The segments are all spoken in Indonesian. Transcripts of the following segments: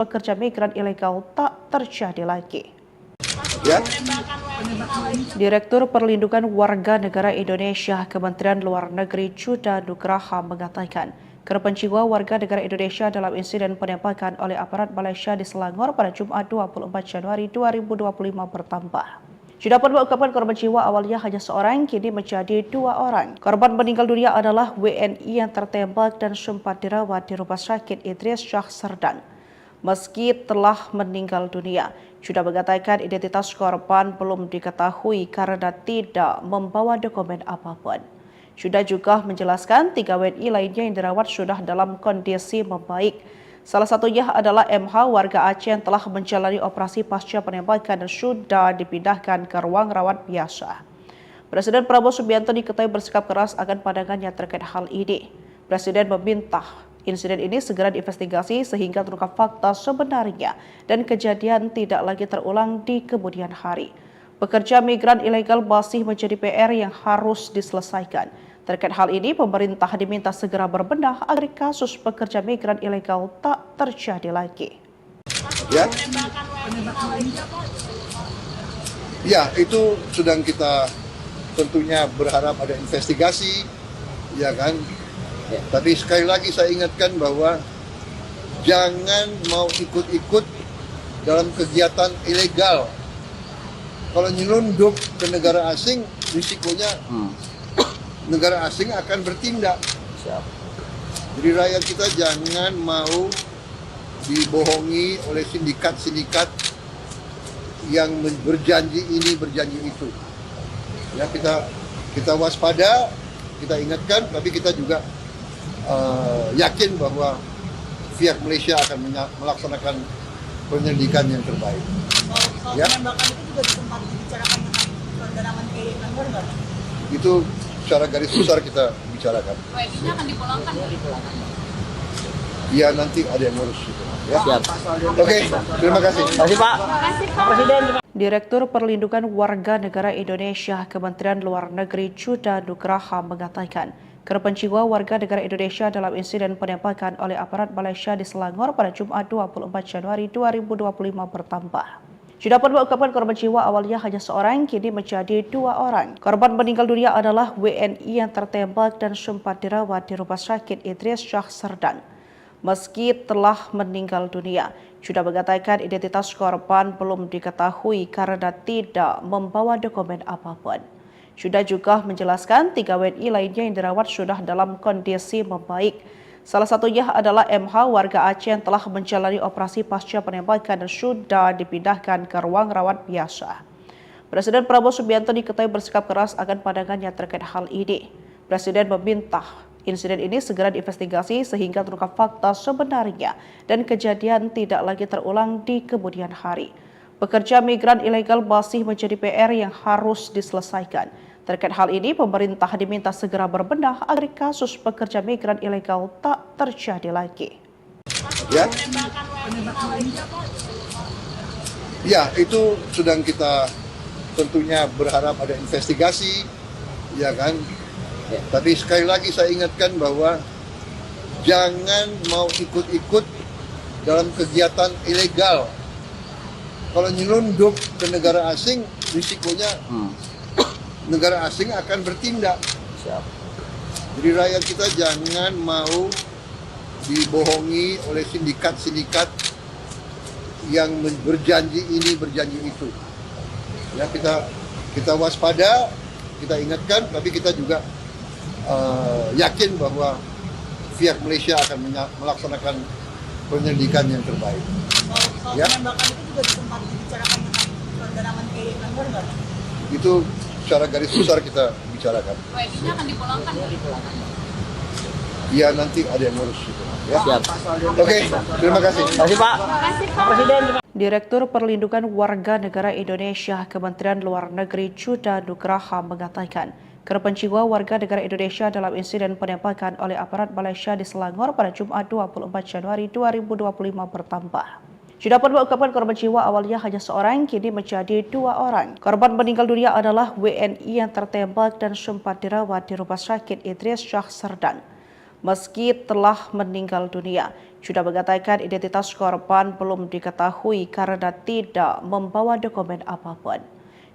pekerja migran ilegal tak terjadi lagi. Ya. Direktur Perlindungan Warga Negara Indonesia Kementerian Luar Negeri Chuda Nugraha mengatakan, korban jiwa warga negara Indonesia dalam insiden penembakan oleh aparat Malaysia di Selangor pada Jumat 24 Januari 2025 bertambah. Chuda pun mengungkapkan korban jiwa awalnya hanya seorang, kini menjadi 2 orang. Korban meninggal dunia adalah WNI yang tertembak dan sempat dirawat di Rumah Sakit Idris Shah Serdan. Meski telah meninggal dunia, Chuda mengatakan identitas korban belum diketahui karena tidak membawa dokumen apapun. Chuda juga menjelaskan 3 WNI lainnya yang dirawat sudah dalam kondisi membaik. Salah satunya adalah MH warga Aceh yang telah menjalani operasi pasca penembakan dan sudah dipindahkan ke ruang rawat biasa. Presiden Prabowo Subianto diketahui bersikap keras akan pandangannya terkait hal ini. Presiden meminta insiden ini segera diinvestigasi sehingga terungkap fakta sebenarnya dan kejadian tidak lagi terulang di kemudian hari. Pekerja migran ilegal masih menjadi PR yang harus diselesaikan. Terkait hal ini, pemerintah diminta segera berbenah agar kasus pekerja migran ilegal tak terjadi lagi. Ya. Ya, itu sedang kita tentunya berharap ada investigasi, ya kan? Ya. Tapi sekali lagi saya ingatkan bahwa jangan mau ikut-ikut dalam kegiatan ilegal. Kalau nyelundup ke negara asing, risikonya negara asing akan bertindak. Jadi rakyat kita jangan mau dibohongi oleh sindikat-sindikat yang berjanji ini, berjanji itu. Ya, kita waspada, kita ingatkan, tapi kita juga yakin bahwa pihak Malaysia akan melaksanakan penyelidikan yang terbaik. Ya. Penembakan itu juga sempat dibicarakan dengan Saudara Menteri Anwar nggak? Itu secara garis besar kita bicarakan. WNI-nya akan dipulangkan? Ya, nanti ada yang ngurus itu. Ya. Siap. Oke, terima kasih. Terima kasih Pak. Presiden. Direktur Perlindungan Warga Negara Indonesia Kementerian Luar Negeri Chuda Nugraha mengatakan, korban jiwa warga negara Indonesia dalam insiden penembakan oleh aparat Malaysia di Selangor pada Jumat 24 Januari 2025 bertambah. Chuda pun mengungkapkan korban jiwa awalnya hanya seorang, kini menjadi 2 orang. Korban meninggal dunia adalah WNI yang tertembak dan sempat dirawat di Rumah Sakit Idris Shah Serdan. Meski telah meninggal dunia, Chuda mengatakan identitas korban belum diketahui karena tidak membawa dokumen apapun. Chuda juga menjelaskan 3 WNI lainnya yang dirawat sudah dalam kondisi membaik. Salah satunya adalah MH warga Aceh yang telah menjalani operasi pasca penembakan dan sudah dipindahkan ke ruang rawat biasa. Presiden Prabowo Subianto diketahui bersikap keras akan pandangannya terkait hal ini. Presiden meminta insiden ini segera diinvestigasi sehingga terungkap fakta sebenarnya dan kejadian tidak lagi terulang di kemudian hari. Pekerja migran ilegal masih menjadi PR yang harus diselesaikan. Terkait hal ini, pemerintah diminta segera berbenah agar kasus pekerja migran ilegal tak terjadi lagi. Ya. Ya, itu sedang kita tentunya berharap ada investigasi, ya kan? Ya. Tapi sekali lagi saya ingatkan bahwa jangan mau ikut-ikut dalam kegiatan ilegal. Kalau nyelundup ke negara asing, risikonya negara asing akan bertindak. Jadi rakyat kita jangan mau dibohongi oleh sindikat-sindikat yang berjanji ini, berjanji itu. Ya, kita waspada, kita ingatkan, tapi kita juga yakin bahwa pihak Malaysia akan melaksanakan penyelidikan yang terbaik. Ya. Penembakan itu juga sempat dibicarakan dengan Saudara Menteri Anwar nggak? Itu secara garis besar kita bicarakan. WNI-nya akan dipulangkan? Ya, nanti ada yang ngurus itu. Ya. Siap. Oke, terima kasih. Terima kasih Pak. Presiden. Direktur Perlindungan Warga Negara Indonesia Kementerian Luar Negeri Chuda Nugraha mengatakan, korban jiwa warga negara Indonesia dalam insiden penembakan oleh aparat Malaysia di Selangor pada Jumat 24 Januari 2025 bertambah. Chuda pun mengungkapkan korban jiwa awalnya hanya seorang, kini menjadi 2 orang. Korban meninggal dunia adalah WNI yang tertembak dan sempat dirawat di Rumah Sakit Idris Shah Serdan. Meski telah meninggal dunia, Juda mengatakan identitas korban belum diketahui karena tidak membawa dokumen apapun.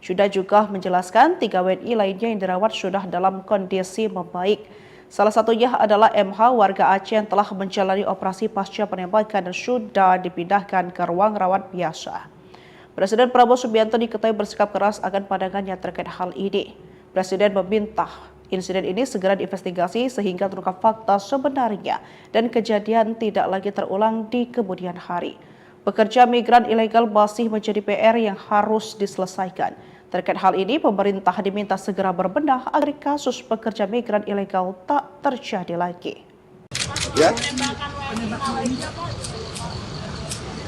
Juda juga menjelaskan 3 WNI lainnya yang dirawat sudah dalam kondisi membaik. Salah satunya adalah MH warga Aceh yang telah menjalani operasi pasca penembakan dan sudah dipindahkan ke ruang rawat biasa. Presiden Prabowo Subianto diketahui bersikap keras akan pandangannya terkait hal ini. Presiden meminta insiden ini segera diinvestigasi sehingga terungkap fakta sebenarnya dan kejadian tidak lagi terulang di kemudian hari. Pekerja migran ilegal masih menjadi PR yang harus diselesaikan. Terkait hal ini, pemerintah diminta segera berbenah agar kasus pekerja migran ilegal tak terjadi lagi.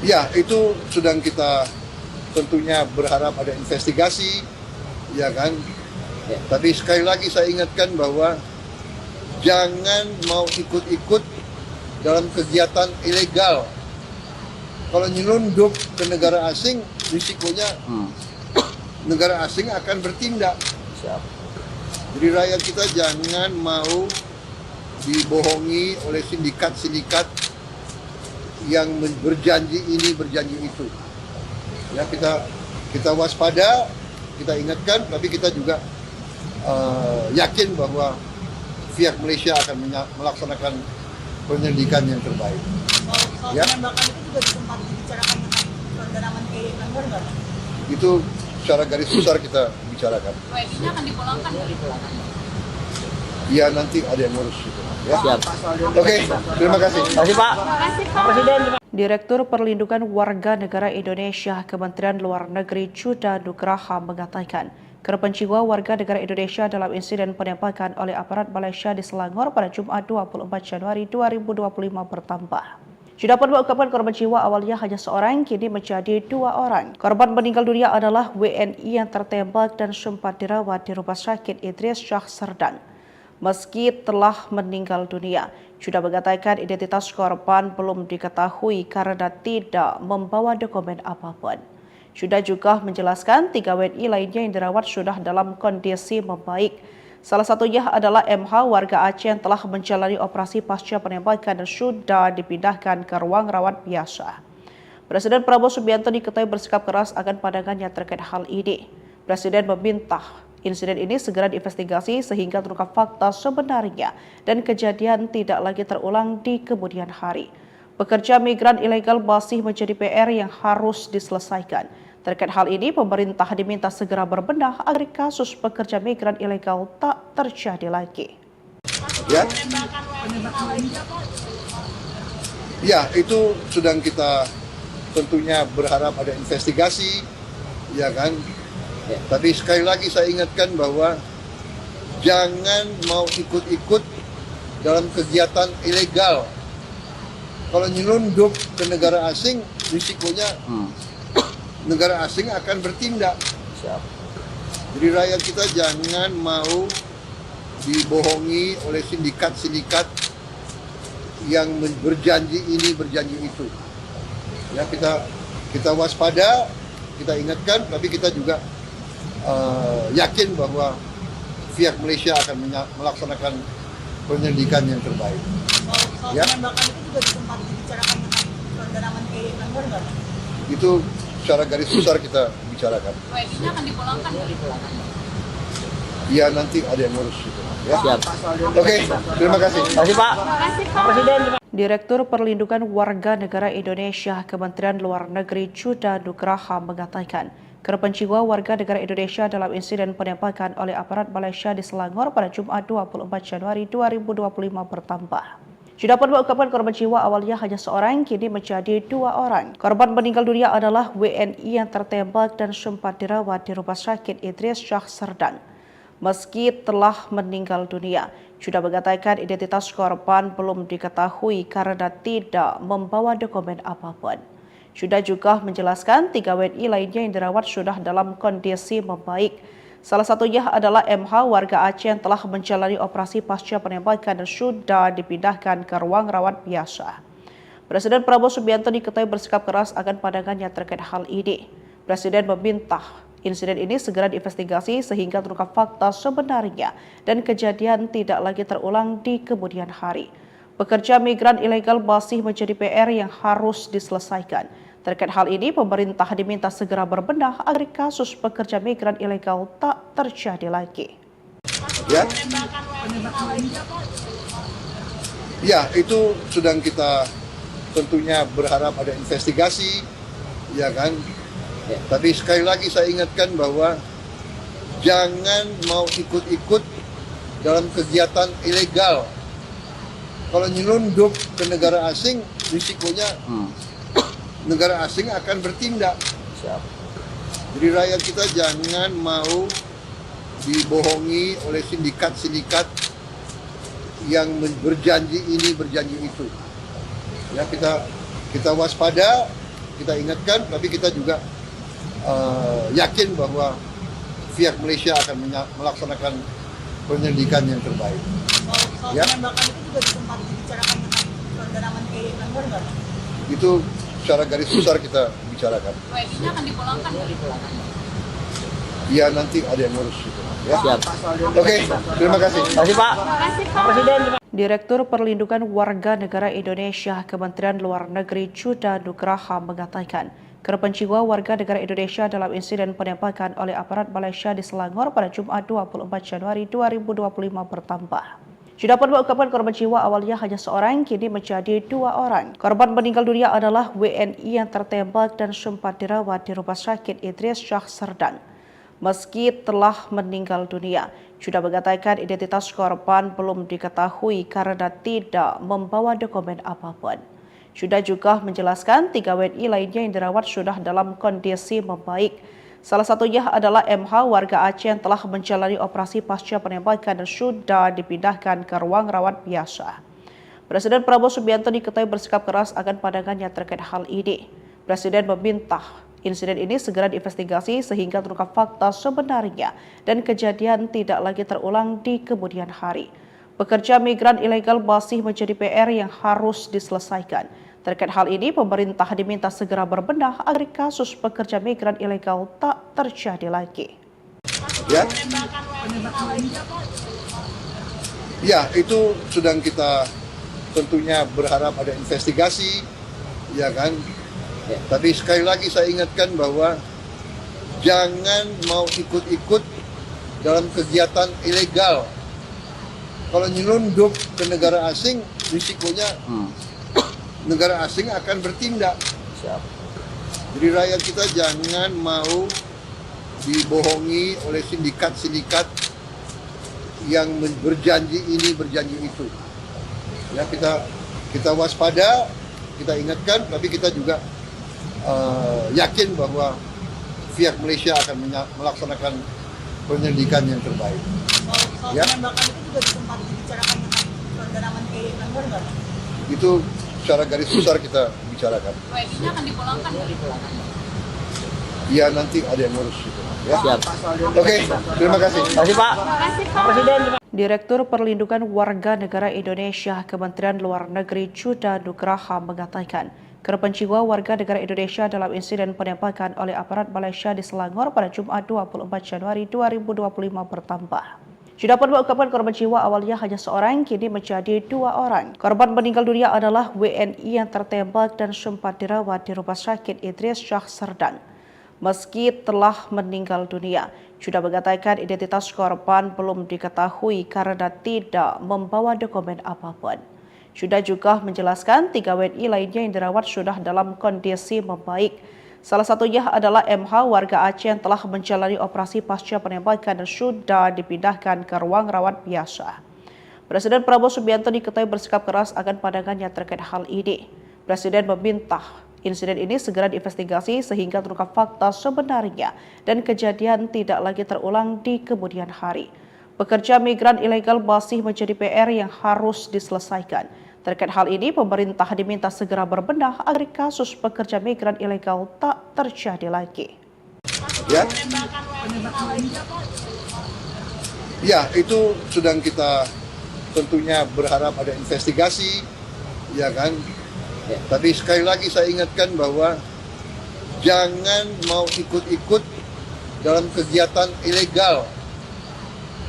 Ya, itu sedang kita tentunya berharap ada investigasi, ya kan. Tapi sekali lagi saya ingatkan bahwa jangan mau ikut-ikut dalam kegiatan ilegal. Kalau nyelundup ke negara asing, risikonya negara asing akan bertindak. Jadi rakyat kita jangan mau dibohongi oleh sindikat-sindikat yang berjanji ini, berjanji itu. Ya, kita waspada, kita ingatkan, tapi kita juga yakin bahwa pihak Malaysia akan melaksanakan penyelidikan yang terbaik. Soal penembakan itu juga sempat dibicarakan dengan saudara Menteri Anwar nggak? Itu secara garis besar kita bicarakan. WNI-nya akan dipulangkan dari Ya, nanti ada yang ngurus itu. Ya. Siap. Oke, terima kasih. Terima kasih Pak. Pak Presiden. Direktur Perlindungan Warga Negara Indonesia Kementerian Luar Negeri Juda Nugraha mengatakan, korban jiwa warga negara Indonesia dalam insiden penembakan oleh aparat Malaysia di Selangor pada Jumat 24 Januari 2025 bertambah. Juda pun mengungkapkan korban jiwa awalnya hanya seorang, kini menjadi 2 orang. Korban meninggal dunia adalah WNI yang tertembak dan sempat dirawat di Rumah Sakit Idris Shah Serdang. Meski telah meninggal dunia, Juda mengatakan identitas korban belum diketahui karena tidak membawa dokumen apapun. Juda juga menjelaskan 3 WNI lainnya yang dirawat sudah dalam kondisi membaik. Salah satunya adalah MH warga Aceh yang telah menjalani operasi pasca penembakan dan sudah dipindahkan ke ruang rawat biasa. Presiden Prabowo Subianto diketahui bersikap keras akan pandangannya terkait hal ini. Presiden meminta insiden ini segera diinvestigasi sehingga terungkap fakta sebenarnya dan kejadian tidak lagi terulang di kemudian hari. Pekerja migran ilegal masih menjadi PR yang harus diselesaikan. Terkait hal ini, pemerintah diminta segera berbenah agar kasus pekerja migran ilegal tak terjadi lagi. Ya, itu sedang kita tentunya berharap ada investigasi, ya kan. Tapi sekali lagi saya ingatkan bahwa jangan mau ikut-ikut dalam kegiatan ilegal. Kalau nyelundup ke negara asing, risikonya negara asing akan bertindak. Jadi rakyat kita jangan mau dibohongi oleh sindikat-sindikat yang berjanji ini, berjanji itu. Ya, kita waspada, kita ingatkan, tapi kita juga yakin bahwa pihak Malaysia akan melaksanakan penyelidikan yang terbaik. Soal penembakan itu juga sempat dibicarakan dengan saudara Menteri Anwar nggak? Itu secara garis besar kita bicarakan. WNI-nya akan dipulangkan dari Ya, nanti ada yang ngurus itu. Ya. Siap. Oke, terima kasih. Terima kasih Pak. Pak Presiden. Direktur Perlindungan Warga Negara Indonesia Kementerian Luar Negeri Juda Nugraha mengatakan, korban jiwa warga negara Indonesia dalam insiden penembakan oleh aparat Malaysia di Selangor pada Jumat 24 Januari 2025 bertambah. Juda pun mengungkapkan korban jiwa awalnya hanya seorang, kini menjadi 2 orang. Korban meninggal dunia adalah WNI yang tertembak dan sempat dirawat di Rumah Sakit Idris Shah Serdang. Meski telah meninggal dunia, Juda mengatakan identitas korban belum diketahui karena tidak membawa dokumen apapun. Juda juga menjelaskan 3 WNI lainnya yang dirawat sudah dalam kondisi membaik. Salah satunya adalah MH warga Aceh yang telah menjalani operasi pasca penembakan dan sudah dipindahkan ke ruang rawat biasa. Presiden Prabowo Subianto diketahui bersikap keras akan pandangannya terkait hal ini. Presiden meminta insiden ini segera diinvestigasi sehingga terungkap fakta sebenarnya dan kejadian tidak lagi terulang di kemudian hari. Pekerja migran ilegal masih menjadi PR yang harus diselesaikan. Terkait hal ini, pemerintah diminta segera berbenah agar kasus pekerja migran ilegal tak terjadi lagi. Ya, itu sedang kita tentunya berharap ada investigasi, ya kan. Tapi sekali lagi saya ingatkan bahwa jangan mau ikut-ikut dalam kegiatan ilegal. Kalau nyelundup ke negara asing, risikonya negara asing akan bertindak. Jadi rakyat kita jangan mau dibohongi oleh sindikat-sindikat yang berjanji ini, berjanji itu. Ya, kita waspada, kita ingatkan, tapi kita juga yakin bahwa pihak Malaysia akan melaksanakan penyelidikan yang terbaik. Soal penembakan itu juga sempat dibicarakan dengan saudara Menteri Anwar nggak? Itu secara garis besar kita bicarakan. WNI-nya akan dipulangkan. Ya, nanti ada yang ngurus itu. Ya. Siap. Oke, terima kasih. Terima kasih Pak. Pak Presiden. Direktur Perlindungan Warga Negara Indonesia Kementerian Luar Negeri Chuda Nugraha mengatakan, korban jiwa warga negara Indonesia dalam insiden penembakan oleh aparat Malaysia di Selangor pada Jumat 24 Januari 2025 bertambah. Chuda pun mengungkapkan korban jiwa awalnya hanya seorang, kini menjadi 2 orang. Korban meninggal dunia adalah WNI yang tertembak dan sempat dirawat di Rumah Sakit Idris Shah Serdang. Meski telah meninggal dunia, Chuda mengatakan identitas korban belum diketahui karena tidak membawa dokumen apapun. Chuda juga menjelaskan 3 WNI lainnya yang dirawat sudah dalam kondisi membaik. Salah satunya adalah MH warga Aceh yang telah menjalani operasi pasca penembakan dan sudah dipindahkan ke ruang rawat biasa. Presiden Prabowo Subianto diketahui bersikap keras akan pandangannya terkait hal ini. Presiden meminta insiden ini segera diinvestigasi sehingga terungkap fakta sebenarnya dan kejadian tidak lagi terulang di kemudian hari. Pekerja migran ilegal masih menjadi PR yang harus diselesaikan. Terkait hal ini, pemerintah diminta segera berbenah agar kasus pekerja migran ilegal tak terjadi lagi. Ya, itu sedang kita tentunya berharap ada investigasi, ya kan. Tapi sekali lagi saya ingatkan bahwa jangan mau ikut-ikut dalam kegiatan ilegal. Kalau nyelundup ke negara asing, risikonya negara asing akan bertindak. Jadi rakyat kita jangan mau dibohongi oleh sindikat-sindikat yang berjanji ini, berjanji itu. Ya, kita waspada, kita ingatkan, tapi kita juga yakin bahwa pihak Malaysia akan melaksanakan penyelidikan yang terbaik. Soal penembakan itu juga sempat dibicarakan dengan saudara Menteri Anwar nggak? Itu secara garis besar kita bicarakan. WNI-nya akan dipulangkan. Ya, nanti ada yang ngurus itu. Ya. Siap. Oke, terima kasih. Terima kasih Pak. Pak Presiden. Direktur Perlindungan Warga Negara Indonesia Kementerian Luar Negeri Chuda Nugraha mengatakan, korban jiwa warga negara Indonesia dalam insiden penembakan oleh aparat Malaysia di Selangor pada Jumat 24 Januari 2025 bertambah. Chuda pun mengungkapkan korban jiwa awalnya hanya seorang, kini menjadi 2 orang. Korban meninggal dunia adalah WNI yang tertembak dan sempat dirawat di Rumah Sakit Idris Shah Serdang. Meski telah meninggal dunia, Chuda mengatakan identitas korban belum diketahui karena tidak membawa dokumen apapun. Chuda juga menjelaskan 3 WNI lainnya yang dirawat sudah dalam kondisi membaik. Salah satunya adalah MH warga Aceh yang telah menjalani operasi pasca penembakan dan sudah dipindahkan ke ruang rawat biasa. Presiden Prabowo Subianto diketahui bersikap keras akan pandangannya terkait hal ini. Presiden meminta insiden ini segera diinvestigasi sehingga terungkap fakta sebenarnya dan kejadian tidak lagi terulang di kemudian hari. Pekerja migran ilegal masih menjadi PR yang harus diselesaikan. Terkait hal ini, pemerintah diminta segera berbenah agar kasus pekerja migran ilegal tak terjadi lagi. Ya, itu sedang kita tentunya berharap ada investigasi, ya kan. Tapi sekali lagi saya ingatkan bahwa jangan mau ikut-ikut dalam kegiatan ilegal.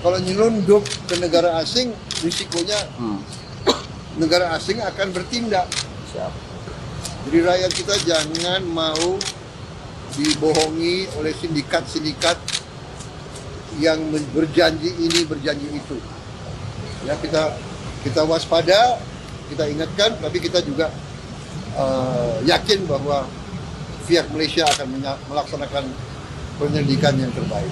Kalau nyelundup ke negara asing, risikonya negara asing akan bertindak. Jadi rakyat kita jangan mau dibohongi oleh sindikat-sindikat yang berjanji ini, berjanji itu. Ya, kita waspada, kita ingatkan, tapi kita juga yakin bahwa pihak Malaysia akan melaksanakan penyelidikan yang terbaik.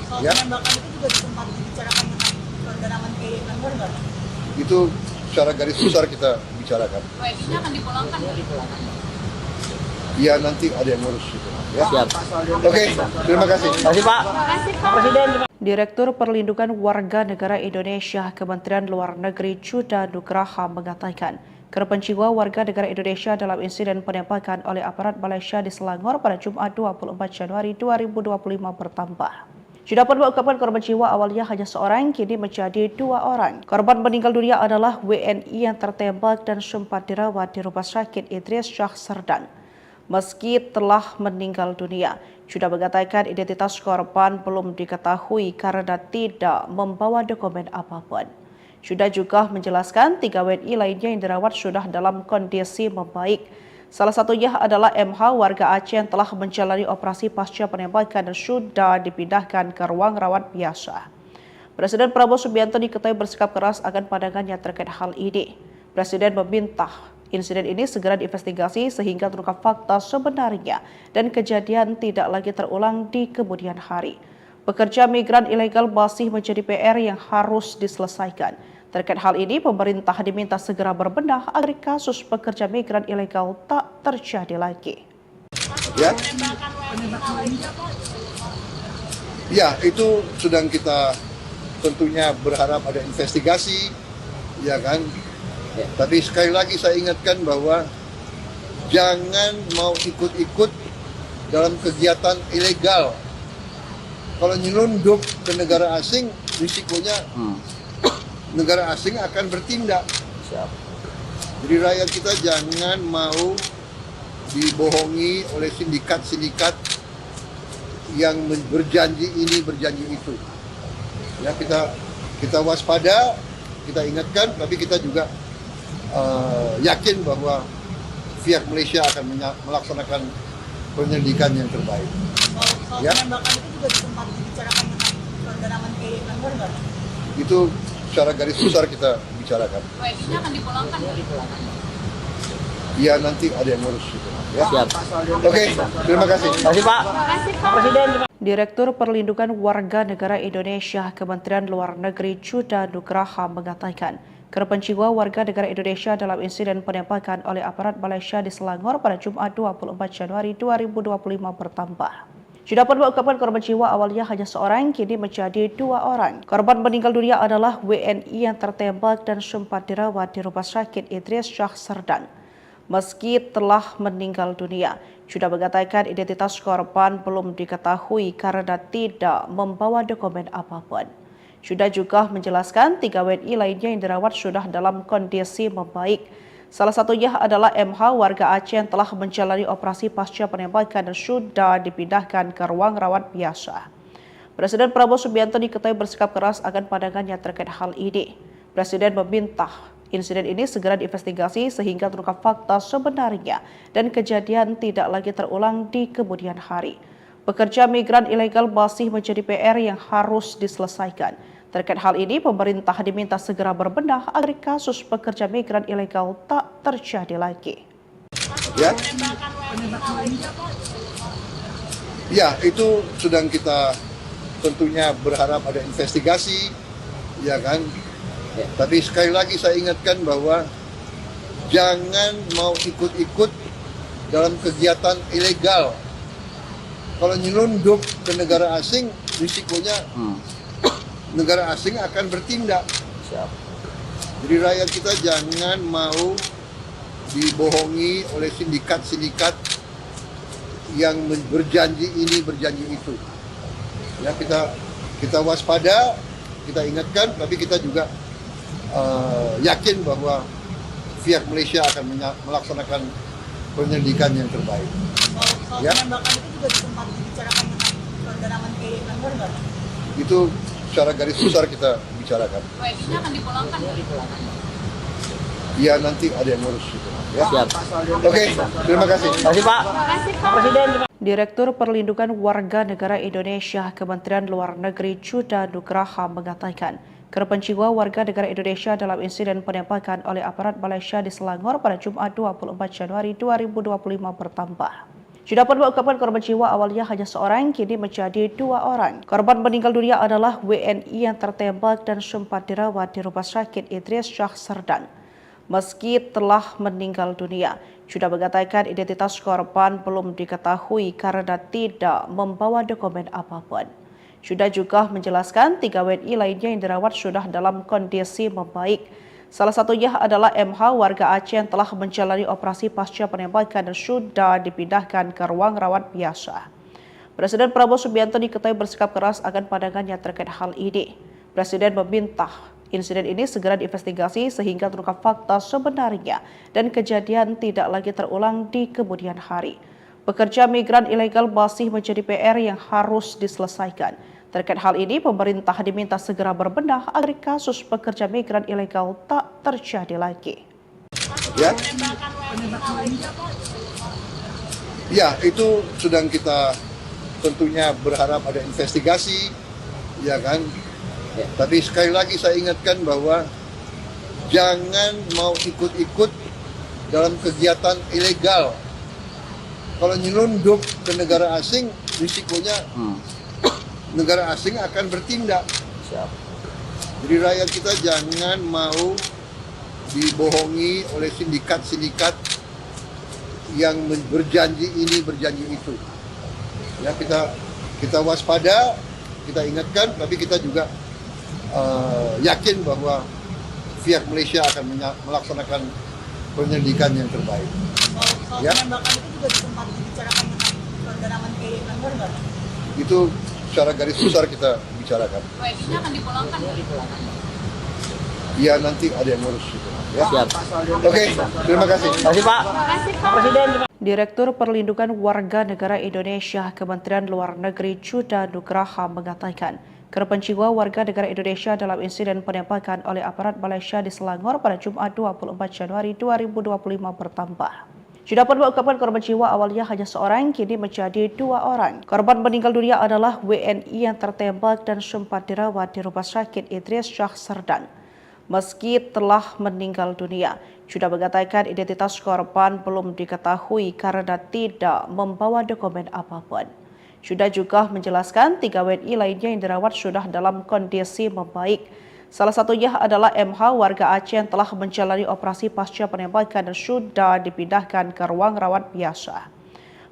Soal Ya. penembakan itu juga sempat dibicarakan dengan saudara Menteri Anwar nggak? Itu secara garis besar kita bicarakan. WNI-nya akan dipulangkan. Ya, nanti ada yang ngurus itu. Ya. Siap. Oke, terima kasih. Terima kasih Pak. Pak Presiden. Direktur Perlindungan Warga Negara Indonesia Kementerian Luar Negeri Chuda Nugraha mengatakan, korban jiwa warga negara Indonesia dalam insiden penembakan oleh aparat Malaysia di Selangor pada Jumat 24 Januari 2025 bertambah. Chuda pun mengungkapkan korban jiwa awalnya hanya seorang, kini menjadi 2 orang. Korban meninggal dunia adalah WNI yang tertembak dan sempat dirawat di Rumah Sakit Idris Shah Serdan. Meski telah meninggal dunia, Chuda mengatakan identitas korban belum diketahui karena tidak membawa dokumen apapun. Chuda juga menjelaskan 3 WNI lainnya yang dirawat sudah dalam kondisi membaik. Salah satunya adalah MH warga Aceh yang telah menjalani operasi pasca penembakan dan sudah dipindahkan ke ruang rawat biasa. Presiden Prabowo Subianto diketahui bersikap keras akan pandangannya terkait hal ini. Presiden meminta insiden ini segera diinvestigasi sehingga terungkap fakta sebenarnya dan kejadian tidak lagi terulang di kemudian hari. Pekerja migran ilegal masih menjadi PR yang harus diselesaikan. Terkait hal ini, pemerintah diminta segera berbenah agar kasus pekerja migran ilegal tak terjadi lagi. Ya, itu sedang kita tentunya berharap ada investigasi, ya kan? Tapi sekali lagi saya ingatkan bahwa jangan mau ikut-ikut dalam kegiatan ilegal. Kalau nyelundup ke negara asing, risikonya negara asing akan bertindak. Jadi rakyat kita jangan mau dibohongi oleh sindikat-sindikat yang berjanji ini, berjanji itu. Ya, kita waspada, kita ingatkan, tapi kita juga yakin bahwa pihak Malaysia akan melaksanakan penyelidikan yang terbaik. Soal Ya. penembakan itu juga sempat dibicarakan dengan saudara Menteri Anwar nggak? Itu secara garis besar kita bicarakan. WNI-nya akan dipulangkan. Ya, nanti ada yang ngurus itu. Ya. Siap. Oke, terima kasih. Terima kasih Pak. Pak Presiden. Direktur Perlindungan Warga Negara Indonesia Kementerian Luar Negeri Chuda Nugraha mengatakan, korban jiwa warga negara Indonesia dalam insiden penembakan oleh aparat Malaysia di Selangor pada Jumat 24 Januari 2025 bertambah. Chuda pun mengungkapkan korban jiwa awalnya hanya seorang, kini menjadi 2 orang. Korban meninggal dunia adalah WNI yang tertembak dan sempat dirawat di Rumah Sakit Idris Shah Serdan. Meski telah meninggal dunia, Chuda mengatakan identitas korban belum diketahui karena tidak membawa dokumen apapun. Chuda juga menjelaskan 3 WNI lainnya yang dirawat sudah dalam kondisi membaik. Salah satunya adalah MH warga Aceh yang telah menjalani operasi pasca penembakan dan sudah dipindahkan ke ruang rawat biasa. Presiden Prabowo Subianto diketahui bersikap keras akan pandangannya terkait hal ini. Presiden meminta insiden ini segera diinvestigasi sehingga terungkap fakta sebenarnya dan kejadian tidak lagi terulang di kemudian hari. Pekerja migran ilegal masih menjadi PR yang harus diselesaikan. Terkait hal ini, pemerintah diminta segera berbenah agar kasus pekerja migran ilegal tak terjadi lagi. Ya. Ya, itu sedang kita tentunya berharap ada investigasi, ya kan? Tapi sekali lagi saya ingatkan bahwa jangan mau ikut-ikut dalam kegiatan ilegal. Kalau nyelundup ke negara asing, risikonya negara asing akan bertindak. Jadi rakyat kita jangan mau dibohongi oleh sindikat-sindikat yang berjanji ini, berjanji itu. Ya, kita waspada, kita ingatkan, tapi kita juga yakin bahwa pihak Malaysia akan melaksanakan penyelidikan yang terbaik. Soal Ya. penembakan itu juga sempat dibicarakan dengan saudara Menteri Anwar nggak? Itu secara garis besar kita bicarakan. WNI-nya akan dipulangkan. Ya nanti ada yang ngurus itu. Ya. Siap. Oke, terima kasih. Terima kasih Pak. Pak Presiden. Direktur Perlindungan Warga Negara Indonesia Kementerian Luar Negeri Chuda Nugraha mengatakan, korban jiwa warga negara Indonesia dalam insiden penembakan oleh aparat Malaysia di Selangor pada Jumat 24 Januari 2025 bertambah. Chuda pun mengungkapkan korban jiwa awalnya hanya seorang, kini menjadi 2 orang. Korban meninggal dunia adalah WNI yang tertembak dan sempat dirawat di Rumah Sakit Idris Shah Serdang. Meski telah meninggal dunia, Chuda mengatakan identitas korban belum diketahui karena tidak membawa dokumen apapun. Chuda juga menjelaskan 3 WNI lainnya yang dirawat sudah dalam kondisi membaik. Salah satunya adalah MH warga Aceh yang telah menjalani operasi pasca penembakan dan sudah dipindahkan ke ruang rawat biasa. Presiden Prabowo Subianto diketahui bersikap keras akan pandangannya terkait hal ini. Presiden meminta insiden ini segera diinvestigasi sehingga terungkap fakta sebenarnya dan kejadian tidak lagi terulang di kemudian hari. Pekerja migran ilegal masih menjadi PR yang harus diselesaikan. Terkait hal ini, pemerintah diminta segera berbenah agar kasus pekerja migran ilegal tak terjadi lagi. Ya, itu sedang kita tentunya berharap ada investigasi, ya kan? Tapi sekali lagi saya ingatkan bahwa jangan mau ikut-ikut dalam kegiatan ilegal. Kalau nyelundup ke negara asing, risikonya negara asing akan bertindak. Jadi rakyat kita jangan mau dibohongi oleh sindikat-sindikat yang berjanji ini, berjanji itu. Ya, kita waspada, kita ingatkan, tapi kita juga yakin bahwa pihak Malaysia akan melaksanakan penyelidikan yang terbaik. Soal penembakan itu juga sempat dibicarakan dengan saudara Menteri Anwar nggak? Itu secara garis besar kita bicarakan. WNI-nya akan dipulangkan? Ya nanti ada yang ngurus itu. Ya. Siap. Oke, terima kasih. Terima kasih Pak. Pak Presiden. Direktur Perlindungan Warga Negara Indonesia Kementerian Luar Negeri Chuda Nugraha mengatakan, korban jiwa warga negara Indonesia dalam insiden penembakan oleh aparat Malaysia di Selangor pada Jumat 24 Januari 2025 bertambah. Chuda pun mengungkapkan korban jiwa awalnya hanya seorang, kini menjadi 2 orang. Korban meninggal dunia adalah WNI yang tertembak dan sempat dirawat di Rumah Sakit Idris Shah Serdang. Meski telah meninggal dunia, Chuda mengatakan identitas korban belum diketahui karena tidak membawa dokumen apapun. Chuda juga menjelaskan 3 WNI lainnya yang dirawat sudah dalam kondisi membaik. Salah satunya adalah MH warga Aceh yang telah menjalani operasi pasca penembakan dan sudah dipindahkan ke ruang rawat biasa.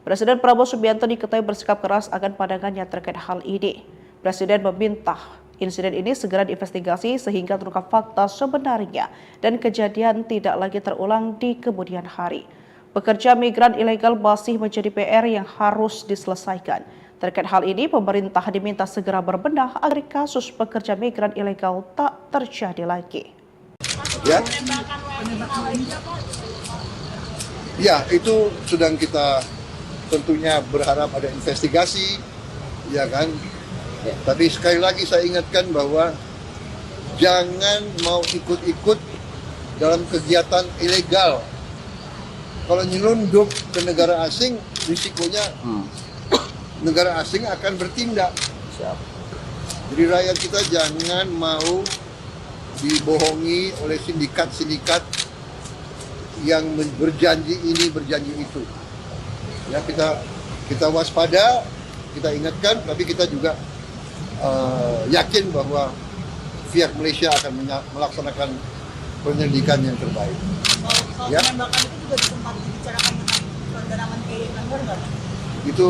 Presiden Prabowo Subianto diketahui bersikap keras akan pandangannya terkait hal ini. Presiden meminta insiden ini segera diinvestigasi sehingga terungkap fakta sebenarnya dan kejadian tidak lagi terulang di kemudian hari. Pekerja migran ilegal masih menjadi PR yang harus diselesaikan. Terkait hal ini, pemerintah diminta segera berbenah agar kasus pekerja migran ilegal tak terjadi lagi. Ya, itu sedang kita tentunya berharap ada investigasi, ya kan? Tapi sekali lagi saya ingatkan bahwa jangan mau ikut-ikut dalam kegiatan ilegal. Kalau nyelundup ke negara asing, risikonya negara asing akan bertindak. Jadi rakyat kita jangan mau dibohongi oleh sindikat-sindikat yang berjanji ini, berjanji itu. Ya, kita waspada, kita ingatkan, tapi kita juga yakin bahwa pihak Malaysia akan melaksanakan penyelidikan yang terbaik. Soal penembakan itu juga sempat dibicarakan dengan saudara Menteri Anwar nggak? Itu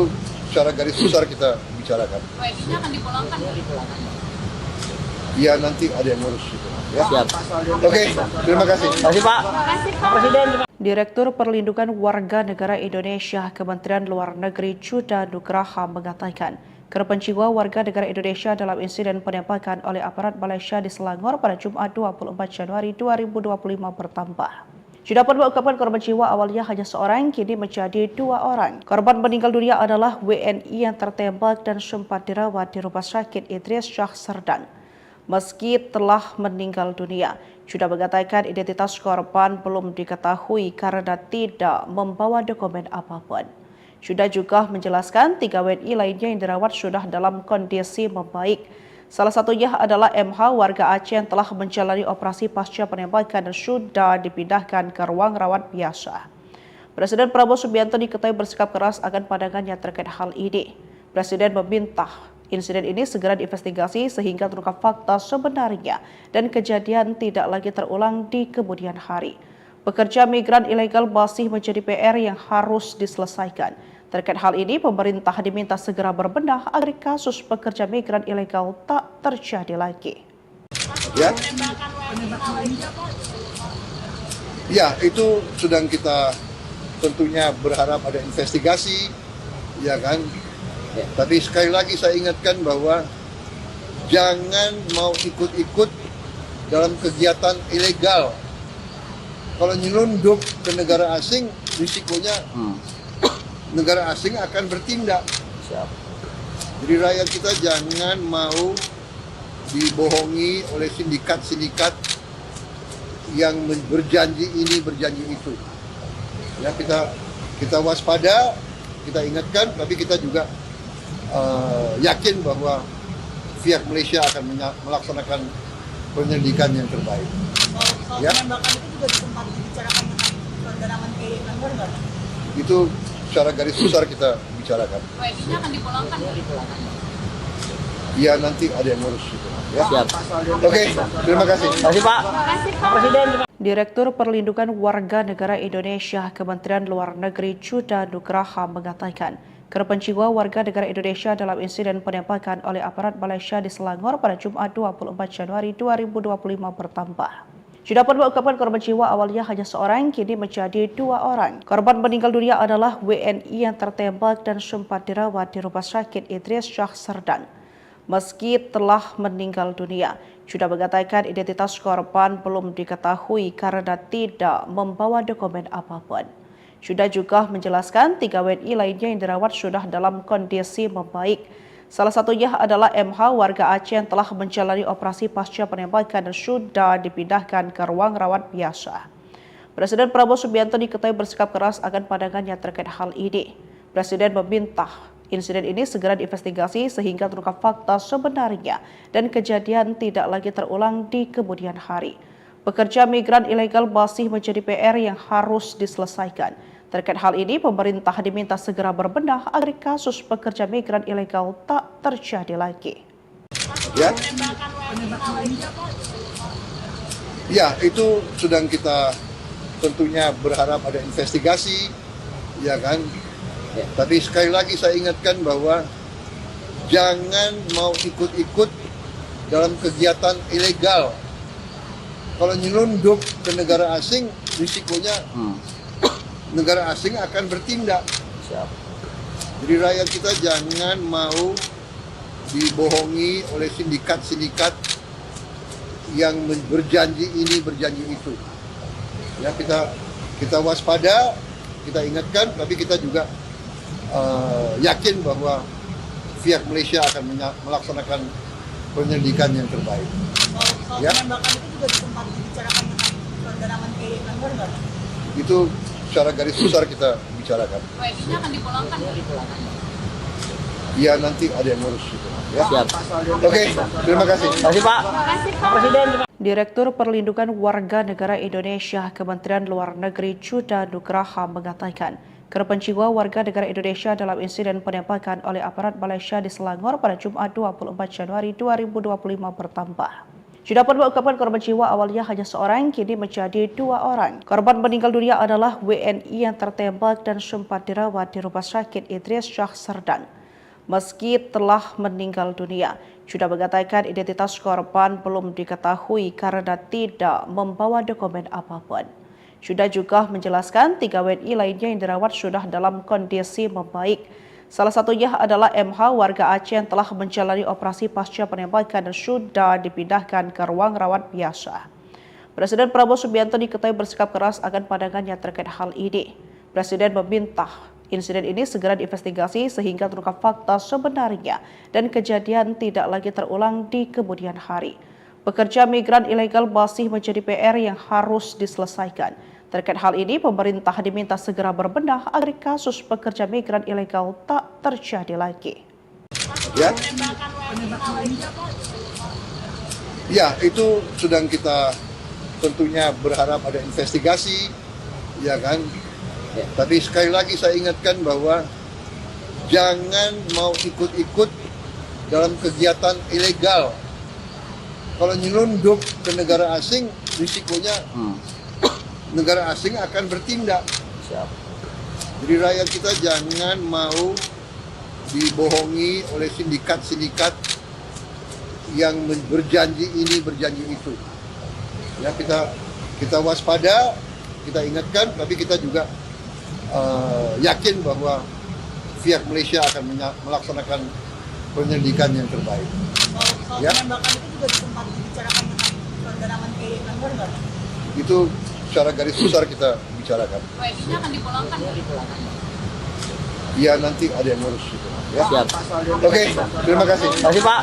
secara garis besar kita bicarakan. WNI-nya akan dipulangkan? Ya nanti ada yang ngurus itu. Ya. Siap. Oke, terima kasih. Terima kasih Pak. Pak Presiden. Direktur Perlindungan Warga Negara Indonesia Kementerian Luar Negeri Chuda Nugraha mengatakan, korban jiwa warga negara Indonesia dalam insiden penembakan oleh aparat Malaysia di Selangor pada Jumat 24 Januari 2025 bertambah. Chuda pun mengungkapkan korban jiwa awalnya hanya seorang, kini menjadi 2 orang. Korban meninggal dunia adalah WNI yang tertembak dan sempat dirawat di Rumah Sakit Idris Shah Serdang. meski telah meninggal dunia. Juda mengatakan identitas korban belum diketahui karena tidak membawa dokumen apapun. Juda juga menjelaskan 3 WNI lainnya yang dirawat sudah dalam kondisi membaik. Salah satunya adalah MH warga Aceh yang telah menjalani operasi pasca penembakan dan sudah dipindahkan ke ruang rawat biasa. Presiden Prabowo Subianto diketahui bersikap keras akan pandangannya terkait hal ini. Presiden meminta insiden ini segera diinvestigasi sehingga terungkap fakta sebenarnya dan kejadian tidak lagi terulang di kemudian hari. Pekerja migran ilegal masih menjadi PR yang harus diselesaikan. Terkait hal ini, pemerintah diminta segera berbenah agar kasus pekerja migran ilegal tak terjadi lagi. Ya, itu sedang kita tentunya berharap ada investigasi, ya kan. Tapi sekali lagi saya ingatkan bahwa jangan mau ikut-ikut dalam kegiatan ilegal. Kalau nyelundup ke negara asing, risikonya negara asing akan bertindak. Jadi rakyat kita jangan mau dibohongi oleh sindikat-sindikat yang berjanji ini, berjanji itu. Ya, kita waspada, kita ingatkan, tapi kita juga yakin bahwa pihak Malaysia akan melaksanakan penyelidikan yang terbaik. Soal penembakan itu juga sempat dibicarakan dengan saudara Menteri Anwar nggak? Itu secara garis besar kita bicarakan. WNI-nya akan dipulangkan dari Ya, nanti ada yang ngurus itu. Ya. Siap. Oke, terima kasih. Terima kasih Pak. Pak Presiden. Direktur Perlindungan Warga Negara Indonesia Kementerian Luar Negeri Juda Nugraha mengatakan, korban jiwa warga negara Indonesia dalam insiden penembakan oleh aparat Malaysia di Selangor pada Jumat 24 Januari 2025 bertambah. Juda pun mengungkapkan korban jiwa awalnya hanya seorang, kini menjadi 2 orang. Korban meninggal dunia adalah WNI yang tertembak dan sempat dirawat di Rumah Sakit Idris Shah Serdang. Meski telah meninggal dunia, Juda mengatakan identitas korban belum diketahui karena tidak membawa dokumen apapun. Juda juga menjelaskan 3 WNI lainnya yang dirawat sudah dalam kondisi membaik. Salah satunya adalah MH warga Aceh yang telah menjalani operasi pasca penembakan dan sudah dipindahkan ke ruang rawat biasa. Presiden Prabowo Subianto diketahui bersikap keras akan pandangannya terkait hal ini. Presiden meminta insiden ini segera diinvestigasi sehingga terungkap fakta sebenarnya dan kejadian tidak lagi terulang di kemudian hari. Pekerja migran ilegal masih menjadi PR yang harus diselesaikan. Terkait hal ini, pemerintah diminta segera berbenah agar kasus pekerja migran ilegal tak terjadi lagi. Ya, itu sedang kita tentunya berharap ada investigasi, ya kan. Tapi sekali lagi saya ingatkan bahwa jangan mau ikut-ikut dalam kegiatan ilegal. Kalau nyelundup ke negara asing, risikonya negara asing akan bertindak. Jadi rakyat kita jangan mau dibohongi oleh sindikat-sindikat yang berjanji ini, berjanji itu. Ya, kita waspada, kita ingatkan, tapi kita juga yakin bahwa pihak Malaysia akan melaksanakan penyelidikan yang terbaik. Soal penembakan itu juga sempat dibicarakan dengan saudara Menteri Anwar nggak? Itu secara garis besar kita bicarakan. WNI-nya akan dipulangkan dari Ya, nanti ada yang ngurus itu. Ya. Siap. Oke, terima kasih. Terima kasih Pak. Pak Presiden. Direktur Perlindungan Warga Negara Indonesia Kementerian Luar Negeri Juda Nugraha mengatakan, korban jiwa warga negara Indonesia dalam insiden penembakan oleh aparat Malaysia di Selangor pada Jumat 24 Januari 2025 bertambah. Juda pun mengungkapkan korban jiwa awalnya hanya seorang, kini menjadi 2 orang. Korban meninggal dunia adalah WNI yang tertembak dan sempat dirawat di Rumah Sakit Idris Shah Serdang. Meski telah meninggal dunia, Juda mengatakan identitas korban belum diketahui karena tidak membawa dokumen apapun. Juda juga menjelaskan 3 WNI lainnya yang dirawat sudah dalam kondisi membaik. Salah satunya adalah MH warga Aceh yang telah menjalani operasi pasca penembakan dan sudah dipindahkan ke ruang rawat biasa. Presiden Prabowo Subianto diketahui bersikap keras akan pandangannya terkait hal ini. Presiden meminta insiden ini segera diinvestigasi sehingga terungkap fakta sebenarnya dan kejadian tidak lagi terulang di kemudian hari. Pekerja migran ilegal masih menjadi PR yang harus diselesaikan. Terkait hal ini, pemerintah diminta segera berbenah agar kasus pekerja migran ilegal tak terjadi lagi. Ya, itu sedang kita tentunya berharap ada investigasi, ya kan. Tapi sekali lagi saya ingatkan bahwa jangan mau ikut-ikut dalam kegiatan ilegal. Kalau nyelundup ke negara asing, risikonya negara asing akan bertindak. Jadi rakyat kita jangan mau dibohongi oleh sindikat-sindikat yang berjanji ini, berjanji itu. Ya, kita waspada, kita ingatkan, tapi kita juga yakin bahwa pihak Malaysia akan melaksanakan penyelidikan yang terbaik. Soal penembakan itu juga sempat dibicarakan dengan saudara Menteri Anwar nggak? Itu secara garis besar kita bicarakan. WNI-nya akan dipulangkan dari Ya, nanti ada yang ngurus itu. Ya. Siap. Oke, terima kasih. Terima kasih Pak.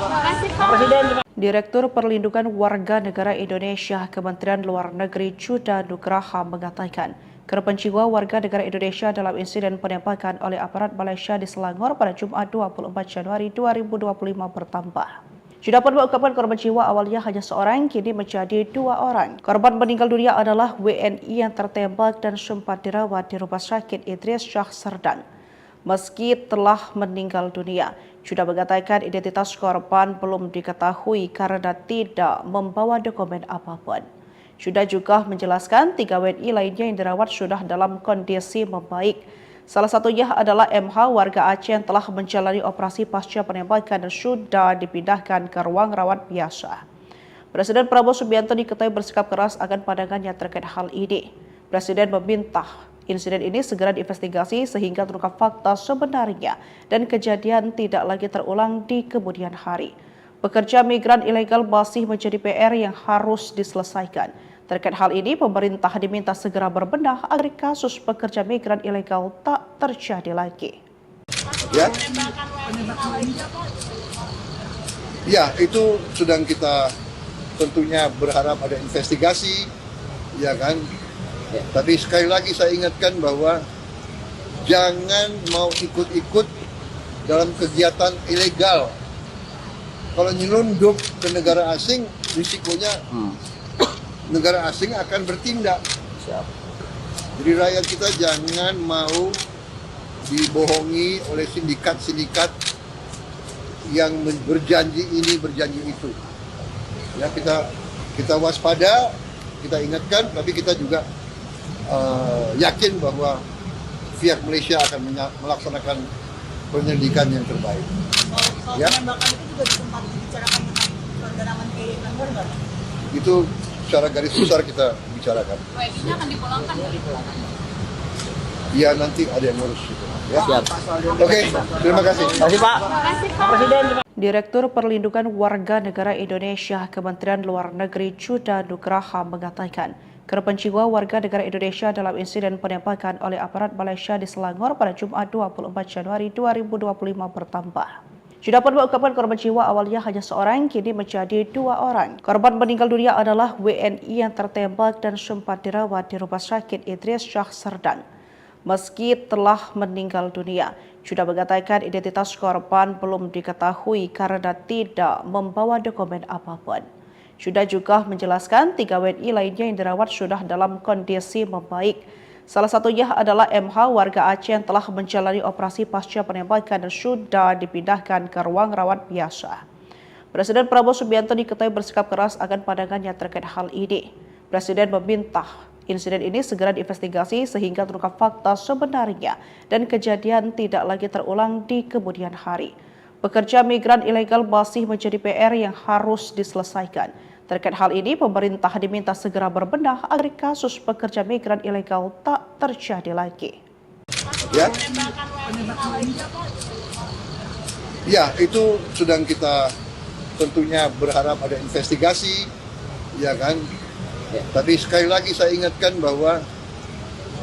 Pak Presiden. Direktur Perlindungan Warga Negara Indonesia Kementerian Luar Negeri Chuda Nugraha mengatakan, korban jiwa warga negara Indonesia dalam insiden penembakan oleh aparat Malaysia di Selangor pada Jumat 24 Januari 2025 bertambah. Chuda pun mengungkapkan korban jiwa awalnya hanya seorang, kini menjadi 2 orang. Korban meninggal dunia adalah WNI yang tertembak dan sempat dirawat di Rumah Sakit Idris Shah Serdan. Meski telah meninggal dunia, Chuda mengatakan identitas korban belum diketahui karena tidak membawa dokumen apapun. Chuda juga menjelaskan 3 WNI lainnya yang dirawat sudah dalam kondisi membaik. Salah satunya adalah MH warga Aceh yang telah menjalani operasi pasca penembakan dan sudah dipindahkan ke ruang rawat biasa. Presiden Prabowo Subianto diketahui bersikap keras akan pandangannya terkait hal ini. Presiden meminta insiden ini segera diinvestigasi sehingga terungkap fakta sebenarnya dan kejadian tidak lagi terulang di kemudian hari. Pekerja migran ilegal masih menjadi PR yang harus diselesaikan. Terkait hal ini, pemerintah diminta segera berbenah agar kasus pekerja migran ilegal tak terjadi lagi. Ya, itu sedang kita tentunya berharap ada investigasi, ya kan. Tapi sekali lagi saya ingatkan bahwa jangan mau ikut-ikut dalam kegiatan ilegal. Kalau nyelundup ke negara asing, risikonya negara asing akan bertindak. Jadi rakyat kita jangan mau dibohongi oleh sindikat-sindikat yang berjanji ini, berjanji itu. Ya, kita waspada, kita ingatkan, tapi kita juga yakin bahwa pihak Malaysia akan melaksanakan penyelidikan yang terbaik. Soal penembakan itu juga sempat dibicarakan dengan saudara Menteri Anwar nggak? Itu secara garis besar kita bicarakan. WNI-nya akan dipulangkan dari Ya, nanti ada yang ngurus itu. Ya. Siap. Oke, terima kasih. Terima kasih Pak. Pak Presiden. Direktur Perlindungan Warga Negara Indonesia Kementerian Luar Negeri Chuda Nugraha mengatakan, korban jiwa warga negara Indonesia dalam insiden penembakan oleh aparat Malaysia di Selangor pada Jumat 24 Januari 2025 bertambah. Chuda pun mengungkapkan korban jiwa awalnya hanya seorang, kini menjadi 2 orang. Korban meninggal dunia adalah WNI yang tertembak dan sempat dirawat di Rumah Sakit Idris Shah Serdan. Meski telah meninggal dunia, Chuda mengatakan identitas korban belum diketahui karena tidak membawa dokumen apapun. Chuda juga menjelaskan 3 WNI lainnya yang dirawat sudah dalam kondisi membaik. Salah satunya adalah MH warga Aceh yang telah menjalani operasi pasca penembakan dan sudah dipindahkan ke ruang rawat biasa. Presiden Prabowo Subianto diketahui bersikap keras akan pandangannya terkait hal ini. Presiden meminta insiden ini segera diinvestigasi sehingga terungkap fakta sebenarnya dan kejadian tidak lagi terulang di kemudian hari. Pekerja migran ilegal masih menjadi PR yang harus diselesaikan. Terkait hal ini, pemerintah diminta segera berbenah agar kasus pekerja migran ilegal tak terjadi lagi. Ya, itu sedang kita tentunya berharap ada investigasi, ya kan. Tapi sekali lagi saya ingatkan bahwa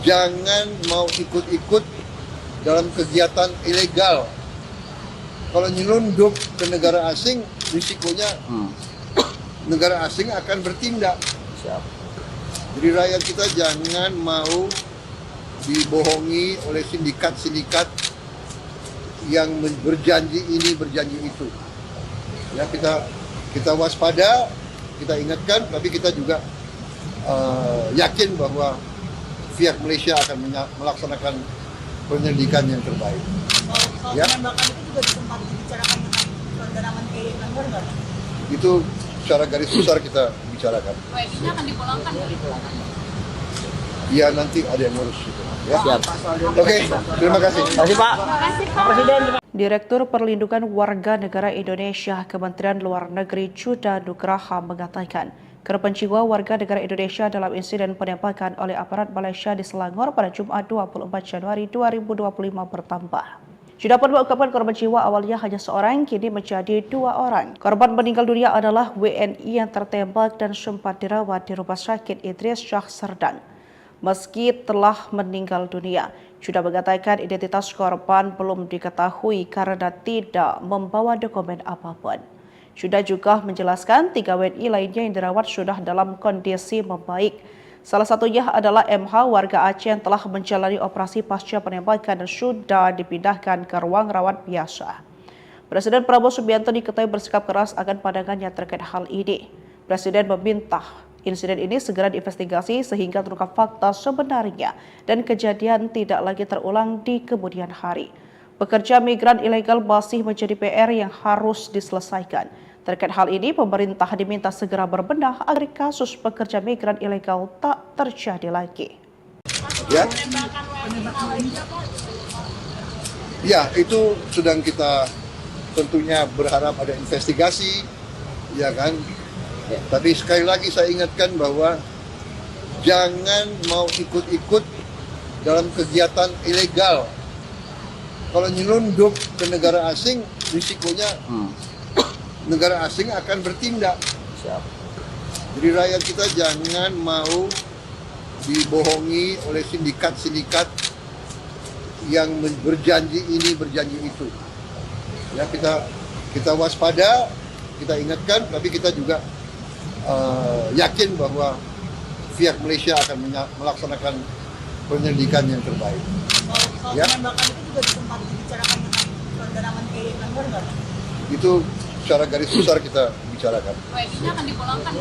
jangan mau ikut-ikut dalam kegiatan ilegal. Kalau nyelundup ke negara asing, risikonya negara asing akan bertindak. Jadi rakyat kita jangan mau dibohongi oleh sindikat-sindikat yang berjanji ini, berjanji itu. Ya, kita waspada, kita ingatkan, tapi kita juga yakin bahwa pihak Malaysia akan melaksanakan penyelidikan yang terbaik. Soal Ya. penembakan itu juga sempat dibicarakan dengan saudara Menteri Anwar nggak? Itu secara garis besar kita bicarakan. WNI-nya akan dipulangkan. Ya, nanti ada yang ngurus itu. Ya. Siap. Oke, terima kasih. Terima kasih Pak. Pak Presiden. Direktur Perlindungan Warga Negara Indonesia Kementerian Luar Negeri Chuda Nugraha mengatakan, korban jiwa warga negara Indonesia dalam insiden penembakan oleh aparat Malaysia di Selangor pada Jumat 24 Januari 2025 bertambah. Chuda pun mengungkapkan korban jiwa awalnya hanya seorang, kini menjadi 2 orang. Korban meninggal dunia adalah WNI yang tertembak dan sempat dirawat di Rumah Sakit Idris Shah Serdang. Meski telah meninggal dunia, Chuda mengatakan identitas korban belum diketahui karena tidak membawa dokumen apapun. Chuda juga menjelaskan 3 WNI lainnya yang dirawat sudah dalam kondisi membaik. Salah satunya adalah MH warga Aceh yang telah menjalani operasi pasca penembakan dan sudah dipindahkan ke ruang rawat biasa. Presiden Prabowo Subianto diketahui bersikap keras akan pandangannya terkait hal ini. Presiden meminta insiden ini segera diinvestigasi sehingga terungkap fakta sebenarnya dan kejadian tidak lagi terulang di kemudian hari. Pekerja migran ilegal masih menjadi PR yang harus diselesaikan. Terkait hal ini, pemerintah diminta segera berbenah agar kasus pekerja migran ilegal tak terjadi lagi. Ya. Ya, itu sedang kita tentunya berharap ada investigasi, ya kan? Tapi sekali lagi saya ingatkan bahwa jangan mau ikut-ikut dalam kegiatan ilegal. Kalau nyelundup ke negara asing, risikonya negara asing akan bertindak. Jadi rakyat kita jangan mau dibohongi oleh sindikat-sindikat yang berjanji ini, berjanji itu. Ya, kita waspada, kita ingatkan, tapi kita juga yakin bahwa pihak Malaysia akan melaksanakan penyelidikan yang terbaik. Soal Ya. penembakan itu juga sempat dibicarakan dengan saudara Menteri Anwar nggak? Itu secara garis besar kita bicarakan. WNI-nya akan dipulangkan.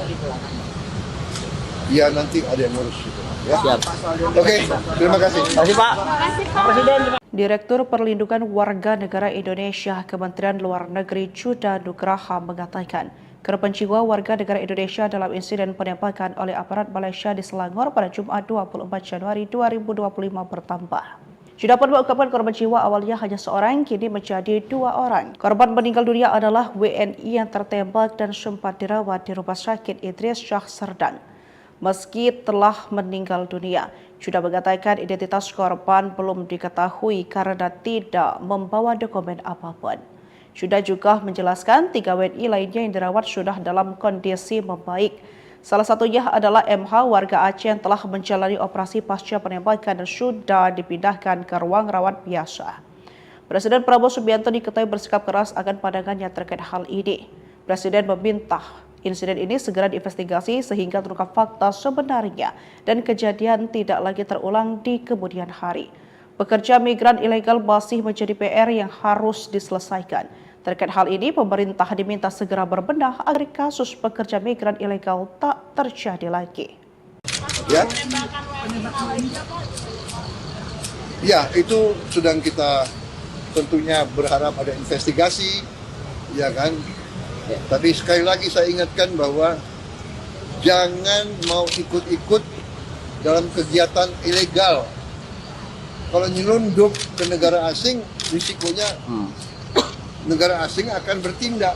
Ya, nanti ada yang ngurus itu. Ya. Siap. Oke, terima kasih. Terima kasih Pak. Pak Presiden. Direktur Perlindungan Warga Negara Indonesia Kementerian Luar Negeri Chuda Nugraha mengatakan, korban jiwa warga negara Indonesia dalam insiden penembakan oleh aparat Malaysia di Selangor pada Jumat 24 Januari 2025 bertambah. Chuda pun mengungkapkan korban jiwa awalnya hanya seorang, kini menjadi 2 orang. Korban meninggal dunia adalah WNI yang tertembak dan sempat dirawat di Rumah Sakit Idris Shah Serdang. Meski telah meninggal dunia, Chuda mengatakan identitas korban belum diketahui karena tidak membawa dokumen apapun. Chuda juga menjelaskan 3 WNI lainnya yang dirawat sudah dalam kondisi membaik. Salah satunya adalah MH warga Aceh yang telah menjalani operasi pasca penembakan dan sudah dipindahkan ke ruang rawat biasa. Presiden Prabowo Subianto diketahui bersikap keras akan pandangannya terkait hal ini. Presiden meminta insiden ini segera diinvestigasi sehingga terungkap fakta sebenarnya dan kejadian tidak lagi terulang di kemudian hari. Pekerja migran ilegal masih menjadi PR yang harus diselesaikan. Terkait hal ini, pemerintah diminta segera berbenah agar kasus pekerja migran ilegal tak terjadi lagi. Ya. Ya, itu sedang kita tentunya berharap ada investigasi, ya kan? Tapi sekali lagi saya ingatkan bahwa jangan mau ikut-ikut dalam kegiatan ilegal. Kalau nyelundup ke negara asing, risikonya negara asing akan bertindak.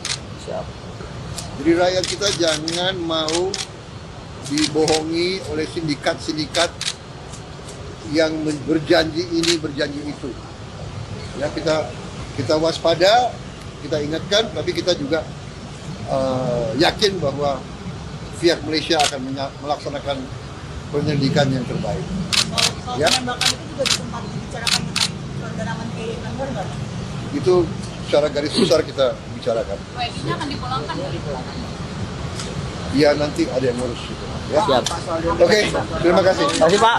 Jadi rakyat kita jangan mau dibohongi oleh sindikat-sindikat yang berjanji ini, berjanji itu. Ya, kita waspada, kita ingatkan, tapi kita juga yakin bahwa pihak Malaysia akan melaksanakan penyelidikan yang terbaik. Soal Ya. penembakan itu juga sempat dibicarakan dengan saudara Menteri Anwar nggak? Itu secara garis besar kita bicarakan. WNI-nya akan dipulangkan. Ya nanti ada yang ngurus itu. Ya. Siap. Oke, terima kasih. Terima kasih Pak.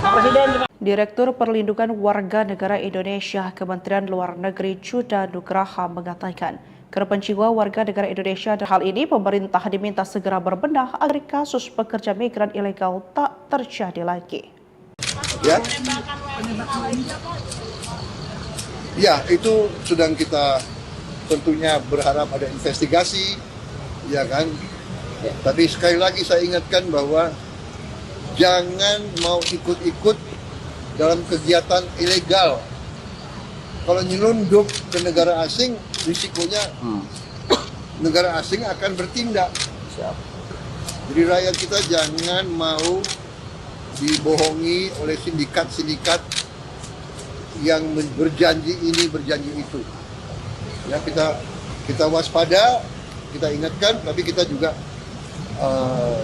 Pak Presiden. Direktur Perlindungan Warga Negara Indonesia Kementerian Luar Negeri Chuda Nugraha mengatakan, korban jiwa warga negara Indonesia dan hal ini pemerintah diminta segera berbenah agar kasus pekerja migran ilegal tak terjadi lagi. Ya. Ya, itu sedang kita tentunya berharap ada investigasi, ya kan? Ya. Tapi sekali lagi saya ingatkan bahwa jangan mau ikut-ikut dalam kegiatan ilegal. Kalau nyelundup ke negara asing, risikonya negara asing akan bertindak. Siap. Jadi rakyat kita jangan mau dibohongi oleh sindikat-sindikat yang berjanji ini, berjanji itu. Ya, kita waspada, kita ingatkan, tapi kita juga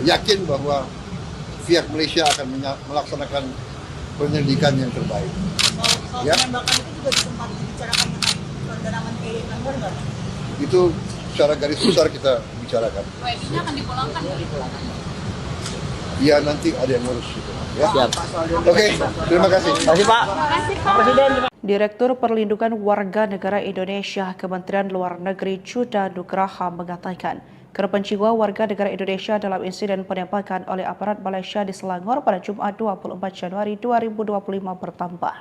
yakin bahwa pihak Malaysia akan melaksanakan penyelidikan yang terbaik. Soal Ya. penembakan itu juga sempat dibicarakan dengan saudara Menteri Luar nggak? Itu secara garis besar kita bicarakan. WNI-nya akan dipulangkan. Ya nanti ada yang ngurus itu. Ya. Siap. Oke, terima kasih. Terima kasih Pak. Pak Presiden. Direktur Perlindungan Warga Negara Indonesia Kementerian Luar Negeri Chuda Nugraha mengatakan, korban jiwa warga negara Indonesia dalam insiden penembakan oleh aparat Malaysia di Selangor pada Jumat 24 Januari 2025 bertambah.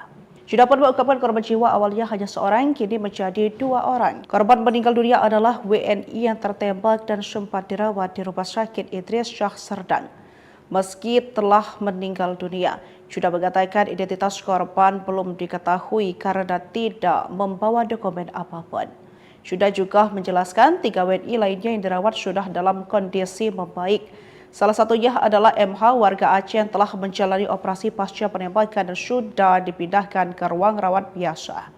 Sudah pun mengungkapkan korban jiwa awalnya hanya seorang, kini menjadi 2 orang. Korban meninggal dunia adalah WNI yang tertembak dan sempat dirawat di Rumah Sakit Idris Shah Serdang. Meski telah meninggal dunia, sudah mengatakan identitas korban belum diketahui karena tidak membawa dokumen apapun. Sudah juga menjelaskan 3 WNI lainnya yang dirawat sudah dalam kondisi membaik. Salah satunya adalah MH warga Aceh yang telah menjalani operasi pasca penembakan dan sudah dipindahkan ke ruang rawat biasa.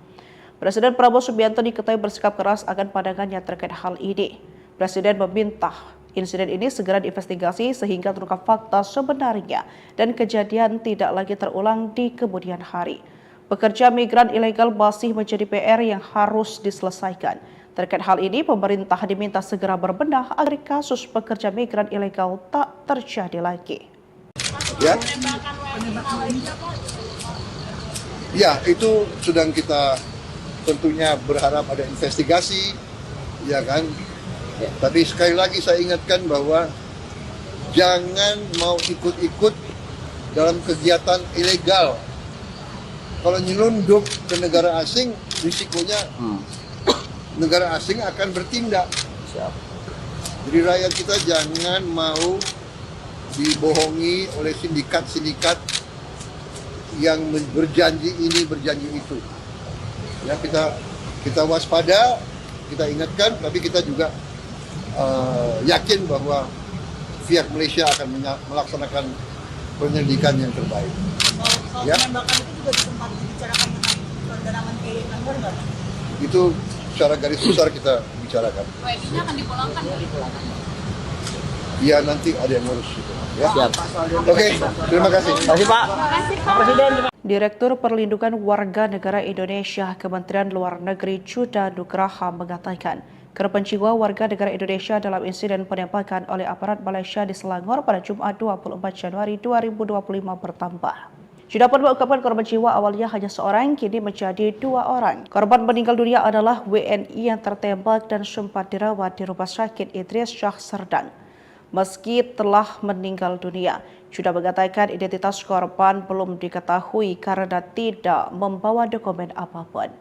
Presiden Prabowo Subianto diketahui bersikap keras akan pandangannya terkait hal ini. Presiden meminta insiden ini segera diinvestigasi sehingga terungkap fakta sebenarnya dan kejadian tidak lagi terulang di kemudian hari. Pekerja migran ilegal masih menjadi PR yang harus diselesaikan. Terkait hal ini, pemerintah diminta segera berbenah agar kasus pekerja migran ilegal tak terjadi lagi. Ya. Ya, itu sedang kita tentunya berharap ada investigasi, ya kan? Ya. Tapi sekali lagi saya ingatkan bahwa jangan mau ikut-ikut dalam kegiatan ilegal. Kalau nyelundup ke negara asing, risikonya negara asing akan bertindak. Siap. Jadi rakyat kita jangan mau dibohongi oleh sindikat-sindikat yang berjanji ini, berjanji itu. Ya, kita waspada, kita ingatkan, tapi kita juga yakin bahwa pihak Malaysia akan melaksanakan penyelidikan yang terbaik. Soal Ya. penembakan itu juga sempat dibicarakan dengan saudara Menteri Luar nggak? Itu secara garis besar kita bicarakan. WNI-nya akan dipulangkan. Ya nanti ada yang ngurus itu. Ya. Siap. Oke, terima kasih. Terima kasih Pak. Pak Presiden. Direktur Perlindungan Warga Negara Indonesia Kementerian Luar Negeri Chuda Nugraha mengatakan, korban jiwa warga negara Indonesia dalam insiden penembakan oleh aparat Malaysia di Selangor pada Jumat 24 Januari 2025 bertambah. Sudah pun mengungkapkan korban jiwa awalnya hanya seorang, kini menjadi 2 orang. Korban meninggal dunia adalah WNI yang tertembak dan sempat dirawat di Rumah Sakit Idris Shah Serdang. Meski telah meninggal dunia, sudah mengatakan identitas korban belum diketahui karena tidak membawa dokumen apapun.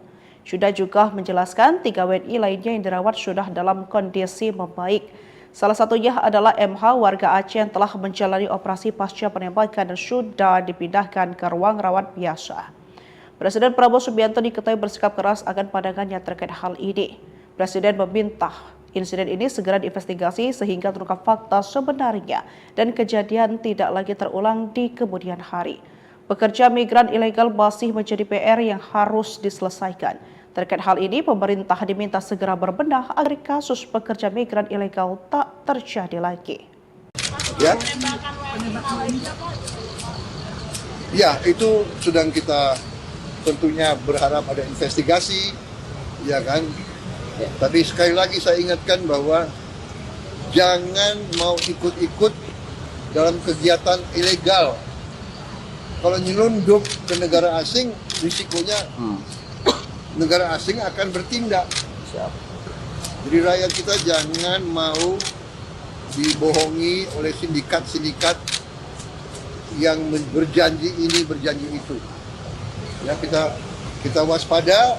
Sudah juga menjelaskan 3 WNI lainnya yang dirawat sudah dalam kondisi membaik. Salah satunya adalah MH warga Aceh yang telah menjalani operasi pasca penembakan dan sudah dipindahkan ke ruang rawat biasa. Presiden Prabowo Subianto diketahui bersikap keras akan pandangannya terkait hal ini. Presiden meminta insiden ini segera diinvestigasi sehingga terungkap fakta sebenarnya dan kejadian tidak lagi terulang di kemudian hari. Pekerja migran ilegal masih menjadi PR yang harus diselesaikan. Terkait hal ini, pemerintah diminta segera berbenah agar kasus pekerja migran ilegal tak terjadi lagi. Ya. Ya, itu sedang kita tentunya berharap ada investigasi, ya kan? Ya. Tapi sekali lagi saya ingatkan bahwa jangan mau ikut-ikut dalam kegiatan ilegal. Kalau nyelundup ke negara asing, risikonya negara asing akan bertindak. Jadi rakyat kita jangan mau dibohongi oleh sindikat-sindikat yang berjanji ini, berjanji itu. Ya, kita waspada,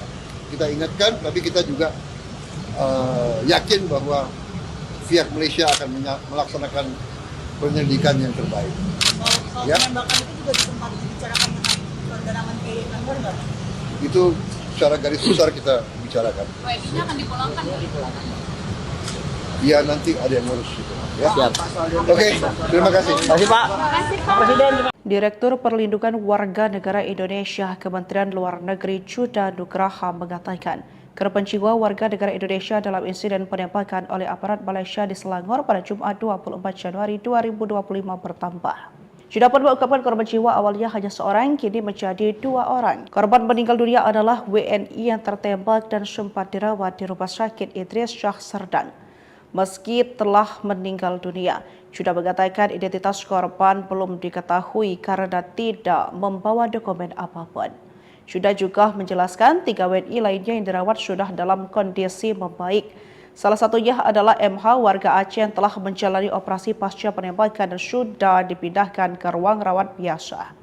kita ingatkan, tapi kita juga yakin bahwa pihak Malaysia akan melaksanakan penyelidikan yang terbaik. Soal Ya. penembakan itu juga sempat dibicarakan dengan saudara Menteri Kanwar nggak? Itu secara garis besar kita bicarakan. WNI-nya akan dipulangkan. Ya, nanti ada yang ngurus itu. Ya. Siap. Oke, terima kasih. Terima kasih Pak. Pak Presiden. Direktur Perlindungan Warga Negara Indonesia Kementerian Luar Negeri Chuda Nugraha mengatakan, korban jiwa warga negara Indonesia dalam insiden penembakan oleh aparat Malaysia di Selangor pada Jumat 24 Januari 2025 bertambah. Sudah pun mengungkapkan korban jiwa awalnya hanya seorang, kini menjadi 2 orang. Korban meninggal dunia adalah WNI yang tertembak dan sempat dirawat di Rumah Sakit Idris Shah Serdang. Meski telah meninggal dunia, sudah mengatakan identitas korban belum diketahui karena tidak membawa dokumen apapun. Sudah juga menjelaskan 3 WNI lainnya yang dirawat sudah dalam kondisi membaik. Salah satunya adalah MH warga Aceh yang telah menjalani operasi pasca penembakan dan sudah dipindahkan ke ruang rawat biasa.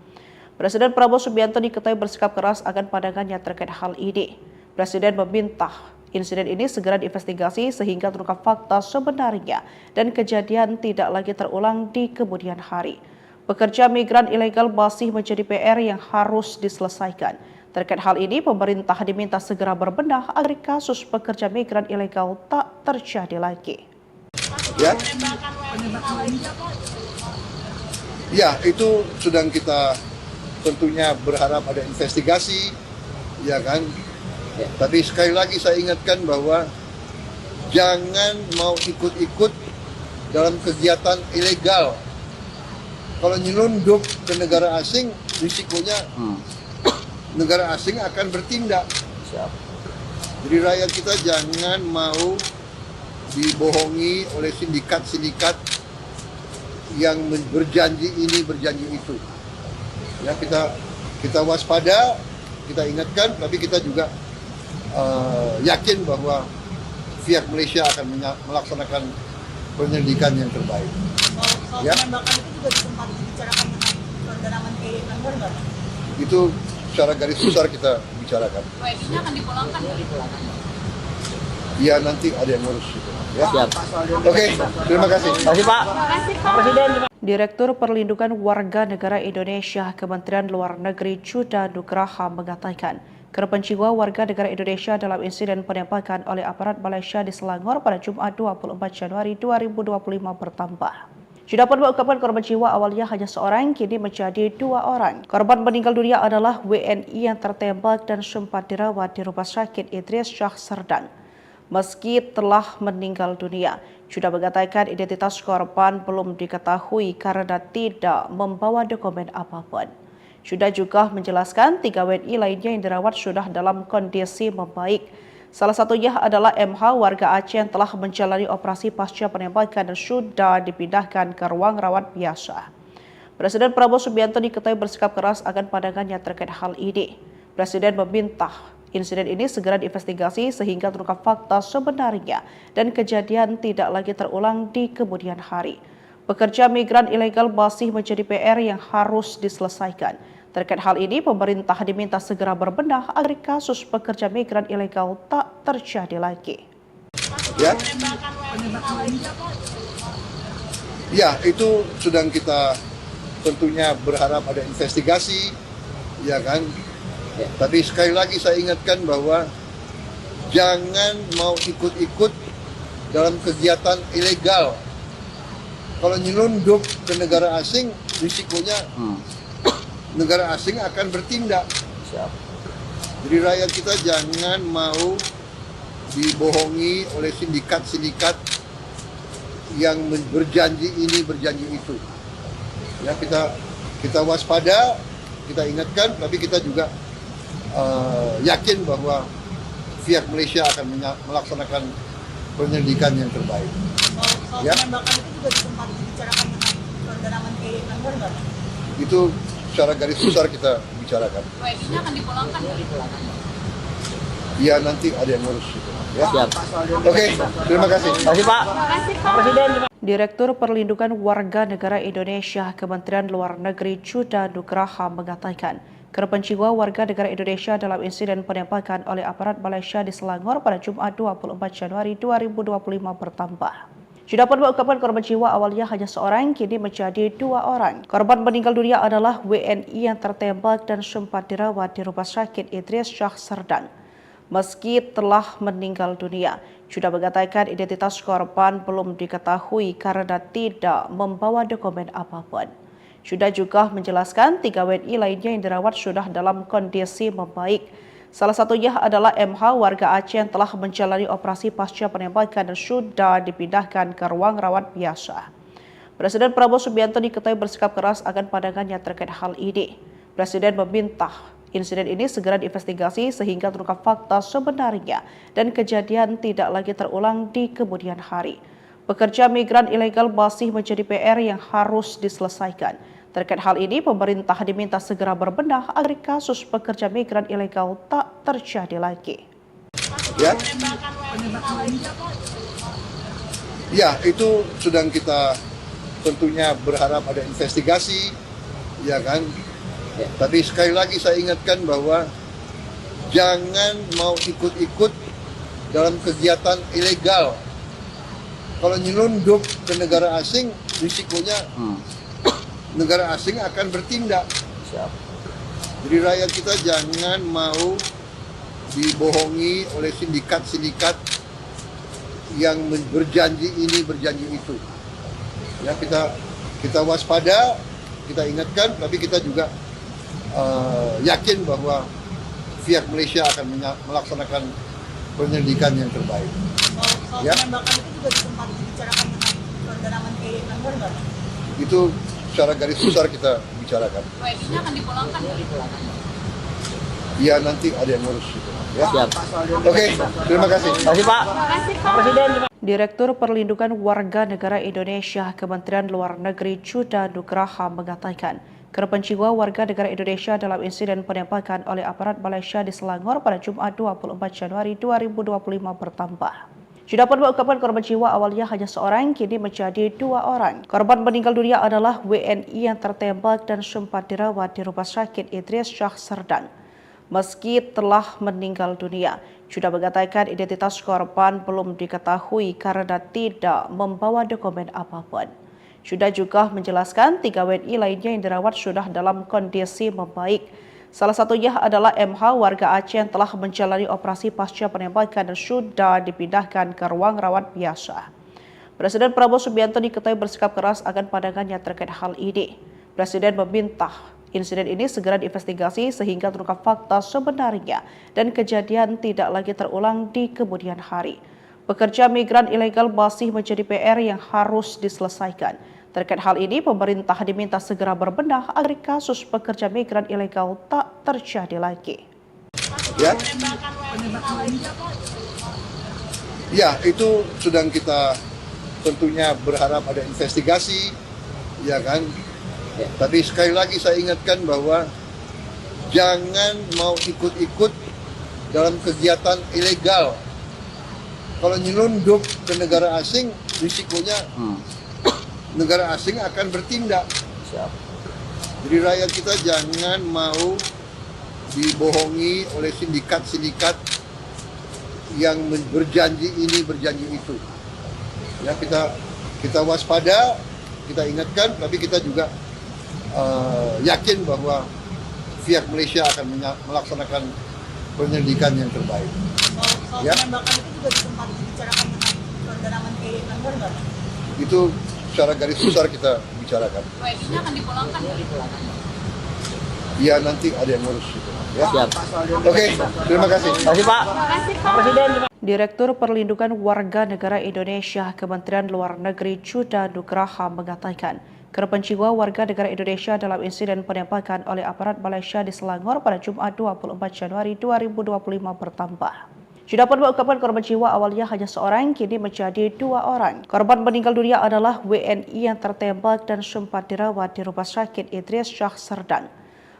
Presiden Prabowo Subianto diketahui bersikap keras akan pandangannya terkait hal ini. Presiden meminta insiden ini segera diinvestigasi sehingga terungkap fakta sebenarnya dan kejadian tidak lagi terulang di kemudian hari. Pekerja migran ilegal masih menjadi PR yang harus diselesaikan. Terkait hal ini, pemerintah diminta segera berbenah agar kasus pekerja migran ilegal tak terjadi lagi. Ya. Ya, itu sedang kita tentunya berharap ada investigasi, ya kan? Ya. Tapi sekali lagi saya ingatkan bahwa jangan mau ikut-ikut dalam kegiatan ilegal. Kalau nyelundup ke negara asing, risikonya negara asing akan bertindak. Siap. Jadi rakyat kita jangan mau dibohongi oleh sindikat-sindikat yang berjanji ini, berjanji itu. Ya, kita waspada, kita ingatkan, tapi kita juga yakin bahwa pihak Malaysia akan melaksanakan penyelidikan yang terbaik. Soal Ya. penembakan itu juga sempat dibicarakan dengan saudara Menteri Kanwar nggak? Itu secara garis besar kita bicarakan. WNI-nya akan dipulangkan. Ya, nanti ada yang ngurus itu. Ya. Siap. Oke, terima kasih. Terima kasih Pak. Pak Presiden. Direktur Perlindungan Warga Negara Indonesia Kementerian Luar Negeri Chuda Nugraha mengatakan, korban jiwa warga negara Indonesia dalam insiden penembakan oleh aparat Malaysia di Selangor pada Jumat 24 Januari 2025 bertambah. Sudah pun mengungkapkan korban jiwa awalnya hanya seorang, kini menjadi 2 orang. Korban meninggal dunia adalah WNI yang tertembak dan sempat dirawat di Rumah Sakit Idris Shah Serdang. Meski telah meninggal dunia, sudah mengatakan identitas korban belum diketahui karena tidak membawa dokumen apapun. Sudah juga menjelaskan 3 WNI lainnya yang dirawat sudah dalam kondisi membaik. Salah satunya adalah MH warga Aceh yang telah menjalani operasi pasca penembakan dan sudah dipindahkan ke ruang rawat biasa. Presiden Prabowo Subianto diketahui bersikap keras akan pandangannya terkait hal ini. Presiden meminta insiden ini segera diinvestigasi sehingga terungkap fakta sebenarnya dan kejadian tidak lagi terulang di kemudian hari. Pekerja migran ilegal masih menjadi PR yang harus diselesaikan. Terkait hal ini, pemerintah diminta segera berbenah agar kasus pekerja migran ilegal tak terjadi lagi. Ya. Ya, itu sedang kita tentunya berharap ada investigasi, ya kan? Ya. Tapi sekali lagi saya ingatkan bahwa jangan mau ikut-ikut dalam kegiatan ilegal. Kalau nyelundup ke negara asing, risikonya negara asing akan bertindak. Siap. Jadi rakyat kita jangan mau dibohongi oleh sindikat-sindikat yang berjanji ini, berjanji itu. Ya, kita waspada, kita ingatkan, tapi kita juga yakin bahwa pihak Malaysia akan melaksanakan penyelidikan yang terbaik. Ya. Penembakan itu juga sempat dibicarakan dengan saudara Menteri Langgar nggak? Itu secara garis besar kita bicarakan. WNI-nya akan dipulangkan. Ya nanti ada yang ngurus itu. Ya. Siap. Oke, terima kasih. Terima kasih Pak. Pak Presiden. Direktur Perlindungan Warga Negara Indonesia Kementerian Luar Negeri Chuda Nugraha mengatakan, korban jiwa warga negara Indonesia dalam insiden penembakan oleh aparat Malaysia di Selangor pada Jumat 24 Januari 2025 bertambah. Sudah pun mengungkapkan korban jiwa awalnya hanya seorang, kini menjadi 2 orang. Korban meninggal dunia adalah WNI yang tertembak dan sempat dirawat di Rumah Sakit Idris Shah Serdang. Meski telah meninggal dunia, sudah mengatakan identitas korban belum diketahui karena tidak membawa dokumen apapun. Sudah juga menjelaskan 3 WNI lainnya yang dirawat sudah dalam kondisi membaik. Salah satunya adalah MH warga Aceh yang telah menjalani operasi pasca penembakan dan sudah dipindahkan ke ruang rawat biasa. Presiden Prabowo Subianto diketahui bersikap keras akan pandangannya terkait hal ini. Presiden meminta insiden ini segera diinvestigasi sehingga terungkap fakta sebenarnya dan kejadian tidak lagi terulang di kemudian hari. Pekerja migran ilegal masih menjadi PR yang harus diselesaikan. Terkait hal ini, pemerintah diminta segera berbenah agar kasus pekerja migran ilegal tak terjadi lagi. Ya. Ya, itu sedang kita tentunya berharap ada investigasi, ya kan? Ya. Tapi sekali lagi saya ingatkan bahwa jangan mau ikut-ikut dalam kegiatan ilegal. Kalau nyelundup ke negara asing, risikonya negara asing akan bertindak. Siap. Jadi rakyat kita jangan mau dibohongi oleh sindikat-sindikat yang berjanji ini, berjanji itu. Ya, kita waspada, kita ingatkan, tapi kita juga yakin bahwa pihak Malaysia akan melaksanakan penyelidikan yang terbaik. Ya. Penembakan itu juga sempat dibicarakan dengan saudara Menteri Langgar nggak? Itu secara garis besar kita bicarakan. WNI-nya akan dipulangkan. Ya nanti ada yang ngurus itu. Ya. Siap. Oke, terima kasih. Terima kasih Pak. Pak Presiden. Direktur Perlindungan Warga Negara Indonesia Kementerian Luar Negeri Chuda Nugraha mengatakan, korban jiwa warga negara Indonesia dalam insiden penembakan oleh aparat Malaysia di Selangor pada Jumat 24 Januari 2025 bertambah. Sudah pun mengungkapkan korban jiwa awalnya hanya seorang, kini menjadi 2 orang. Korban meninggal dunia adalah WNI yang tertembak dan sempat dirawat di Rumah Sakit Idris Shah Serdang. Meski telah meninggal dunia, sudah mengatakan identitas korban belum diketahui karena tidak membawa dokumen apapun. Sudah juga menjelaskan 3 WNI lainnya yang dirawat sudah dalam kondisi membaik. Salah satunya adalah MH warga Aceh yang telah menjalani operasi pasca penembakan dan sudah dipindahkan ke ruang rawat biasa. Presiden Prabowo Subianto diketahui bersikap keras akan pandangannya terkait hal ini. Presiden meminta insiden ini segera diinvestigasi sehingga terungkap fakta sebenarnya dan kejadian tidak lagi terulang di kemudian hari. Pekerja migran ilegal masih menjadi PR yang harus diselesaikan. Terkait hal ini, pemerintah diminta segera berbenah agar kasus pekerja migran ilegal tak terjadi lagi. Ya. Ya, itu sedang kita tentunya berharap ada investigasi, ya kan? Ya. Tapi sekali lagi saya ingatkan bahwa jangan mau ikut-ikut dalam kegiatan ilegal. Kalau nyelundup ke negara asing, risikonya negara asing akan bertindak. Siap. Jadi rakyat kita jangan mau dibohongi oleh sindikat-sindikat yang berjanji ini, berjanji itu. Ya, kita waspada, kita ingatkan, tapi kita juga yakin bahwa pihak Malaysia akan melaksanakan penyelidikan yang terbaik. Ya. Penembakan itu juga sempat dibicarakan dengan saudara Menteri Langgar nggak? Itu secara garis besar kita bicarakan. WNI-nya akan dipulangkan. Ya nanti ada yang ngurus itu. Ya. Siap. Oke, terima kasih. Terima kasih Pak. Pak Presiden. Direktur Perlindungan Warga Negara Indonesia Kementerian Luar Negeri Chuda Nugraha mengatakan, korban jiwa warga negara Indonesia dalam insiden penembakan oleh aparat Malaysia di Selangor pada Jumat 24 Januari 2025 bertambah. Sudah pun mengungkapkan korban jiwa awalnya hanya seorang, kini menjadi 2 orang. Korban meninggal dunia adalah WNI yang tertembak dan sempat dirawat di Rumah Sakit Idris Syah Serdang.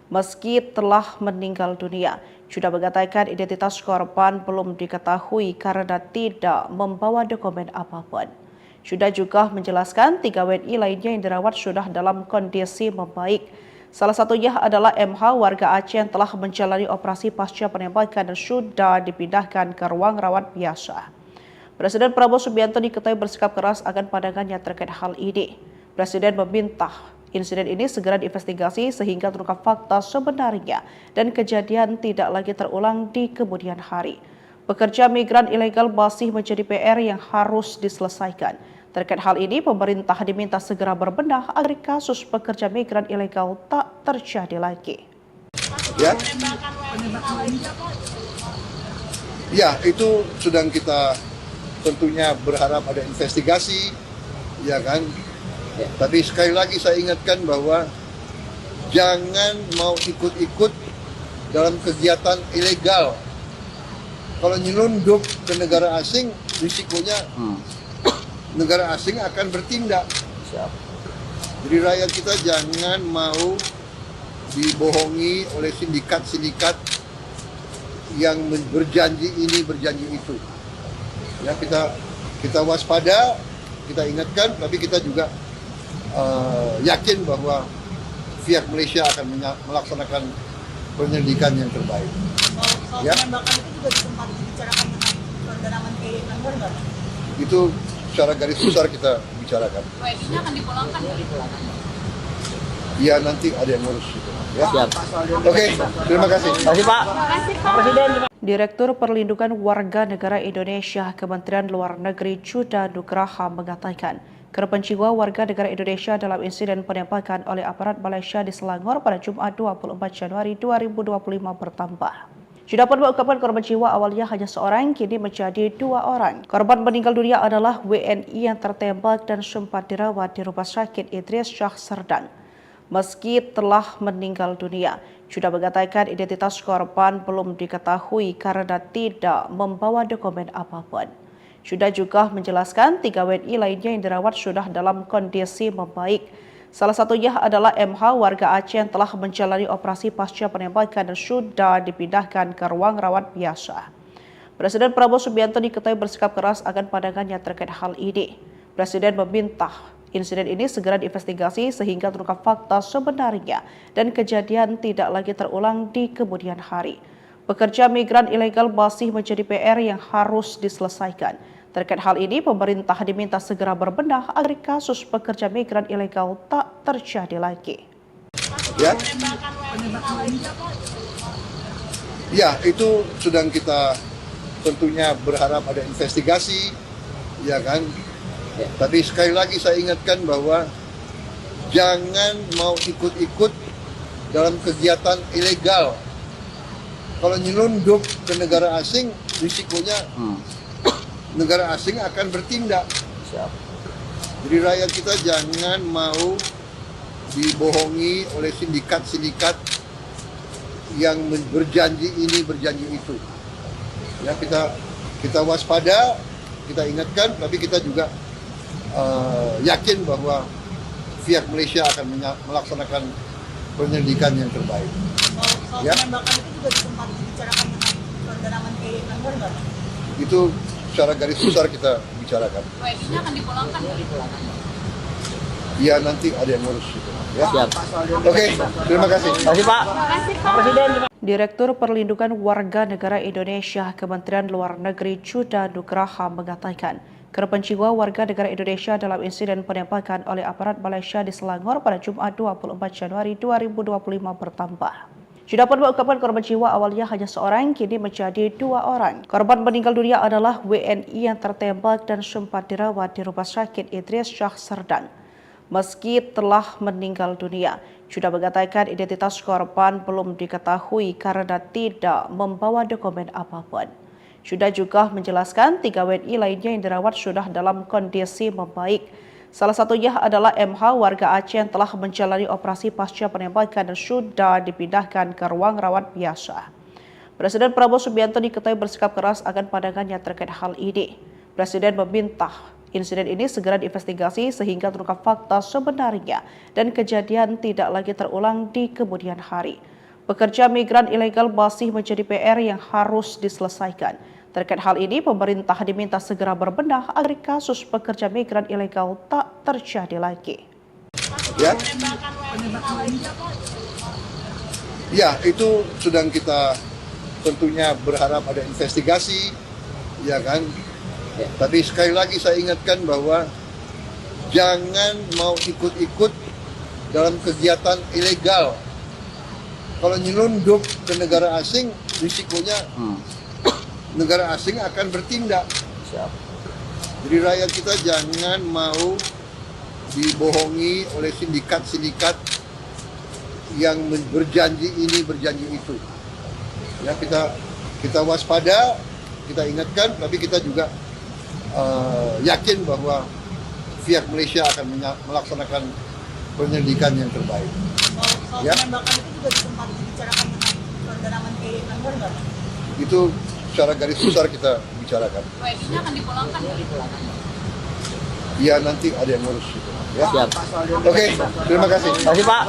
Meski telah meninggal dunia, Juda mengatakan identitas korban belum diketahui karena tidak membawa dokumen apapun. Juda juga menjelaskan 3 WNI lainnya yang dirawat sudah dalam kondisi membaik. Salah satunya adalah MH warga Aceh yang telah menjalani operasi pasca penembakan dan sudah dipindahkan ke ruang rawat biasa. Presiden Prabowo Subianto diketahui bersikap keras akan pandangannya terkait hal ini. Presiden meminta insiden ini segera diinvestigasi sehingga terungkap fakta sebenarnya dan kejadian tidak lagi terulang di kemudian hari. Pekerja migran ilegal masih menjadi PR yang harus diselesaikan. Terkait hal ini, pemerintah diminta segera berbenah agar kasus pekerja migran ilegal tak terjadi lagi. Ya, itu sedang kita tentunya berharap ada investigasi, ya kan. Ya. Tapi sekali lagi saya ingatkan bahwa jangan mau ikut-ikut dalam kegiatan ilegal. Kalau nyelundup ke negara asing, risikonya negara asing akan bertindak. Jadi rakyat kita jangan mau dibohongi oleh sindikat-sindikat yang berjanji ini, berjanji itu. Ya, kita waspada, kita ingatkan, tapi kita juga yakin bahwa pihak Malaysia akan melaksanakan penyelidikan yang terbaik. Soal Ya. penembakan itu juga sempat dibicarakan dengan saudara Menteri Langgar nggak? Itu secara garis besar kita bicarakan. WNI-nya akan dipulangkan. Ya, nanti ada yang ngurus itu. Ya. Siap. Oke, terima kasih. Terima kasih Pak. Pak Presiden. Direktur Perlindungan Warga Negara Indonesia Kementerian Luar Negeri Juda Nugraha mengatakan, korban jiwa warga negara Indonesia dalam insiden penembakan oleh aparat Malaysia di Selangor pada Jumat 24 Januari 2025 bertambah. Juda pun mengungkapkan korban jiwa awalnya hanya seorang, kini menjadi 2 orang. Korban meninggal dunia adalah WNI yang tertembak dan sempat dirawat di Rumah Sakit Idris Syah Serdang. Meski telah meninggal dunia, Juda mengatakan identitas korban belum diketahui karena tidak membawa dokumen apapun. Juda juga menjelaskan 3 WNI lainnya yang dirawat sudah dalam kondisi membaik. Salah satunya adalah MH warga Aceh yang telah menjalani operasi pasca penembakan dan sudah dipindahkan ke ruang rawat biasa. Presiden Prabowo Subianto diketahui bersikap keras akan pandangannya terkait hal ini. Presiden meminta insiden ini segera diinvestigasi sehingga terungkap fakta sebenarnya dan kejadian tidak lagi terulang di kemudian hari. Pekerja migran ilegal masih menjadi PR yang harus diselesaikan. Terkait hal ini, pemerintah diminta segera berbenah agar kasus pekerja migran ilegal tak terjadi lagi. Ya, itu sedang kita tentunya berharap ada investigasi, ya kan. Ya. Tapi sekali lagi saya ingatkan bahwa jangan mau ikut-ikut dalam kegiatan ilegal. Kalau nyelundup ke negara asing, risikonya negara asing akan bertindak. Siap. Jadi rakyat kita jangan mau dibohongi oleh sindikat-sindikat yang berjanji ini, berjanji itu. Ya, kita waspada, kita ingatkan, tapi kita juga yakin bahwa pihak Malaysia akan melaksanakan penyelidikan yang terbaik. Soal Ya. penembakan itu juga sempat dibicarakan dengan saudara Menteri Langgar nggak? Itu secara garis besar kita bicarakan. WNI-nya akan dipulangkan. Ya, nanti ada yang ngurus itu. Ya. Siap. Oke, terima kasih. Terima kasih Pak. Pak Presiden. Direktur Perlindungan Warga Negara Indonesia Kementerian Luar Negeri Juda Nugraha mengatakan, korban jiwa warga negara Indonesia dalam insiden penembakan oleh aparat Malaysia di Selangor pada Jumat 24 Januari 2025 bertambah. Juda pun mengungkapkan korban jiwa awalnya hanya seorang, kini menjadi 2 orang. Korban meninggal dunia adalah WNI yang tertembak dan sempat dirawat di Rumah Sakit Idris Syah Serdang. Meski telah meninggal dunia, Juda mengatakan identitas korban belum diketahui karena tidak membawa dokumen apapun. Juda juga menjelaskan 3 WNI lainnya yang dirawat sudah dalam kondisi membaik. Salah satunya adalah MH warga Aceh yang telah menjalani operasi pasca penembakan dan sudah dipindahkan ke ruang rawat biasa. Presiden Prabowo Subianto diketahui bersikap keras akan pandangannya terkait hal ini. Presiden meminta insiden ini segera diinvestigasi sehingga terungkap fakta sebenarnya dan kejadian tidak lagi terulang di kemudian hari. Pekerja migran ilegal masih menjadi PR yang harus diselesaikan. Terkait hal ini, pemerintah diminta segera berbenah agar kasus pekerja migran ilegal tak terjadi lagi. Ya, itu sedang kita tentunya berharap ada investigasi, ya kan? Ya. Tapi sekali lagi saya ingatkan bahwa jangan mau ikut-ikut dalam kegiatan ilegal. Kalau nyelundup ke negara asing, risikonya negara asing akan bertindak. Siap. Jadi rakyat kita jangan mau dibohongi oleh sindikat-sindikat yang berjanji ini, berjanji itu. Ya, kita waspada, kita ingatkan, tapi kita juga yakin bahwa pihak Malaysia akan melaksanakan penyelidikan yang terbaik. Soal Ya. penembakan itu juga sempat dibicarakan dengan saudara Menteri Anwar nggak? Itu secara garis besar kita bicarakan. WNI-nya akan dipulangkan. Ya, nanti ada yang ngurus itu. Ya. Siap. Oke, terima kasih. Terima kasih Pak.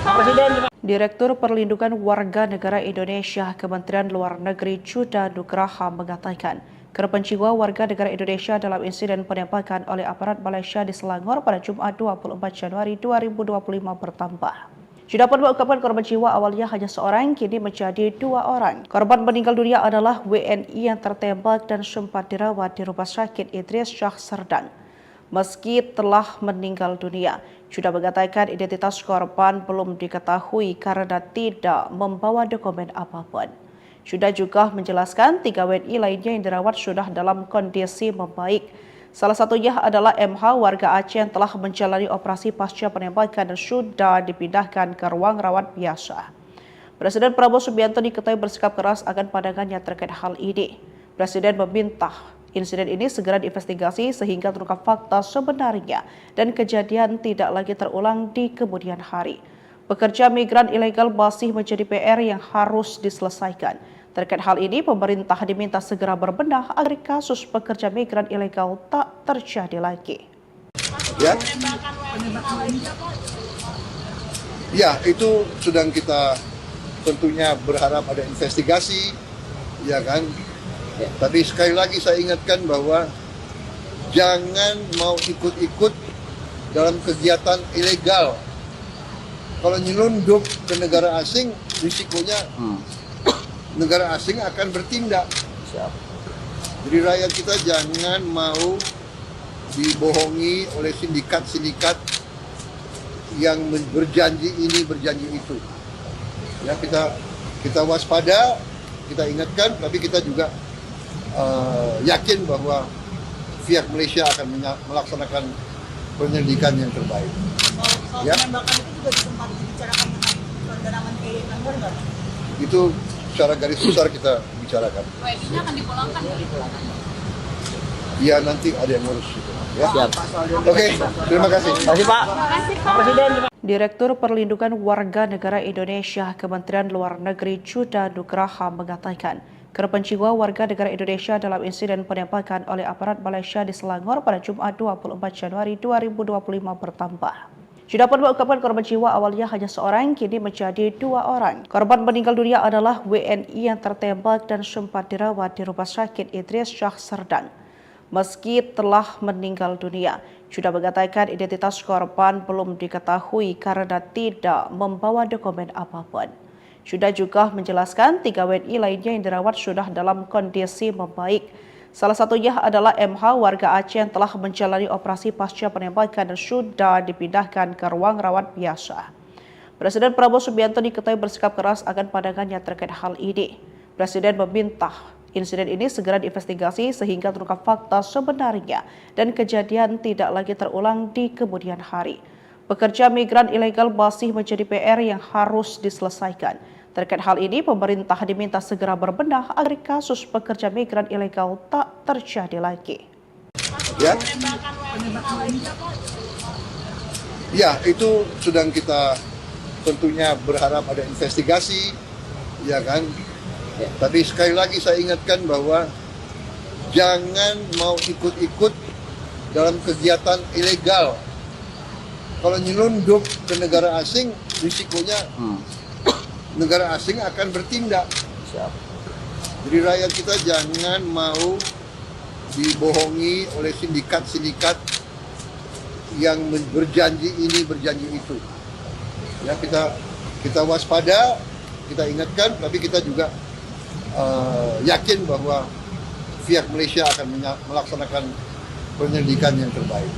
Pak Presiden. Direktur Perlindungan Warga Negara Indonesia Kementerian Luar Negeri Chuda Nugraha mengatakan, korban jiwa warga negara Indonesia dalam insiden penembakan oleh aparat Malaysia di Selangor pada Jumat 24 Januari 2025 bertambah. Chuda pun mengungkapkan korban jiwa awalnya hanya seorang, kini menjadi 2 orang. Korban meninggal dunia adalah WNI yang tertembak dan sempat dirawat di Rumah Sakit Idris Shah Serdang. Meski telah meninggal dunia, Chuda mengatakan identitas korban belum diketahui karena tidak membawa dokumen apapun. Chuda juga menjelaskan 3 WNI lainnya yang dirawat sudah dalam kondisi membaik. Salah satunya adalah MH warga Aceh yang telah menjalani operasi pasca penembakan dan sudah dipindahkan ke ruang rawat biasa. Presiden Prabowo Subianto diketahui bersikap keras akan pandangannya terkait hal ini. Presiden meminta insiden ini segera diinvestigasi sehingga terungkap fakta sebenarnya dan kejadian tidak lagi terulang di kemudian hari. Pekerja migran ilegal masih menjadi PR yang harus diselesaikan. Terkait hal ini, pemerintah diminta segera berbenah agar kasus pekerja migran ilegal tak terjadi lagi. Ya, itu sedang kita tentunya berharap ada investigasi, ya kan? Ya. Tapi sekali lagi saya ingatkan bahwa jangan mau ikut-ikut dalam kegiatan ilegal. Kalau nyelundup ke negara asing, risikonya negara asing akan bertindak. Siap. Jadi rakyat kita jangan mau dibohongi oleh sindikat-sindikat yang berjanji ini, berjanji itu. Ya, kita waspada, kita ingatkan, tapi kita juga yakin bahwa pihak Malaysia akan melaksanakan penyelidikan yang terbaik. Soal Ya. penembakan itu juga sempat dibicarakan dengan saudara Menteri Anwar nggak? Itu secara garis besar kita bicarakan. WNI-nya akan dipulangkan. Ya, nanti ada yang ngurus itu. Ya. Siap. Oke, terima kasih. Terima kasih Pak. Pak Presiden. Direktur Perlindungan Warga Negara Indonesia Kementerian Luar Negeri Chuda Nugraha mengatakan, korban jiwa warga negara Indonesia dalam insiden penembakan oleh aparat Malaysia di Selangor pada Jumat 24 Januari 2025 bertambah. Chuda pun mengungkapkan korban jiwa awalnya hanya seorang, kini menjadi 2 orang. Korban meninggal dunia adalah WNI yang tertembak dan sempat dirawat di Rumah Sakit Idris Shah Serdang. Meski telah meninggal dunia, Chuda mengatakan identitas korban belum diketahui karena tidak membawa dokumen apapun. Chuda juga menjelaskan 3 WNI lainnya yang dirawat sudah dalam kondisi membaik. Salah satunya adalah MH warga Aceh yang telah menjalani operasi pasca penembakan dan sudah dipindahkan ke ruang rawat biasa. Presiden Prabowo Subianto diketahui bersikap keras akan pandangannya terkait hal ini. Presiden meminta insiden ini segera diinvestigasi sehingga terungkap fakta sebenarnya dan kejadian tidak lagi terulang di kemudian hari. Pekerja migran ilegal masih menjadi PR yang harus diselesaikan. Terkait hal ini, pemerintah diminta segera berbenah agar kasus pekerja migran ilegal tak terjadi lagi. Ya, itu sedang kita tentunya berharap ada investigasi, ya kan? Ya. Tapi sekali lagi saya ingatkan bahwa jangan mau ikut-ikut dalam kegiatan ilegal. Kalau nyelundup ke negara asing, risikonya negara asing akan bertindak. Siap. Jadi rakyat kita jangan mau dibohongi oleh sindikat-sindikat yang berjanji ini, berjanji itu. Ya, kita waspada, kita ingatkan, tapi kita juga yakin bahwa pihak Malaysia akan melaksanakan penyelidikan yang terbaik.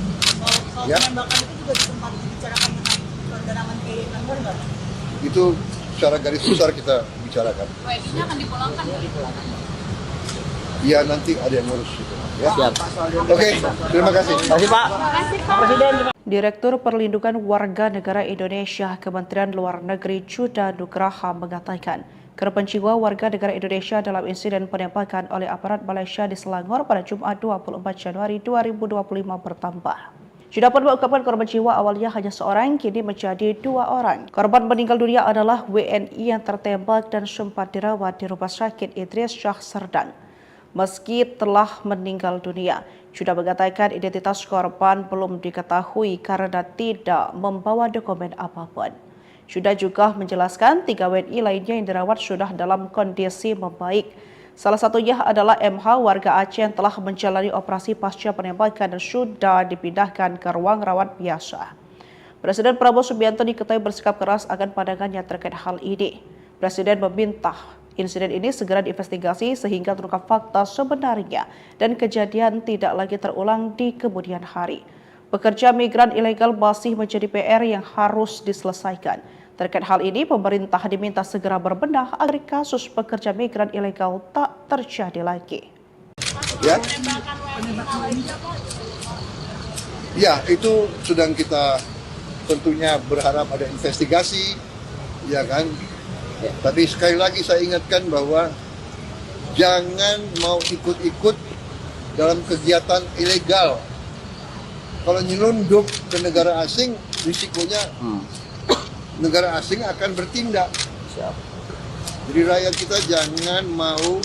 Soal Ya. penembakan itu juga sempat dibicarakan dengan saudara Menteri Langgar nggak? Itu secara garis besar kita bicarakan. WNI-nya akan dipulangkan. Ya, nanti ada yang ngurus itu. Ya. Siap. Oke, terima kasih. Terima kasih Pak. Pak Presiden. Direktur Perlindungan Warga Negara Indonesia Kementerian Luar Negeri Chuda Nugraha mengatakan, korban jiwa warga negara Indonesia dalam insiden penembakan oleh aparat Malaysia di Selangor pada Jumat 24 Januari 2025 bertambah. Sudah pun mengungkapkan korban jiwa awalnya hanya seorang, kini menjadi 2 orang. Korban meninggal dunia adalah WNI yang tertembak dan sempat dirawat di Rumah Sakit Idris Shah Serdang. Meski telah meninggal dunia, sudah mengatakan identitas korban belum diketahui karena tidak membawa dokumen apapun. Sudah juga menjelaskan 3 WNI lainnya yang dirawat sudah dalam kondisi membaik. Salah satunya adalah MH warga Aceh yang telah menjalani operasi pasca penembakan dan sudah dipindahkan ke ruang rawat biasa. Presiden Prabowo Subianto diketahui bersikap keras akan pandangannya terkait hal ini. Presiden meminta insiden ini segera diinvestigasi sehingga terungkap fakta sebenarnya dan kejadian tidak lagi terulang di kemudian hari. Pekerja migran ilegal masih menjadi PR yang harus diselesaikan. Terkait hal ini, pemerintah diminta segera berbenah agar kasus pekerja migran ilegal tak terjadi lagi. Ya. Ya, itu sedang kita tentunya berharap ada investigasi, ya kan? Ya. Tapi sekali lagi saya ingatkan bahwa jangan mau ikut-ikut dalam kegiatan ilegal. Kalau nyelundup ke negara asing, risikonya negara asing akan bertindak. Siap. Jadi rakyat kita jangan mau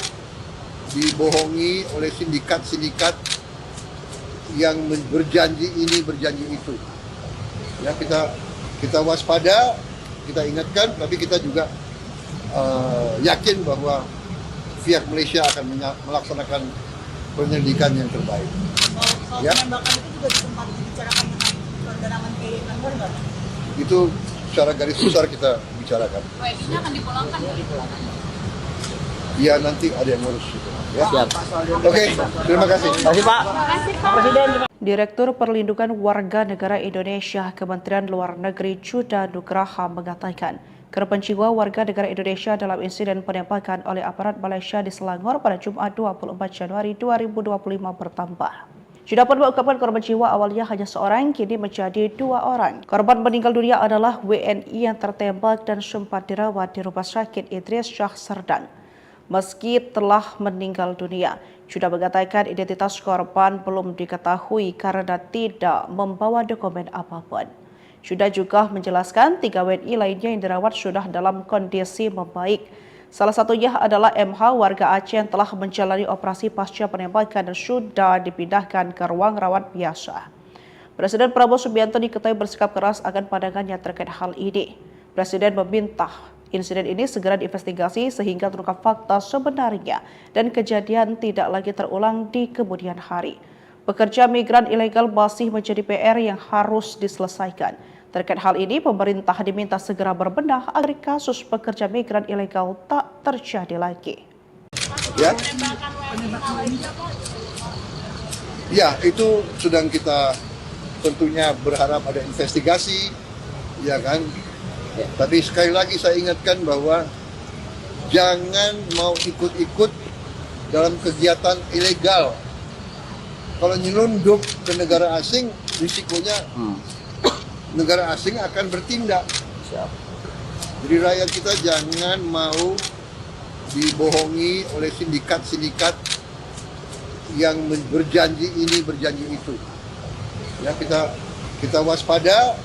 dibohongi oleh sindikat-sindikat yang berjanji ini, berjanji itu. Ya, kita waspada, kita ingatkan, tapi kita juga yakin bahwa pihak Malaysia akan melaksanakan penyelidikan yang terbaik. Soal Ya. penembakan itu juga sempat dibicarakan dengan saudara Menteri Langgar nggak? Itu secara garis besar kita bicarakan. WNI-nya akan dipulangkan. Ya, nanti ada yang ngurus itu. Ya. Siap. Oke, terima kasih. Terima kasih Pak. Pak Presiden. Direktur Perlindungan Warga Negara Indonesia Kementerian Luar Negeri Chuda Nugraha mengatakan, korban jiwa warga negara Indonesia dalam insiden penembakan oleh aparat Malaysia di Selangor pada Jumat 24 Januari 2025 bertambah. Sudah pun mengungkapkan korban jiwa awalnya hanya seorang, kini menjadi 2 orang. Korban meninggal dunia adalah WNI yang tertembak dan sempat dirawat di Rumah Sakit Idris Shah Serdang. Meski telah meninggal dunia, sudah mengatakan identitas korban belum diketahui karena tidak membawa dokumen apapun. Sudah juga menjelaskan 3 WNI lainnya yang dirawat sudah dalam kondisi membaik. Salah satunya adalah MH warga Aceh yang telah menjalani operasi pasca penembakan dan sudah dipindahkan ke ruang rawat biasa. Presiden Prabowo Subianto diketahui bersikap keras akan pandangannya terkait hal ini. Presiden meminta insiden ini segera diinvestigasi sehingga terungkap fakta sebenarnya dan kejadian tidak lagi terulang di kemudian hari. Pekerja migran ilegal masih menjadi PR yang harus diselesaikan. Terkait hal ini, pemerintah diminta segera berbenah agar kasus pekerja migran ilegal tak terjadi lagi. Ya. Ya, itu sedang kita tentunya berharap ada investigasi, ya kan? Ya. Tapi sekali lagi saya ingatkan bahwa jangan mau ikut-ikut dalam kegiatan ilegal. Kalau nyelundup ke negara asing, risikonya negara asing akan bertindak. Siap. Jadi rakyat kita jangan mau dibohongi oleh sindikat-sindikat yang berjanji ini, berjanji itu. Ya, kita waspada,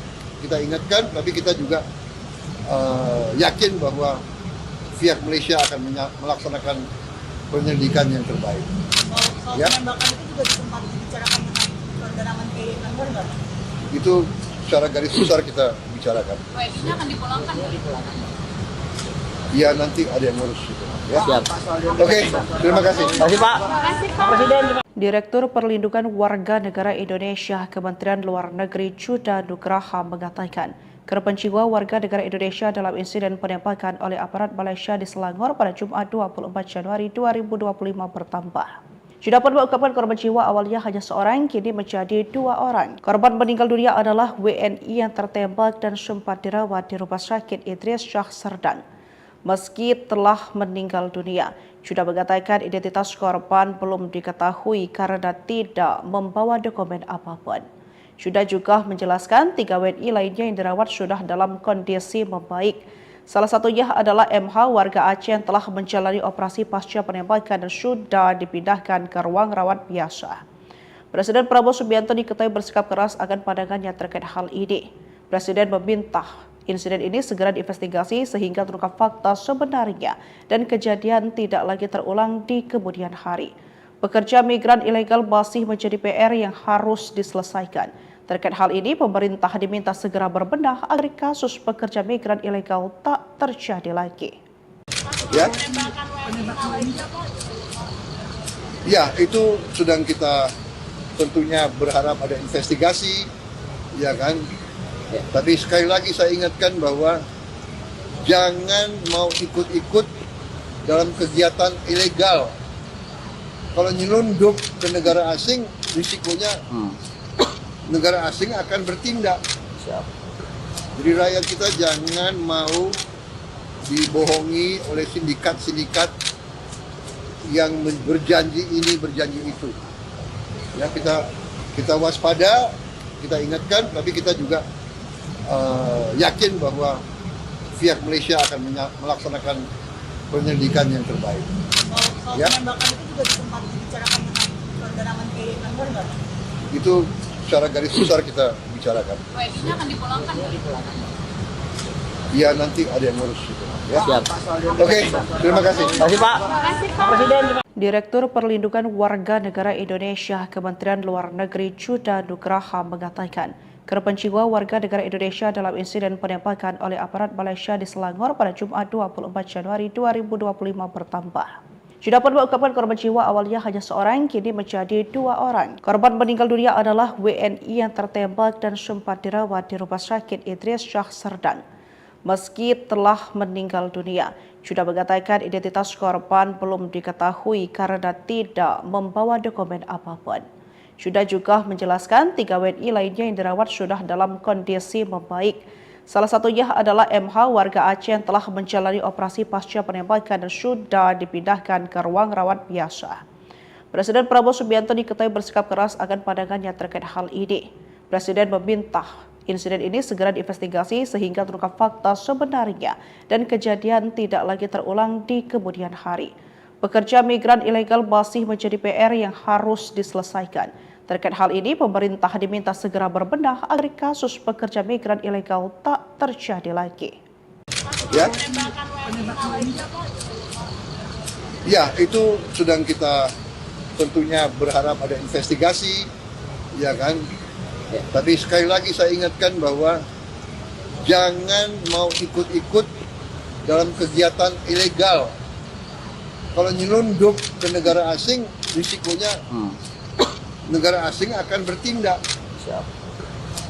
kita ingatkan, tapi kita juga yakin bahwa pihak Malaysia akan melaksanakan penyelidikan yang terbaik. Soal Ya. penembakan itu juga sempat dibicarakan dengan saudara Menteri Langgar nggak? Itu secara garis besar kita bicarakan. WNI-nya akan dipulangkan. Ya nanti ada yang ngurus itu. Ya. Siap. Oke, terima kasih. Terima kasih Pak. Pak Presiden. Direktur Perlindungan Warga Negara Indonesia Kementerian Luar Negeri Chuda Nugraha mengatakan, korban jiwa warga negara Indonesia dalam insiden penembakan oleh aparat Malaysia di Selangor pada Jumat 24 Januari 2025 bertambah. Sudah pun mengungkapkan korban jiwa awalnya hanya seorang, kini menjadi 2 orang. Korban meninggal dunia adalah WNI yang tertembak dan sempat dirawat di Rumah Sakit Idris Shah Serdang. Meski telah meninggal dunia, sudah mengatakan identitas korban belum diketahui karena tidak membawa dokumen apapun. Sudah juga menjelaskan 3 WNI lainnya yang dirawat sudah dalam kondisi membaik. Salah satunya adalah MH warga Aceh yang telah menjalani operasi pasca penembakan dan sudah dipindahkan ke ruang rawat biasa. Presiden Prabowo Subianto diketahui bersikap keras akan pandangannya terkait hal ini. Presiden meminta insiden ini segera diinvestigasi sehingga terungkap fakta sebenarnya dan kejadian tidak lagi terulang di kemudian hari. Pekerja migran ilegal masih menjadi PR yang harus diselesaikan. Terkait hal ini, pemerintah diminta segera berbenah agar kasus pekerja migran ilegal tak terjadi lagi. Ya. Ya, itu sedang kita tentunya berharap ada investigasi, ya kan? Ya. Tapi sekali lagi saya ingatkan bahwa jangan mau ikut-ikut dalam kegiatan ilegal. Kalau nyelundup ke negara asing, risikonya negara asing akan bertindak. Siap. Jadi rakyat kita jangan mau dibohongi oleh sindikat-sindikat yang berjanji ini, berjanji itu. Ya, kita waspada, kita ingatkan, tapi kita juga yakin bahwa pihak Malaysia akan melaksanakan penyelidikan yang terbaik. Soal Ya. penembakan itu juga sempat dibicarakan dengan saudara Menteri Langgar nggak? Itu secara garis besar kita bicarakan. WNI-nya akan dipulangkan. Ya nanti ada yang ngurus itu. Ya. Siap. Oke, terima kasih. Terima kasih Pak. Pak Presiden. Direktur Perlindungan Warga Negara Indonesia Kementerian Luar Negeri Chuda Nugraha mengatakan, korban jiwa warga negara Indonesia dalam insiden penembakan oleh aparat Malaysia di Selangor pada Jumat 24 Januari 2025 bertambah. Sudah pun mengungkapkan korban jiwa awalnya hanya seorang, kini menjadi 2 orang. Korban meninggal dunia adalah WNI yang tertembak dan sempat dirawat di Rumah Sakit Idris Shah Serdang. Meski telah meninggal dunia, sudah mengatakan identitas korban belum diketahui karena tidak membawa dokumen apapun. Sudah juga menjelaskan 3 WNI lainnya yang dirawat sudah dalam kondisi membaik. Salah satunya adalah MH warga Aceh yang telah menjalani operasi pasca penembakan dan sudah dipindahkan ke ruang rawat biasa. Presiden Prabowo Subianto diketahui bersikap keras akan pandangannya terkait hal ini. Presiden meminta insiden ini segera diinvestigasi sehingga terungkap fakta sebenarnya dan kejadian tidak lagi terulang di kemudian hari. Pekerja migran ilegal masih menjadi PR yang harus diselesaikan. Terkait hal ini, pemerintah diminta segera berbenah agar kasus pekerja migran ilegal tak terjadi lagi. Ya. Ya, itu sedang kita tentunya berharap ada investigasi, ya kan? Ya. Tapi sekali lagi saya ingatkan bahwa jangan mau ikut-ikut dalam kegiatan ilegal. Kalau nyelundup ke negara asing, risikonya negara asing akan bertindak. Siap.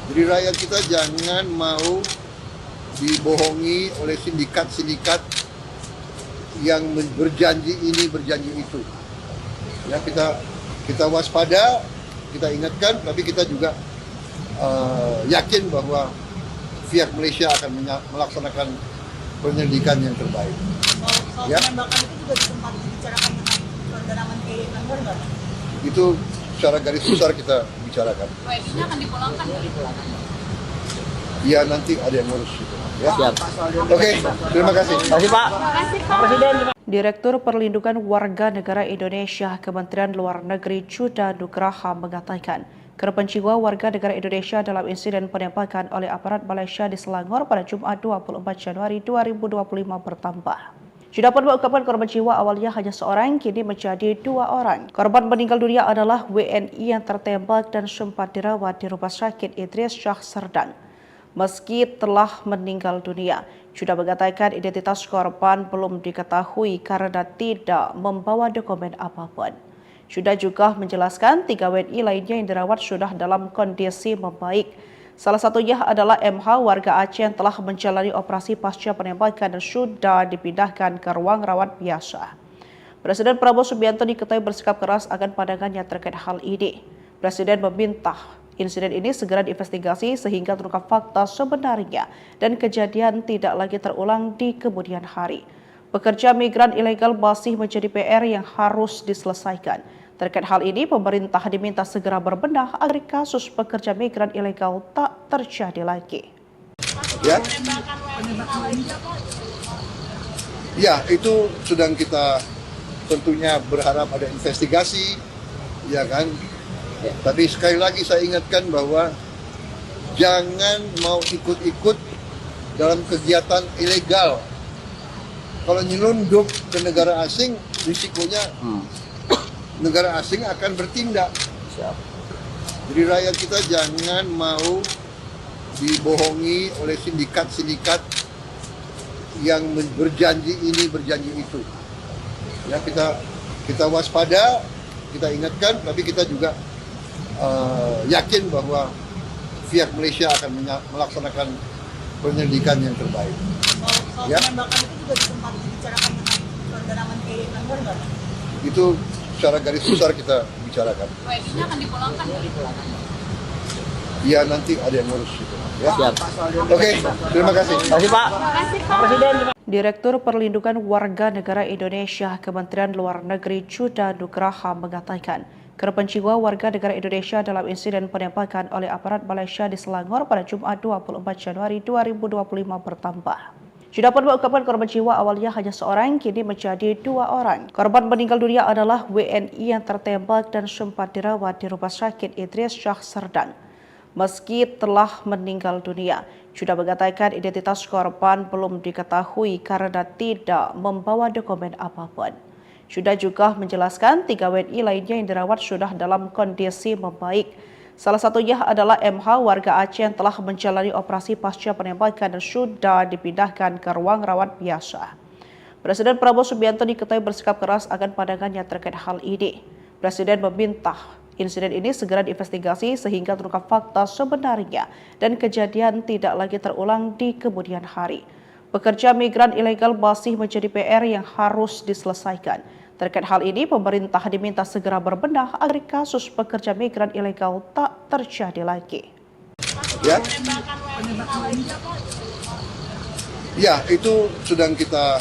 Jadi rakyat kita jangan mau dibohongi oleh sindikat-sindikat yang berjanji ini, berjanji itu. Ya, kita waspada, kita ingatkan, tapi kita juga yakin bahwa pihak Malaysia akan melaksanakan penyelidikan yang terbaik. Soal Ya. penembakan itu juga sempat dibicarakan dengan saudara Menteri Langgar nggak? Itu secara garis besar kita bicarakan. WNI-nya akan dipulangkan. Ya nanti ada yang ngurus itu. Ya. Siap. Oke, terima kasih. Terima kasih Pak. Pak Presiden. Direktur Perlindungan Warga Negara Indonesia Kementerian Luar Negeri Chuda Nugraha mengatakan, korban jiwa warga negara Indonesia dalam insiden penembakan oleh aparat Malaysia di Selangor pada Jumat 24 Januari 2025 bertambah. Sudah mengungkapkan korban jiwa awalnya hanya seorang, kini menjadi 2 orang. Korban meninggal dunia adalah WNI yang tertembak dan sempat dirawat di Rumah Sakit Idris Syah Serdang. Meski telah meninggal dunia, sudah mengatakan identitas korban belum diketahui karena tidak membawa dokumen apapun. Sudah juga menjelaskan 3 WNI lainnya yang dirawat sudah dalam kondisi membaik. Salah satunya adalah MH warga Aceh yang telah menjalani operasi pasca penembakan dan sudah dipindahkan ke ruang rawat biasa. Presiden Prabowo Subianto diketahui bersikap keras akan pandangannya terkait hal ini. Presiden meminta insiden ini segera diinvestigasi sehingga terungkap fakta sebenarnya dan kejadian tidak lagi terulang di kemudian hari. Pekerja migran ilegal masih menjadi PR yang harus diselesaikan. Terkait hal ini, pemerintah diminta segera berbenah agar kasus pekerja migran ilegal tak terjadi lagi. Ya, itu sedang kita tentunya berharap ada investigasi, ya kan? Ya. Tapi sekali lagi saya ingatkan bahwa jangan mau ikut-ikut dalam kegiatan ilegal. Kalau nyelundup ke negara asing, risikonya negara asing akan bertindak. Siap. Jadi rakyat kita jangan mau dibohongi oleh sindikat-sindikat yang berjanji ini, berjanji itu. Ya, kita waspada, kita ingatkan, tapi kita juga yakin bahwa pihak Malaysia akan melaksanakan penyelidikan yang terbaik. Soal Ya. penembakan itu juga sempat dibicarakan dengan saudara Menteri Langgar nggak? Itu secara garis besar kita bicarakan. WNI-nya akan dipulangkan. Ya, nanti ada yang ngurus itu. Ya. Siap. Oke, terima kasih. Terima kasih Pak. Pak Presiden. Direktur Perlindungan Warga Negara Indonesia Kementerian Luar Negeri Chuda Nugraha mengatakan, korban jiwa warga negara Indonesia dalam insiden penembakan oleh aparat Malaysia di Selangor pada Jumat 24 Januari 2025 bertambah. Sudah mengungkapkan korban jiwa awalnya hanya seorang, kini menjadi 2 orang. Korban meninggal dunia adalah WNI yang tertembak dan sempat dirawat di Rumah Sakit Idris Syah Serdang. Meski telah meninggal dunia, sudah mengatakan identitas korban belum diketahui karena tidak membawa dokumen apapun. Sudah juga menjelaskan 3 WNI lainnya yang dirawat sudah dalam kondisi membaik. Salah satunya adalah MH warga Aceh yang telah menjalani operasi pasca penembakan dan sudah dipindahkan ke ruang rawat biasa. Presiden Prabowo Subianto diketahui bersikap keras akan pandangannya terkait hal ini. Presiden meminta insiden ini segera diinvestigasi sehingga terungkap fakta sebenarnya dan kejadian tidak lagi terulang di kemudian hari. Pekerja migran ilegal masih menjadi PR yang harus diselesaikan. Terkait hal ini, pemerintah diminta segera berbenah agar kasus pekerja migran ilegal tak terjadi lagi. Ya, itu sedang kita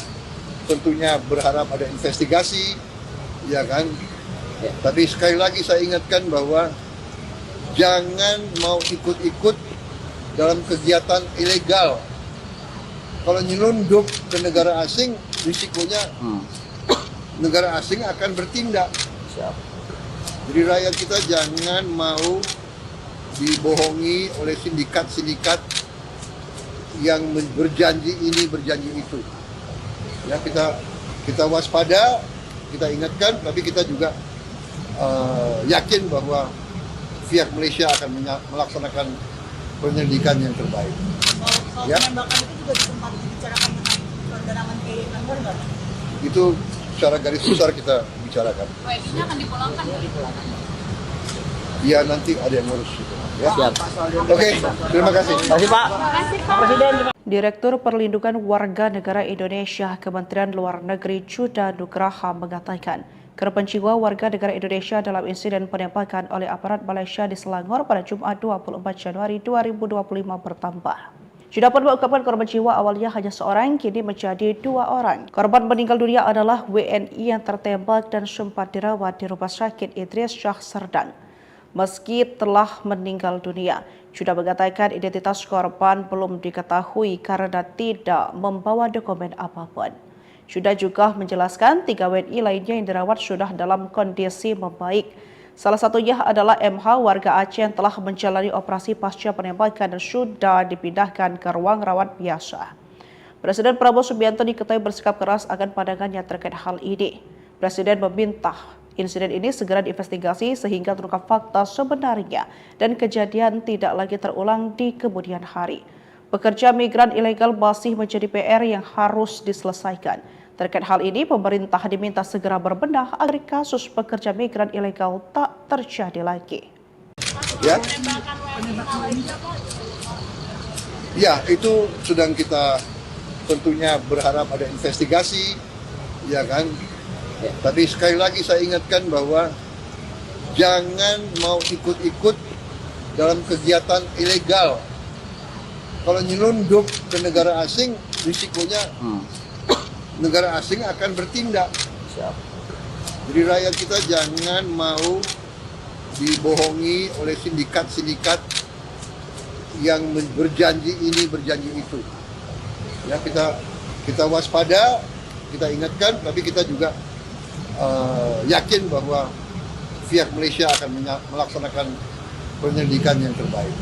tentunya berharap ada investigasi, ya kan? Ya. Tapi sekali lagi saya ingatkan bahwa jangan mau ikut-ikut dalam kegiatan ilegal. Kalau nyelundup ke negara asing, risikonya negara asing akan bertindak. Siap. Jadi rakyat kita jangan mau dibohongi oleh sindikat-sindikat yang berjanji ini, berjanji itu. Ya, kita waspada, kita ingatkan, tapi kita juga yakin bahwa pihak Malaysia akan melaksanakan penyelidikan yang terbaik. Soal Ya. penembakan itu juga sempat dibicarakan dengan saudara Menteri Langgar nggak? Itu secara garis besar kita bicarakan. WNI-nya akan dipulangkan. Ya, nanti ada yang ngurus itu. Ya. Siap. Oke, terima kasih. Terima kasih Pak. Pak Presiden. Direktur Perlindungan Warga Negara Indonesia Kementerian Luar Negeri Chuda Nugraha mengatakan, korban jiwa warga negara Indonesia dalam insiden penembakan oleh aparat Malaysia di Selangor pada Jumat 24 Januari 2025 bertambah. Sudah mengungkapkan korban jiwa awalnya hanya seorang, kini menjadi 2 orang. Korban meninggal dunia adalah WNI yang tertembak dan sempat dirawat di Rumah Sakit Idris Syah Serdang. Meski telah meninggal dunia, sudah mengatakan identitas korban belum diketahui karena tidak membawa dokumen apapun. Sudah juga menjelaskan 3 WNI lainnya yang dirawat sudah dalam kondisi membaik. Salah satunya adalah MH warga Aceh yang telah menjalani operasi pasca penembakan dan sudah dipindahkan ke ruang rawat biasa. Presiden Prabowo Subianto diketahui bersikap keras akan pandangannya terkait hal ini. Presiden meminta insiden ini segera diinvestigasi sehingga terungkap fakta sebenarnya dan kejadian tidak lagi terulang di kemudian hari. Pekerja migran ilegal masih menjadi PR yang harus diselesaikan. Terkait hal ini, pemerintah diminta segera berbenah agar kasus pekerja migran ilegal tak terjadi lagi. Ya, itu sedang kita tentunya berharap ada investigasi, ya kan? Ya. Tapi sekali lagi saya ingatkan bahwa jangan mau ikut-ikut dalam kegiatan ilegal. Kalau nyelundup ke negara asing, risikonya negara asing akan bertindak. Siap. Jadi rakyat kita jangan mau dibohongi oleh sindikat-sindikat yang berjanji ini, berjanji itu. Ya, kita waspada, kita ingatkan, tapi kita juga yakin bahwa pihak Malaysia akan melaksanakan penyelidikan yang terbaik.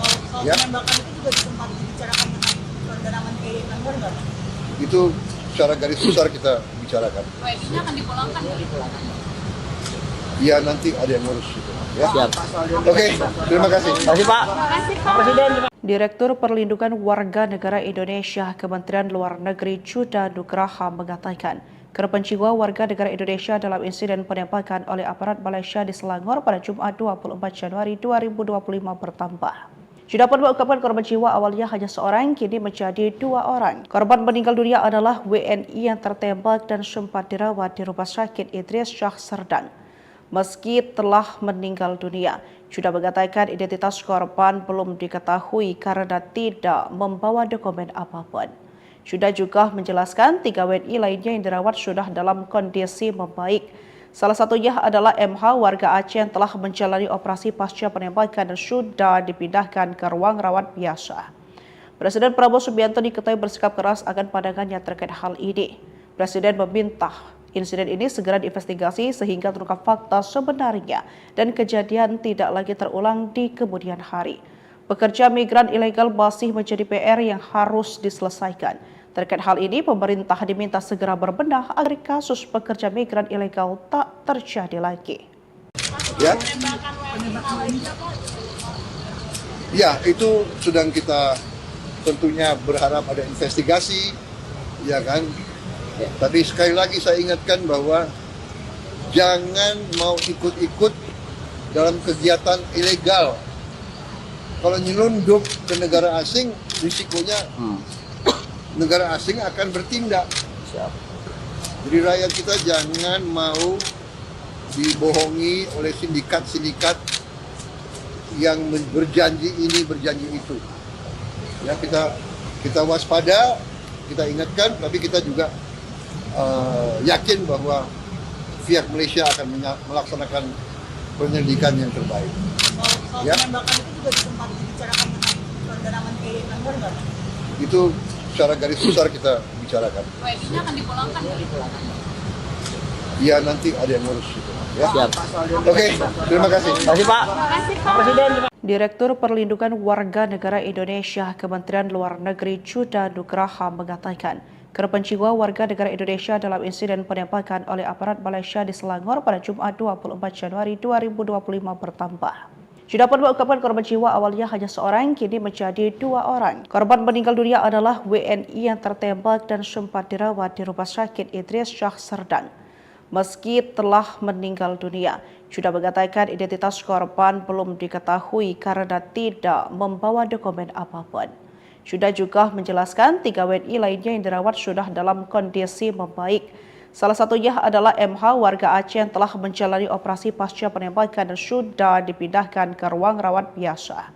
Soal Ya. penembakan itu juga sempat dibicarakan dengan saudara Menteri Kantor nggak? Itu secara garis besar kita bicarakan. WNI-nya akan dipulangkan. Ya, nanti ada yang ngurus itu. Ya. Siap. Oke, terima kasih. Terima kasih Pak. Pak Presiden. Direktur Perlindungan Warga Negara Indonesia Kementerian Luar Negeri Chuda Nugraha mengatakan, korban jiwa warga negara Indonesia dalam insiden penembakan oleh aparat Malaysia di Selangor pada Jumat 24 Januari 2025 bertambah. Chuda pun mengungkapkan korban jiwa awalnya hanya seorang, kini menjadi 2 orang. Korban meninggal dunia adalah WNI yang tertembak dan sempat dirawat di Rumah Sakit Idris Shah Serdang. Meski telah meninggal dunia, Chuda mengatakan identitas korban belum diketahui karena tidak membawa dokumen apapun. Chuda juga menjelaskan 3 WNI lainnya yang dirawat sudah dalam kondisi membaik. Salah satunya adalah MH warga Aceh yang telah menjalani operasi pasca penembakan dan sudah dipindahkan ke ruang rawat biasa. Presiden Prabowo Subianto diketahui bersikap keras akan pandangannya terkait hal ini. Presiden meminta insiden ini segera diinvestigasi sehingga terungkap fakta sebenarnya dan kejadian tidak lagi terulang di kemudian hari. Pekerja migran ilegal masih menjadi PR yang harus diselesaikan. Terkait hal ini, pemerintah diminta segera berbenah agar kasus pekerja migran ilegal tak terjadi lagi. Ya, itu sedang kita tentunya berharap ada investigasi, ya kan? Ya. Tapi sekali lagi saya ingatkan bahwa jangan mau ikut-ikut dalam kegiatan ilegal. Kalau nyelundup ke negara asing, risikonya negara asing akan bertindak. Siap. Jadi rakyat kita jangan mau dibohongi oleh sindikat-sindikat yang berjanji ini, berjanji itu. Ya, kita waspada, kita ingatkan, tapi kita juga yakin bahwa pihak Malaysia akan melaksanakan penyelidikan yang terbaik. Soal Ya. penembakan itu juga sempat dibicarakan dengan saudara Menteri Kantor nggak? Itu secara garis besar kita bicarakan. WNI-nya akan dipulangkan. Ya, nanti ada yang ngurus itu. Ya. Siap. Oke, terima kasih. Terima kasih Pak. Pak Presiden. Direktur Perlindungan Warga Negara Indonesia Kementerian Luar Negeri Chuda Nugraha mengatakan, korban jiwa warga negara Indonesia dalam insiden penembakan oleh aparat Malaysia di Selangor pada Jumat 24 Januari 2025 bertambah. Chuda pun mengungkapkan korban jiwa awalnya hanya seorang, kini menjadi 2 orang. Korban meninggal dunia adalah WNI yang tertembak dan sempat dirawat di Rumah Sakit Idris Shah Serdang. Meski telah meninggal dunia, Chuda mengatakan identitas korban belum diketahui karena tidak membawa dokumen apapun. Chuda juga menjelaskan 3 WNI lainnya yang dirawat sudah dalam kondisi membaik. Salah satunya adalah MH warga Aceh yang telah menjalani operasi pasca penembakan dan sudah dipindahkan ke ruang rawat biasa.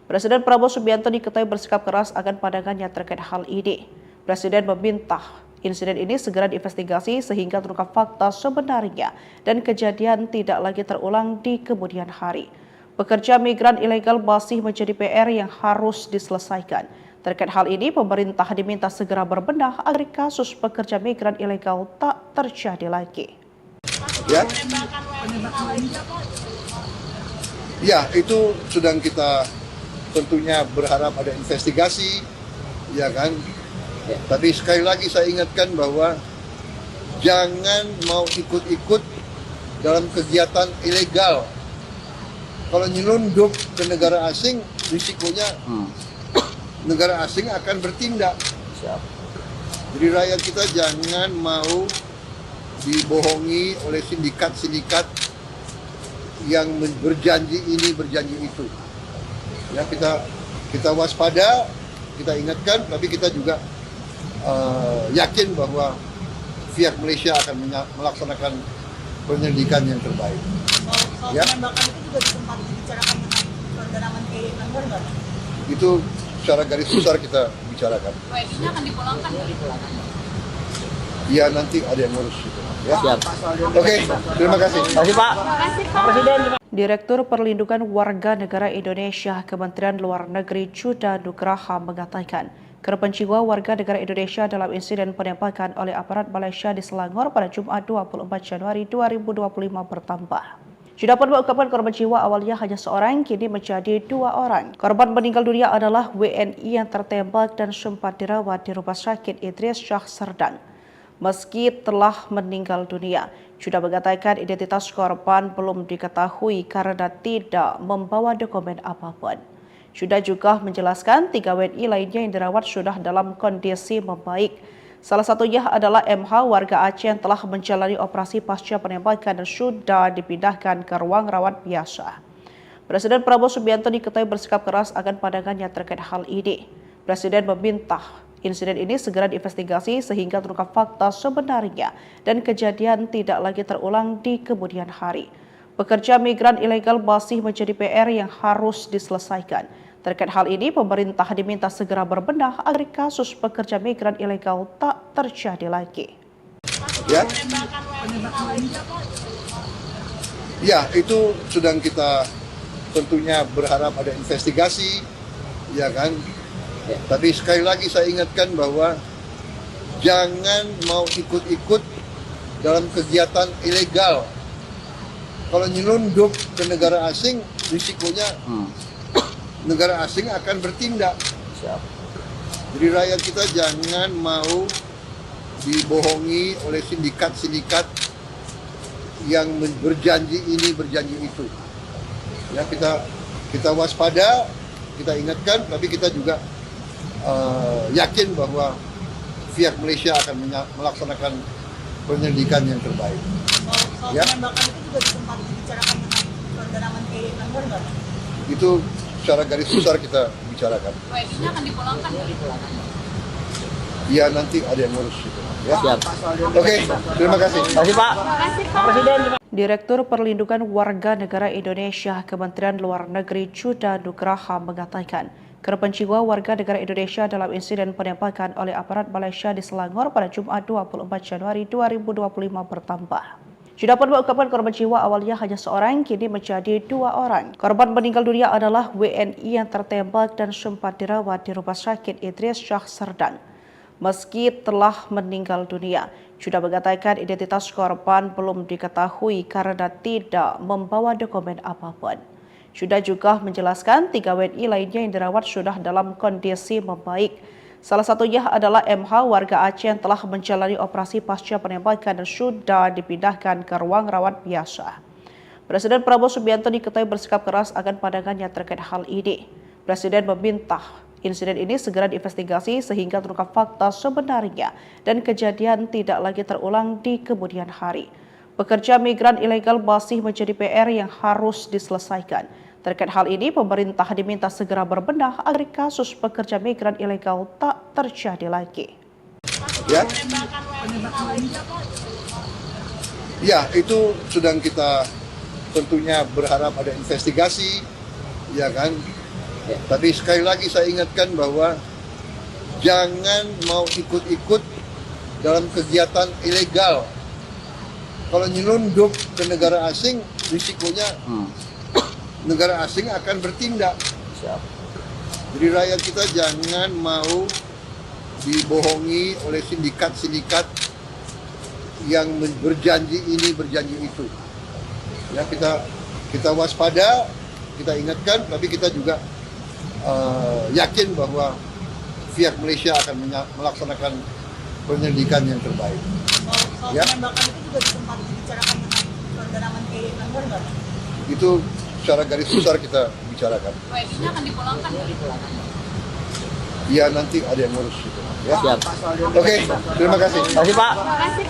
Presiden Prabowo Subianto diketahui bersikap keras akan pandangannya terkait hal ini. Presiden meminta insiden ini segera diinvestigasi sehingga terungkap fakta sebenarnya dan kejadian tidak lagi terulang di kemudian hari. Pekerja migran ilegal masih menjadi PR yang harus diselesaikan. Terkait hal ini, pemerintah diminta segera berbenah agar kasus pekerja migran ilegal tak terjadi lagi. Ya, itu sedang kita tentunya berharap ada investigasi, ya kan? Ya. Tapi sekali lagi saya ingatkan bahwa jangan mau ikut-ikut dalam kegiatan ilegal. Kalau nyelundup ke negara asing, risikonya negara asing akan bertindak. Siap. Jadi rakyat kita jangan mau dibohongi oleh sindikat-sindikat yang berjanji ini, berjanji itu. Ya, kita waspada, kita ingatkan, tapi kita juga yakin bahwa pihak Malaysia akan melaksanakan penyelidikan yang terbaik. Soal Ya. penembakan itu juga sempat dibicarakan dengan saudara Menteri Langgar nggak? Itu secara garis besar kita bicarakan. WNI-nya akan dipulangkan. Ya, nanti ada yang ngurus itu. Ya. Siap. Oke, terima kasih. Terima kasih Pak. Pak Presiden. Direktur Perlindungan Warga Negara Indonesia Kementerian Luar Negeri Chuda Nugraha mengatakan, korban jiwa warga negara Indonesia dalam insiden penembakan oleh aparat Malaysia di Selangor pada Jumat 24 Januari 2025 bertambah. Sudah pun mengungkapkan korban jiwa awalnya hanya seorang, kini menjadi 2 orang. Korban meninggal dunia adalah WNI yang tertembak dan sempat dirawat di Rumah Sakit Idris Shah Serdang. Meski telah meninggal dunia, sudah mengatakan identitas korban belum diketahui karena tidak membawa dokumen apapun. Sudah juga menjelaskan 3 WNI lainnya yang dirawat sudah dalam kondisi membaik. Salah satunya adalah MH warga Aceh yang telah menjalani operasi pasca penembakan dan sudah dipindahkan ke ruang rawat biasa. Presiden Prabowo Subianto diketahui bersikap keras akan pandangannya terkait hal ini. Presiden meminta insiden ini segera diinvestigasi sehingga terungkap fakta sebenarnya dan kejadian tidak lagi terulang di kemudian hari. Pekerja migran ilegal masih menjadi PR yang harus diselesaikan. Terkait hal ini, pemerintah diminta segera berbenah agar kasus pekerja migran ilegal tak terjadi lagi. Ya. Ya, itu sedang kita tentunya berharap ada investigasi, ya kan? Ya. Tapi sekali lagi saya ingatkan bahwa jangan mau ikut-ikut dalam kegiatan ilegal. Kalau nyelundup ke negara asing, risikonya negara asing akan bertindak. Siap. Jadi rakyat kita jangan mau dibohongi oleh sindikat-sindikat yang berjanji ini, berjanji itu. Ya, kita waspada, kita ingatkan, tapi kita juga yakin bahwa pihak Malaysia akan melaksanakan penyelidikan yang terbaik. Soal Ya. penembakan itu juga sempat dibicarakan dengan saudara Menteri Langgar nggak? Itu secara garis besar kita bicarakan. WNI-nya akan dipulangkan. Ya, nanti ada yang ngurus itu. Ya. Siap. Oke, terima kasih. Terima kasih Pak. Pak Presiden. Direktur Perlindungan Warga Negara Indonesia Kementerian Luar Negeri Chuda Nugraha mengatakan, korban jiwa warga negara Indonesia dalam insiden penembakan oleh aparat Malaysia di Selangor pada Jumat 24 Januari 2025 bertambah. Sudah pun mengungkapkan korban jiwa awalnya hanya seorang, kini menjadi 2 orang. Korban meninggal dunia adalah WNI yang tertembak dan sempat dirawat di Rumah Sakit Idris Shah Serdang. Meski telah meninggal dunia, sudah mengatakan identitas korban belum diketahui karena tidak membawa dokumen apapun. Sudah juga menjelaskan 3 WNI lainnya yang dirawat sudah dalam kondisi membaik. Salah satunya adalah MH warga Aceh yang telah menjalani operasi pasca penembakan dan sudah dipindahkan ke ruang rawat biasa. Presiden Prabowo Subianto diketahui bersikap keras akan pandangannya terkait hal ini. Presiden meminta insiden ini segera diinvestigasi sehingga terungkap fakta sebenarnya dan kejadian tidak lagi terulang di kemudian hari. Pekerja migran ilegal masih menjadi PR yang harus diselesaikan. Terkait hal ini, pemerintah diminta segera berbenah agar kasus pekerja migran ilegal tak terjadi lagi. Ya. Ya, itu sedang kita tentunya berharap ada investigasi, ya kan? Ya. Tapi sekali lagi saya ingatkan bahwa jangan mau ikut-ikut dalam kegiatan ilegal. Kalau nyelundup ke negara asing, risikonya negara asing akan bertindak. Siap. Jadi rakyat kita jangan mau dibohongi oleh sindikat-sindikat yang berjanji ini, berjanji itu. Ya, kita waspada, kita ingatkan, tapi kita juga yakin bahwa pihak Malaysia akan melaksanakan penyelidikan yang terbaik. Soal Ya. penembakan itu juga sempat dibicarakan dengan saudara Menteri Langgar nggak? Itu secara garis besar kita bicarakan. WNI-nya akan dipulangkan. Ya nanti ada yang ngurus itu. Ya. Siap. Oke, terima kasih. Terima kasih Pak.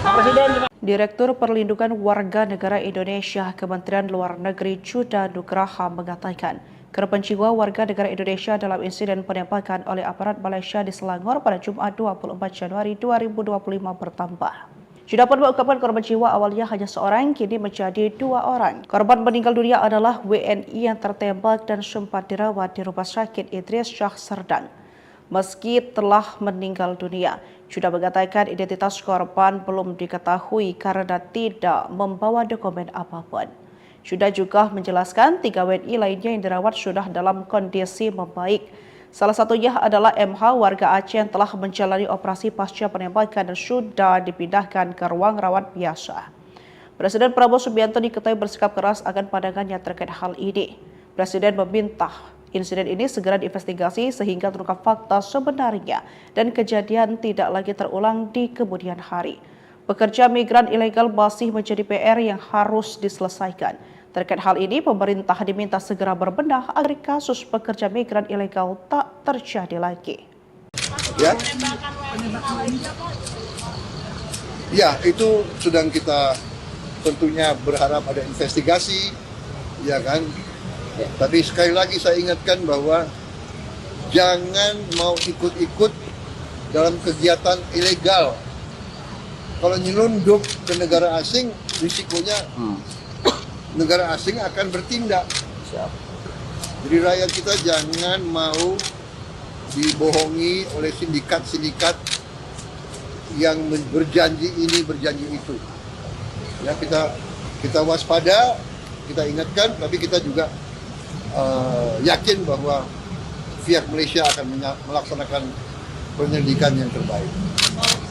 Pak Presiden. Direktur Perlindungan Warga Negara Indonesia Kementerian Luar Negeri Chuda Nugraha mengatakan, korban jiwa warga negara Indonesia dalam insiden penembakan oleh aparat Malaysia di Selangor pada Jumat 24 Januari 2025 bertambah. Sudah pun mengungkapkan korban jiwa awalnya hanya seorang, kini menjadi 2 orang. Korban meninggal dunia adalah WNI yang tertembak dan sempat dirawat di Rumah Sakit Idris Shah Serdang. Meski telah meninggal dunia, sudah mengatakan identitas korban belum diketahui karena tidak membawa dokumen apapun. Sudah juga menjelaskan 3 WNI lainnya yang dirawat sudah dalam kondisi membaik. Salah satunya adalah MH warga Aceh yang telah menjalani operasi pasca penembakan dan sudah dipindahkan ke ruang rawat biasa. Presiden Prabowo Subianto diketahui bersikap keras akan pandangannya terkait hal ini. Presiden meminta insiden ini segera diinvestigasi sehingga terungkap fakta sebenarnya dan kejadian tidak lagi terulang di kemudian hari. Pekerja migran ilegal masih menjadi PR yang harus diselesaikan. Terkait hal ini, pemerintah diminta segera berbenah agar kasus pekerja migran ilegal tak terjadi lagi. Ya. Ya, itu sedang kita tentunya berharap ada investigasi, ya kan? Ya. Tapi sekali lagi saya ingatkan bahwa jangan mau ikut-ikut dalam kegiatan ilegal. Kalau nyelundup ke negara asing, risikonya negara asing akan bertindak. Siap. Jadi rakyat kita jangan mau dibohongi oleh sindikat-sindikat yang berjanji ini, berjanji itu. Ya, kita waspada, kita ingatkan, tapi kita juga yakin bahwa pihak Malaysia akan melaksanakan penyelidikan yang terbaik.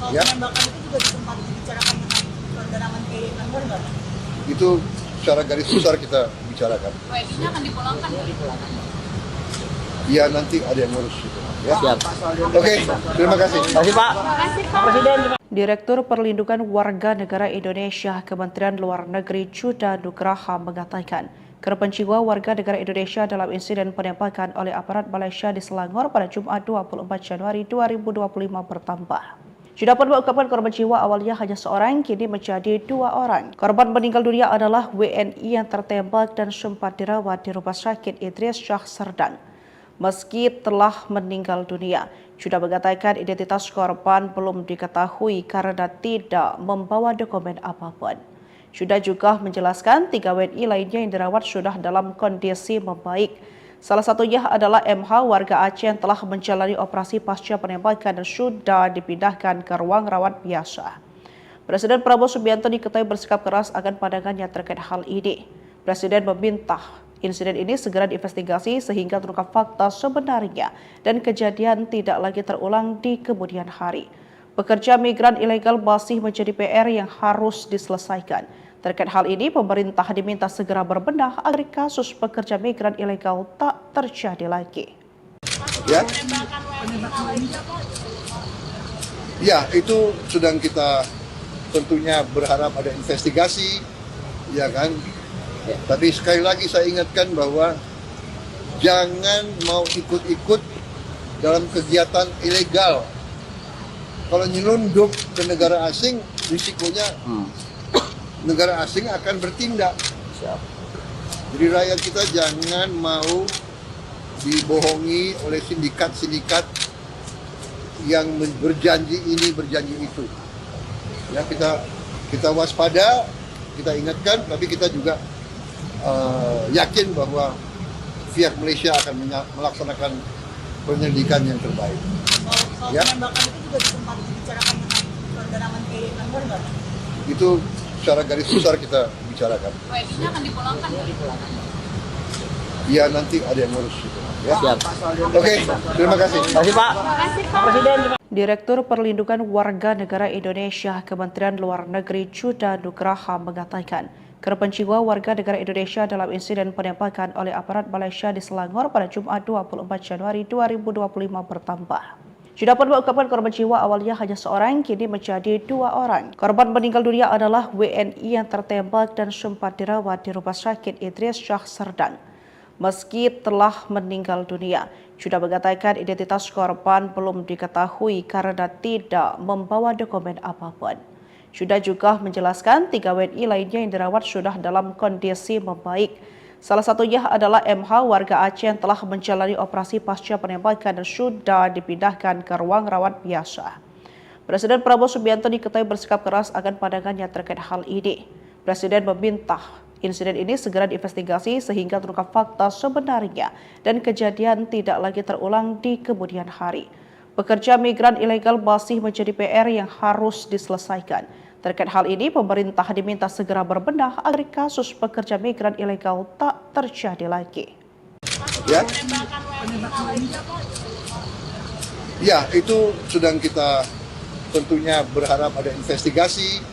Soal Ya. penembakan itu juga sempat dibicarakan dengan saudara Menteri Langgar nggak? Itu secara garis besar kita bicarakan. WNI-nya akan dipulangkan. Ya nanti ada yang ngurus itu. Ya. Siap. Oke, terima kasih. Terima kasih Pak. Pak Presiden. Direktur Perlindungan Warga Negara Indonesia Kementerian Luar Negeri Chuda Nugraha mengatakan, korban jiwa warga negara Indonesia dalam insiden penembakan oleh aparat Malaysia di Selangor pada Jumat 24 Januari 2025 bertambah. Sudah pun mengungkapkan korban jiwa awalnya hanya seorang, kini menjadi 2 orang. Korban meninggal dunia adalah WNI yang tertembak dan sempat dirawat di Rumah Sakit Idris Shah Serdang. Meski telah meninggal dunia, sudah mengatakan identitas korban belum diketahui karena tidak membawa dokumen apapun. Sudah juga menjelaskan 3 WNI lainnya yang dirawat sudah dalam kondisi membaik. Salah satunya adalah MH warga Aceh yang telah menjalani operasi pasca penembakan dan sudah dipindahkan ke ruang rawat biasa. Presiden Prabowo Subianto diketahui bersikap keras akan pandangannya terkait hal ini. Presiden meminta insiden ini segera diinvestigasi sehingga terungkap fakta sebenarnya dan kejadian tidak lagi terulang di kemudian hari. Pekerja migran ilegal masih menjadi PR yang harus diselesaikan. Terkait hal ini, pemerintah diminta segera berbenah agar kasus pekerja migran ilegal tak terjadi lagi. Ya. Ya, itu sedang kita tentunya berharap ada investigasi, ya kan? Ya. Tapi sekali lagi saya ingatkan bahwa jangan mau ikut-ikut dalam kegiatan ilegal. Kalau nyelundup ke negara asing, risikonya negara asing akan bertindak. Siap. Jadi rakyat kita jangan mau dibohongi oleh sindikat-sindikat yang berjanji ini, berjanji itu. Ya, kita waspada, kita ingatkan, tapi kita juga yakin bahwa pihak Malaysia akan melaksanakan penyelidikan yang terbaik. Soal Ya. penembakan itu juga sempat dibicarakan dengan saudara Menteri Langgar nggak? Itu secara garis besar kita bicarakan. WNI-nya akan dipulangkan. Ya nanti ada yang ngurus itu. Ya. Siap. Oke, terima kasih. Terima kasih Pak. Pak Presiden. Direktur Perlindungan Warga Negara Indonesia Kementerian Luar Negeri Chuda Nugraha mengatakan, korban jiwa warga negara Indonesia dalam insiden penembakan oleh aparat Malaysia di Selangor pada Jumat 24 Januari 2025 bertambah. Sudah pun mengungkapkan korban jiwa awalnya hanya seorang, kini menjadi 2 orang. Korban meninggal dunia adalah WNI yang tertembak dan sempat dirawat di Rumah Sakit Idris Syah Serdang. Meski telah meninggal dunia, sudah mengatakan identitas korban belum diketahui karena tidak membawa dokumen apapun. Sudah juga menjelaskan 3 WNI lainnya yang dirawat sudah dalam kondisi membaik. Salah satunya adalah MH warga Aceh yang telah menjalani operasi pasca penembakan dan sudah dipindahkan ke ruang rawat biasa. Presiden Prabowo Subianto diketahui bersikap keras akan pandangannya terkait hal ini. Presiden meminta insiden ini segera diinvestigasi sehingga terungkap fakta sebenarnya dan kejadian tidak lagi terulang di kemudian hari. Pekerja migran ilegal masih menjadi PR yang harus diselesaikan. Terkait hal ini, pemerintah diminta segera berbenah agar kasus pekerja migran ilegal tak terjadi lagi. Ya, itu sedang kita tentunya berharap ada investigasi,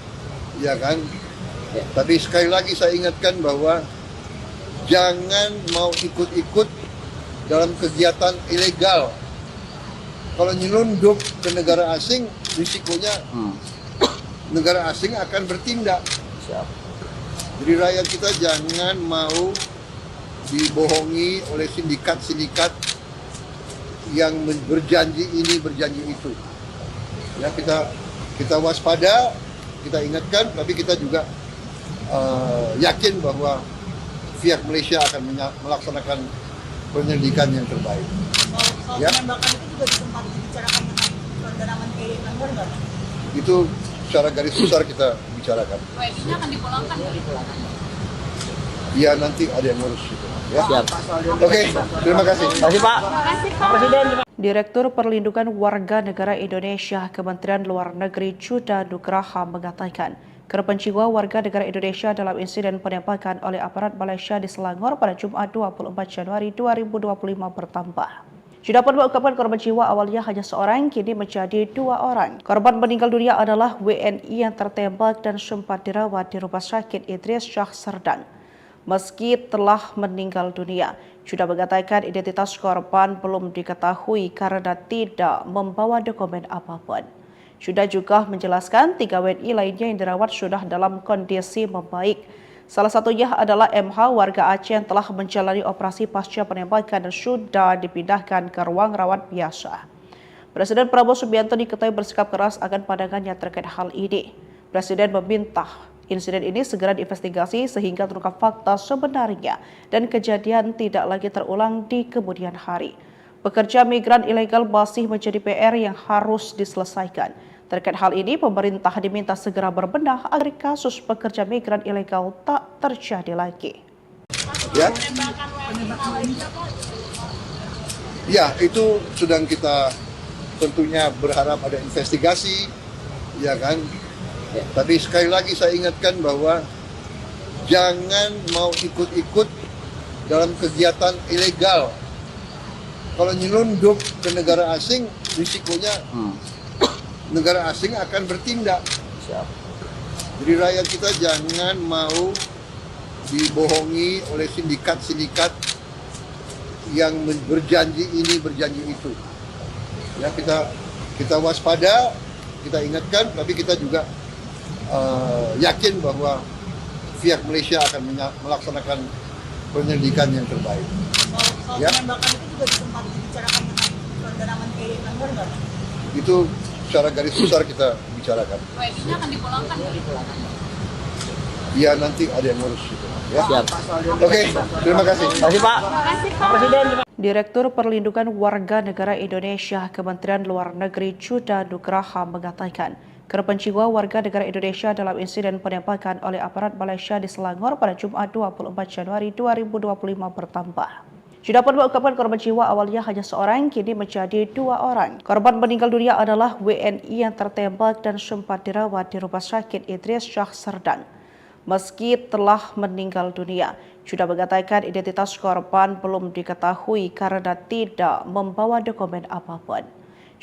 ya kan? Ya. Tapi sekali lagi saya ingatkan bahwa jangan mau ikut-ikut dalam kegiatan ilegal. Kalau nyelundup ke negara asing, risikonya negara asing akan bertindak. Jadi rakyat kita jangan mau dibohongi oleh sindikat-sindikat yang berjanji ini, berjanji itu. Ya, kita waspada, kita ingatkan, tapi kita juga yakin bahwa pihak Malaysia akan melaksanakan penyelidikan yang terbaik. Soal Ya. penembakan itu juga sempat dibicarakan dengan saudara Menteri Langgar nggak? Itu secara garis besar kita bicarakan. WNI-nya akan dipulangkan. Ya, nanti ada yang ngurus itu. Ya. Siap. Oke, terima kasih. Terima kasih Pak. Pak Presiden. Direktur Perlindungan Warga Negara Indonesia Kementerian Luar Negeri Chuda Nugraha mengatakan, korban jiwa warga negara Indonesia dalam insiden penembakan oleh aparat Malaysia di Selangor pada Jumat 24 Januari 2025 bertambah. Sudah pun mengungkapkan korban jiwa awalnya hanya seorang, kini menjadi 2 orang. Korban meninggal dunia adalah WNI yang tertembak dan sempat dirawat di Rumah Sakit Idris Syah Serdang. Meski telah meninggal dunia, sudah mengatakan identitas korban belum diketahui karena tidak membawa dokumen apapun. Sudah juga menjelaskan 3 WNI lainnya yang dirawat sudah dalam kondisi membaik. Salah satunya adalah MH warga Aceh yang telah menjalani operasi pasca penembakan dan sudah dipindahkan ke ruang rawat biasa. Presiden Prabowo Subianto diketahui bersikap keras akan pandangannya terkait hal ini. Presiden meminta insiden ini segera diinvestigasi sehingga terungkap fakta sebenarnya dan kejadian tidak lagi terulang di kemudian hari. Pekerja migran ilegal masih menjadi PR yang harus diselesaikan. Terkait hal ini, pemerintah diminta segera berbenah agar kasus pekerja migran ilegal tak terjadi lagi. Ya, itu sedang kita tentunya berharap ada investigasi, ya kan? Ya. Tapi sekali lagi saya ingatkan bahwa jangan mau ikut-ikut dalam kegiatan ilegal. Kalau nyelundup ke negara asing, risikonya negara asing akan bertindak. Siap. Jadi rakyat kita jangan mau dibohongi oleh sindikat-sindikat yang berjanji ini, berjanji itu. Ya, kita waspada, kita ingatkan, tapi kita juga yakin bahwa pihak Malaysia akan melaksanakan penyelidikan yang terbaik. Soal Ya. penembakan itu juga sempat dibicarakan dengan saudara Menteri Langgar nggak? Itu secara garis besar kita bicarakan. WNI-nya akan dipulangkan. Ya, nanti ada yang ngurus itu. Ya. Siap. Oke, terima kasih. Terima kasih Pak. Pak Presiden. Direktur Perlindungan Warga Negara Indonesia Kementerian Luar Negeri Chuda Nugraha mengatakan, korban jiwa warga negara Indonesia dalam insiden penembakan oleh aparat Malaysia di Selangor pada Jumat 24 Januari 2025 bertambah. Sudah pun mengungkapkan korban jiwa awalnya hanya seorang, kini menjadi 2 orang. Korban meninggal dunia adalah WNI yang tertembak dan sempat dirawat di Rumah Sakit Idris Syah Serdang. Meski telah meninggal dunia, sudah mengatakan identitas korban belum diketahui karena tidak membawa dokumen apapun.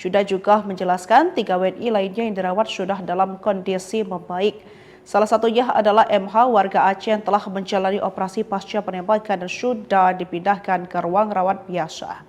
Sudah juga menjelaskan 3 WNI lainnya yang dirawat sudah dalam kondisi membaik. Salah satunya adalah MH warga Aceh yang telah menjalani operasi pasca penembakan dan sudah dipindahkan ke ruang rawat biasa.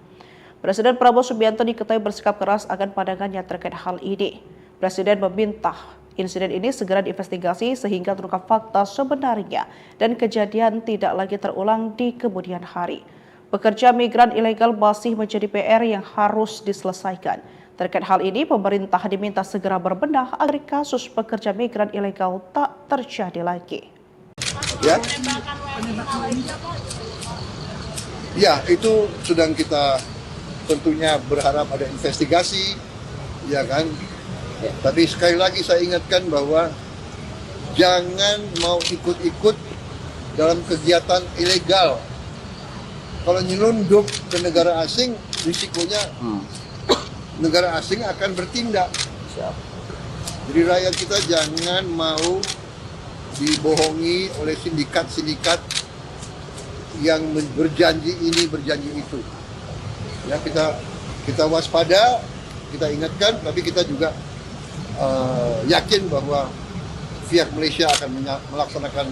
Presiden Prabowo Subianto diketahui bersikap keras akan pandangannya terkait hal ini. Presiden meminta insiden ini segera diinvestigasi sehingga terungkap fakta sebenarnya dan kejadian tidak lagi terulang di kemudian hari. Pekerja migran ilegal masih menjadi PR yang harus diselesaikan. Terkait hal ini, pemerintah diminta segera berbenah agar kasus pekerja migran ilegal tak terjadi lagi. Ya, itu sedang kita tentunya berharap ada investigasi, ya kan? Ya. Tapi sekali lagi saya ingatkan bahwa jangan mau ikut-ikut dalam kegiatan ilegal. Kalau nyelundup ke negara asing, risikonya negara asing akan bertindak. Siap. Jadi rakyat kita jangan mau dibohongi oleh sindikat-sindikat yang berjanji ini, berjanji itu. Ya, kita waspada, kita ingatkan, tapi kita juga yakin bahwa pihak Malaysia akan melaksanakan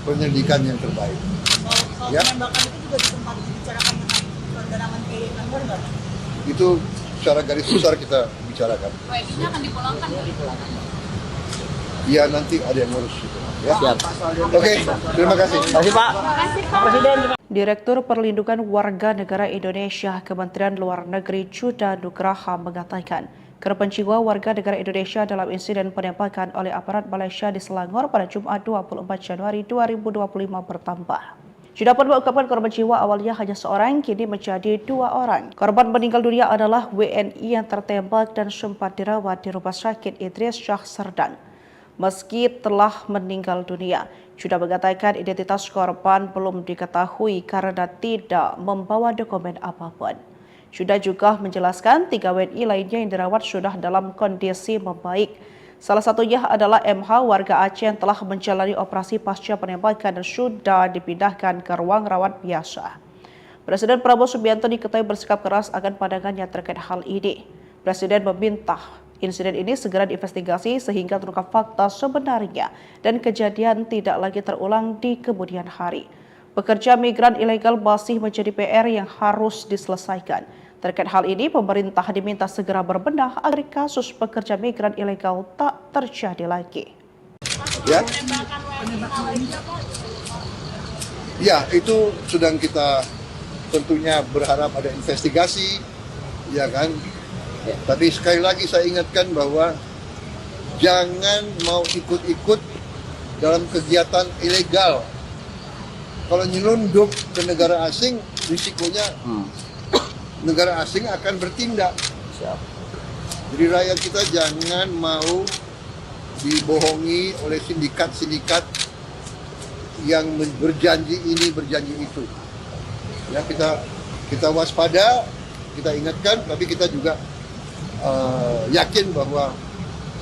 penyelidikan yang terbaik. Soal Ya. penembakan itu juga sempat dibicarakan dengan saudara Menteri Anwar nggak? Itu secara garis besar kita bicarakan. WNI-nya akan dipulangkan. Ya, nanti ada yang ngurus itu. Ya. Siap. Oke, terima kasih. Terima kasih Pak. Pak Presiden. Direktur Perlindungan Warga Negara Indonesia Kementerian Luar Negeri Chuda Nugraha mengatakan, korban jiwa warga negara Indonesia dalam insiden penembakan oleh aparat Malaysia di Selangor pada Jumat 24 Januari 2025 bertambah. Chuda pun mengungkapkan korban jiwa awalnya hanya seorang, kini menjadi 2 orang. Korban meninggal dunia adalah WNI yang tertembak dan sempat dirawat di Rumah Sakit Idris Shah Serdang. Meski telah meninggal dunia, Chuda mengatakan identitas korban belum diketahui karena tidak membawa dokumen apapun. Chuda juga menjelaskan 3 WNI lainnya yang dirawat sudah dalam kondisi membaik. Salah satunya adalah MH warga Aceh yang telah menjalani operasi pasca penembakan dan sudah dipindahkan ke ruang rawat biasa. Presiden Prabowo Subianto diketahui bersikap keras akan pandangannya terkait hal ini. Presiden meminta insiden ini segera diinvestigasi sehingga terungkap fakta sebenarnya dan kejadian tidak lagi terulang di kemudian hari. Pekerja migran ilegal masih menjadi PR yang harus diselesaikan. Terkait hal ini, pemerintah diminta segera berbenah agar kasus pekerja migran ilegal tak terjadi lagi. Ya, itu sedang kita tentunya berharap ada investigasi, ya kan? Ya. Tapi sekali lagi saya ingatkan bahwa jangan mau ikut-ikut dalam kegiatan ilegal. Kalau nyelundup ke negara asing, risikonya negara asing akan bertindak. Siap. Jadi rakyat kita jangan mau dibohongi oleh sindikat-sindikat yang berjanji ini, berjanji itu. Ya, kita waspada, kita ingatkan, tapi kita juga yakin bahwa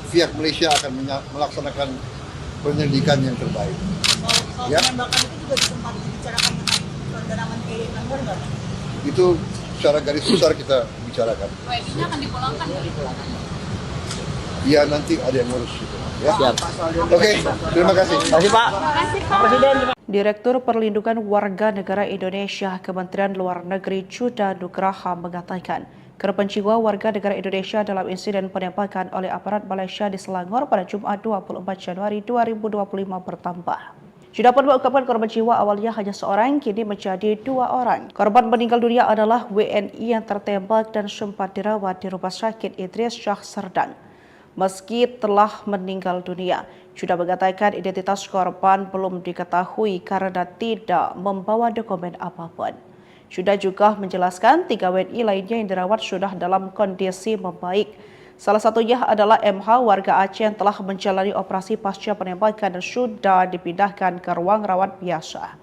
pihak Malaysia akan melaksanakan penyelidikan yang terbaik. Soal Ya. penembakan itu juga sempat dibicarakan dengan saudara Menteri Anwar nggak? Itu secara garis besar kita bicarakan. WNI-nya akan dipulangkan. Ya, nanti ada yang ngurus itu. Ya. Siap. Oke, terima kasih. Terima kasih Pak. Pak Presiden. Direktur Perlindungan Warga Negara Indonesia Kementerian Luar Negeri Chuda Nugraha mengatakan, korban jiwa warga negara Indonesia dalam insiden penembakan oleh aparat Malaysia di Selangor pada Jumat 24 Januari 2025 bertambah. Chuda pun mengungkapkan korban jiwa awalnya hanya seorang, kini menjadi 2 orang. Korban meninggal dunia adalah WNI yang tertembak dan sempat dirawat di Rumah Sakit Idris Shah Serdang. Meski telah meninggal dunia, Chuda mengatakan identitas korban belum diketahui karena tidak membawa dokumen apapun. Chuda juga menjelaskan 3 WNI lainnya yang dirawat sudah dalam kondisi membaik. Salah satunya adalah MH warga Aceh yang telah menjalani operasi pasca penembakan dan sudah dipindahkan ke ruang rawat biasa.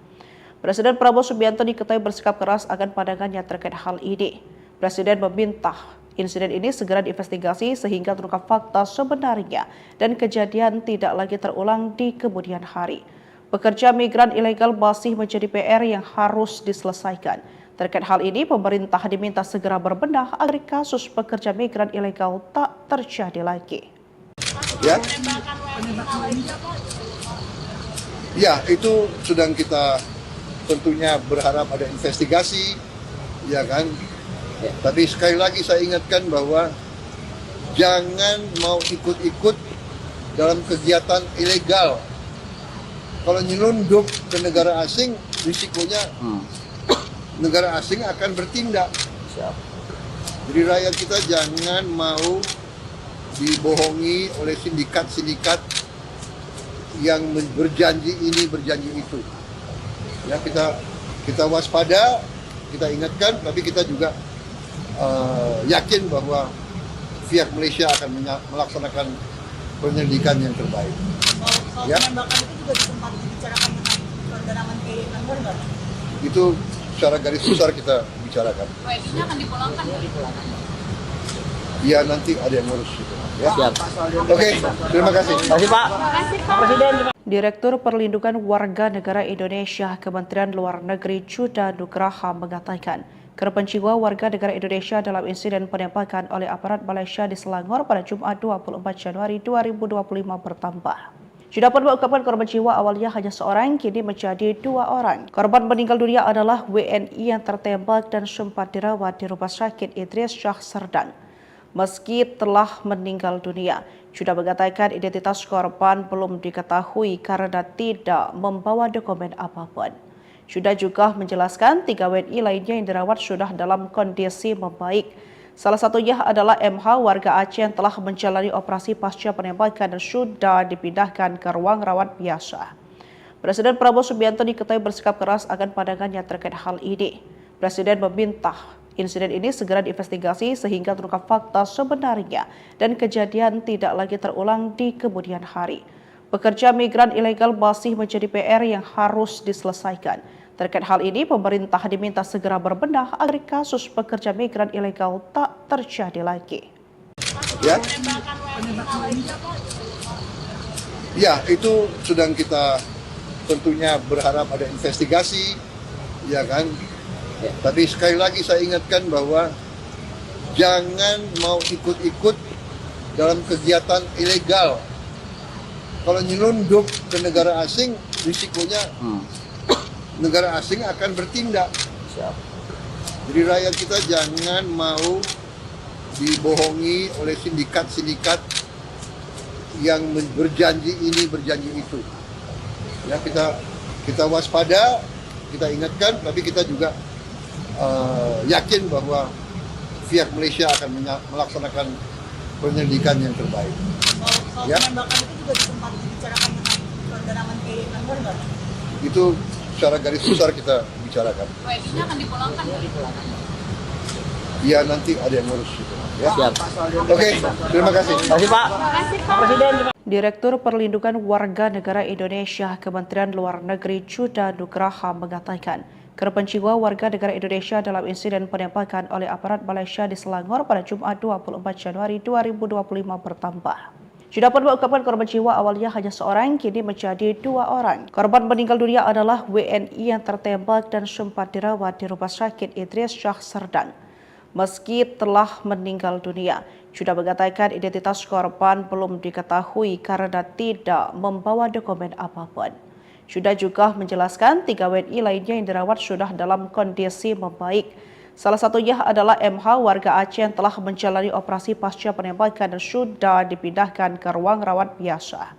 Presiden Prabowo Subianto diketahui bersikap keras akan pandangannya terkait hal ini. Presiden meminta insiden ini segera diinvestigasi sehingga terungkap fakta sebenarnya dan kejadian tidak lagi terulang di kemudian hari. Pekerja migran ilegal masih menjadi PR yang harus diselesaikan. Terkait hal ini, pemerintah diminta segera berbenah agar kasus pekerja migran ilegal tak terjadi lagi. Ya, itu sedang kita tentunya berharap ada investigasi, ya kan? Ya. Tapi sekali lagi saya ingatkan bahwa jangan mau ikut-ikut dalam kegiatan ilegal. Kalau nyelundup ke negara asing, risikonya negara asing akan bertindak. Siap. Jadi rakyat kita jangan mau dibohongi oleh sindikat-sindikat yang berjanji ini, berjanji itu. Ya, kita waspada, kita ingatkan, tapi kita juga yakin bahwa pihak Malaysia akan melaksanakan penyelidikan yang terbaik. Soal Ya. penembakan itu juga sempat dibicarakan dengan saudara Menteri Langgar nggak? Itu secara garis besar kita bicarakan. WNI-nya akan dipulangkan. Ya, nanti ada yang ngurus itu. Ya. Siap. Oke, terima kasih. Terima kasih Pak. Pak Presiden. Direktur Perlindungan Warga Negara Indonesia Kementerian Luar Negeri Chuda Nugraha mengatakan, korban jiwa warga negara Indonesia dalam insiden penembakan oleh aparat Malaysia di Selangor pada Jumat 24 Januari 2025 bertambah. Sudah pun mengungkapkan korban jiwa awalnya hanya seorang, kini menjadi 2 orang. Korban meninggal dunia adalah WNI yang tertembak dan sempat dirawat di Rumah Sakit Idris Shah Serdang. Meski telah meninggal dunia, sudah mengatakan identitas korban belum diketahui karena tidak membawa dokumen apapun. Sudah juga menjelaskan 3 WNI lainnya yang dirawat sudah dalam kondisi membaik. Salah satunya adalah MH warga Aceh yang telah menjalani operasi pasca penembakan dan sudah dipindahkan ke ruang rawat biasa. Presiden Prabowo Subianto diketahui bersikap keras akan pandangannya terkait hal ini. Presiden meminta insiden ini segera diinvestigasi sehingga terungkap fakta sebenarnya dan kejadian tidak lagi terulang di kemudian hari. Pekerja migran ilegal masih menjadi PR yang harus diselesaikan. Terkait hal ini, pemerintah diminta segera berbenah agar kasus pekerja migran ilegal tak terjadi lagi. Ya. Ya, itu sedang kita tentunya berharap ada investigasi, ya kan? Ya. Tapi sekali lagi saya ingatkan bahwa jangan mau ikut-ikut dalam kegiatan ilegal. Kalau nyelundup ke negara asing, risikonya negara asing akan bertindak. Siap. Jadi rakyat kita jangan mau dibohongi oleh sindikat-sindikat yang berjanji ini, berjanji itu. Ya, kita waspada, kita ingatkan, tapi kita juga yakin bahwa pihak Malaysia akan melaksanakan penyelidikan yang terbaik. Soal Ya. penembakan itu juga sempat dibicarakan dengan saudara Menteri Langgar nggak? Itu secara garis besar kita bicarakan. WNI-nya akan dipulangkan. Ya, nanti ada yang ngurus itu. Ya. Siap. Oke, terima kasih. Terima kasih Pak. Pak Presiden. Direktur Perlindungan Warga Negara Indonesia Kementerian Luar Negeri Chuda Nugraha mengatakan, korban jiwa warga negara Indonesia dalam insiden penembakan oleh aparat Malaysia di Selangor pada Jumat 24 Januari 2025 bertambah. Sudah pun mengungkapkan korban jiwa awalnya hanya seorang, kini menjadi 2 orang. Korban meninggal dunia adalah WNI yang tertembak dan sempat dirawat di Rumah Sakit Idris Shah Serdang. Meski telah meninggal dunia, sudah mengatakan identitas korban belum diketahui karena tidak membawa dokumen apapun. Sudah juga menjelaskan 3 WNI lainnya yang dirawat sudah dalam kondisi membaik. Salah satunya adalah MH warga Aceh yang telah menjalani operasi pasca penembakan dan sudah dipindahkan ke ruang rawat biasa.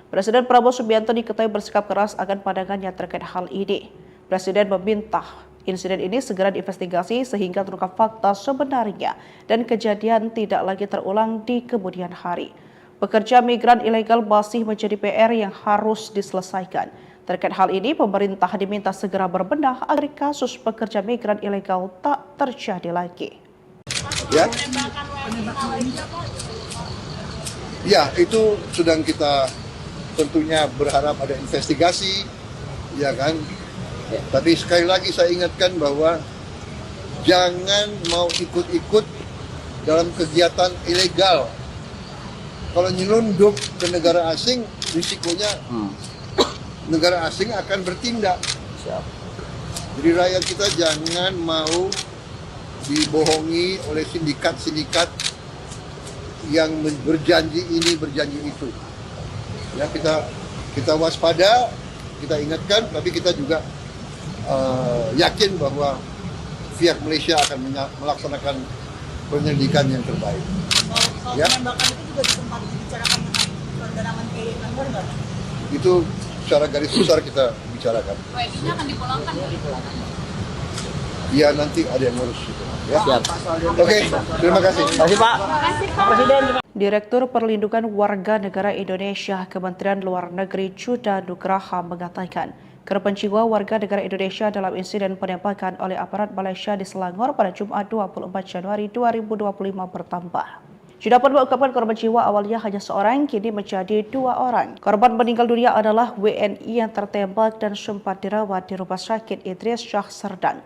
Presiden Prabowo Subianto diketahui bersikap keras akan pandangannya terkait hal ini. Presiden meminta insiden ini segera diinvestigasi sehingga terungkap fakta sebenarnya dan kejadian tidak lagi terulang di kemudian hari. Pekerja migran ilegal masih menjadi PR yang harus diselesaikan. Terkait hal ini, pemerintah diminta segera berbenah agar kasus pekerja migran ilegal tak terjadi lagi. Ya. Ya, itu sedang kita tentunya berharap ada investigasi, ya kan? Ya. Tapi sekali lagi saya ingatkan bahwa jangan mau ikut-ikut dalam kegiatan ilegal. Kalau nyelundup ke negara asing, risikonya negara asing akan bertindak. Siap. Jadi rakyat kita jangan mau dibohongi oleh sindikat-sindikat yang berjanji ini, berjanji itu. Ya, kita waspada, kita ingatkan, tapi kita juga yakin bahwa pihak Malaysia akan melaksanakan penyelidikan yang terbaik. Soal Ya. penembakan itu juga sempat dibicarakan dengan saudara Menteri Anwar nggak? Itu secara garis besar kita bicarakan. WNI-nya akan dipulangkan. Ya nanti ada yang ngurus itu. Ya. Siap. Oke, terima kasih. Terima kasih Pak. Pak Presiden. Direktur Perlindungan Warga Negara Indonesia Kementerian Luar Negeri Chuda Nugraha mengatakan, korban jiwa warga negara Indonesia dalam insiden penembakan oleh aparat Malaysia di Selangor pada Jumat 24 Januari 2025 bertambah. Sudah pun mengungkapkan korban jiwa awalnya hanya seorang, kini menjadi 2 orang. Korban meninggal dunia adalah WNI yang tertembak dan sempat dirawat di Rumah Sakit Idris Shah Serdang.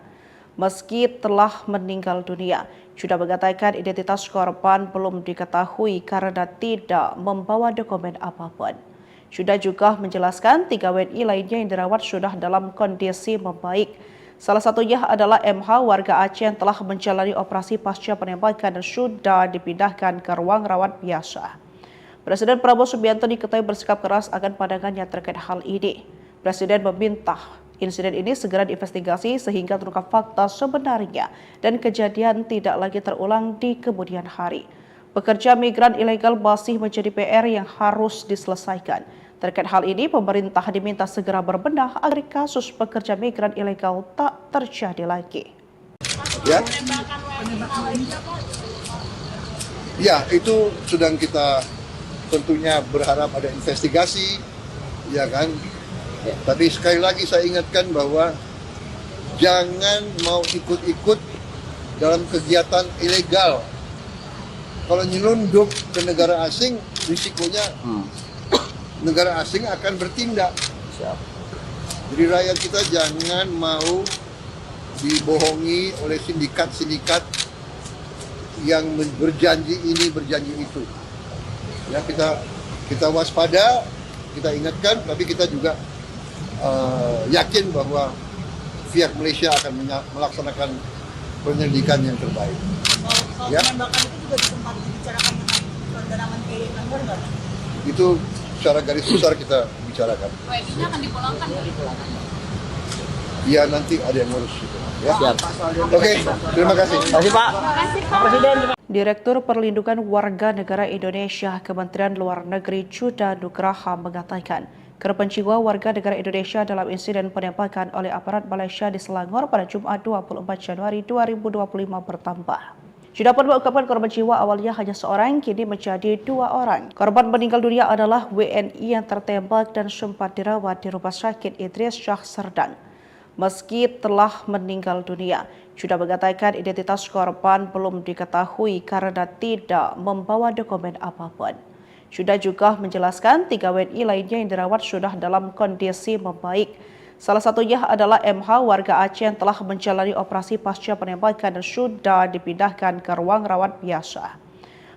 Meski telah meninggal dunia, sudah mengatakan identitas korban belum diketahui karena tidak membawa dokumen apapun. Sudah juga menjelaskan 3 WNI lainnya yang dirawat sudah dalam kondisi membaik. Salah satunya adalah MH warga Aceh yang telah menjalani operasi pasca penembakan dan sudah dipindahkan ke ruang rawat biasa. Presiden Prabowo Subianto diketahui bersikap keras akan pandangannya terkait hal ini. Presiden meminta insiden ini segera diinvestigasi sehingga terungkap fakta sebenarnya dan kejadian tidak lagi terulang di kemudian hari. Pekerja migran ilegal masih menjadi PR yang harus diselesaikan. Terkait hal ini, pemerintah diminta segera berbenah agar kasus pekerja migran ilegal tak terjadi lagi. Ya. Ya, itu sedang kita tentunya berharap ada investigasi, ya kan? Ya. Tapi sekali lagi saya ingatkan bahwa jangan mau ikut-ikut dalam kegiatan ilegal. Kalau nyelundup ke negara asing, risikonya negara asing akan bertindak. Siap. Jadi rakyat kita jangan mau dibohongi oleh sindikat-sindikat yang berjanji ini, berjanji itu. Ya, kita waspada, kita ingatkan, tapi kita juga yakin bahwa pihak Malaysia akan melaksanakan penyelidikan yang terbaik. Soal Ya. penembakan itu juga sempat dibicarakan dengan saudara Menteri Anwar nggak? Itu secara garis besar kita bicarakan. WNI-nya akan dipulangkan. Ya nanti ada yang ngurus itu. Ya. Siap. Oke, terima kasih. Terima kasih Pak. Pak Presiden. Direktur Perlindungan Warga Negara Indonesia Kementerian Luar Negeri Chuda Nugraha mengatakan, korban jiwa warga negara Indonesia dalam insiden penembakan oleh aparat Malaysia di Selangor pada Jumat 24 Januari 2025 bertambah. Sudah pun mengungkapkan korban jiwa awalnya hanya seorang, kini menjadi 2 orang. Korban meninggal dunia adalah WNI yang tertembak dan sempat dirawat di Rumah Sakit Idris Shah Serdang. Meski telah meninggal dunia, sudah mengatakan identitas korban belum diketahui karena tidak membawa dokumen apapun. Sudah juga menjelaskan 3 WNI lainnya yang dirawat sudah dalam kondisi membaik. Salah satunya adalah MH warga Aceh yang telah menjalani operasi pasca penembakan dan sudah dipindahkan ke ruang rawat biasa.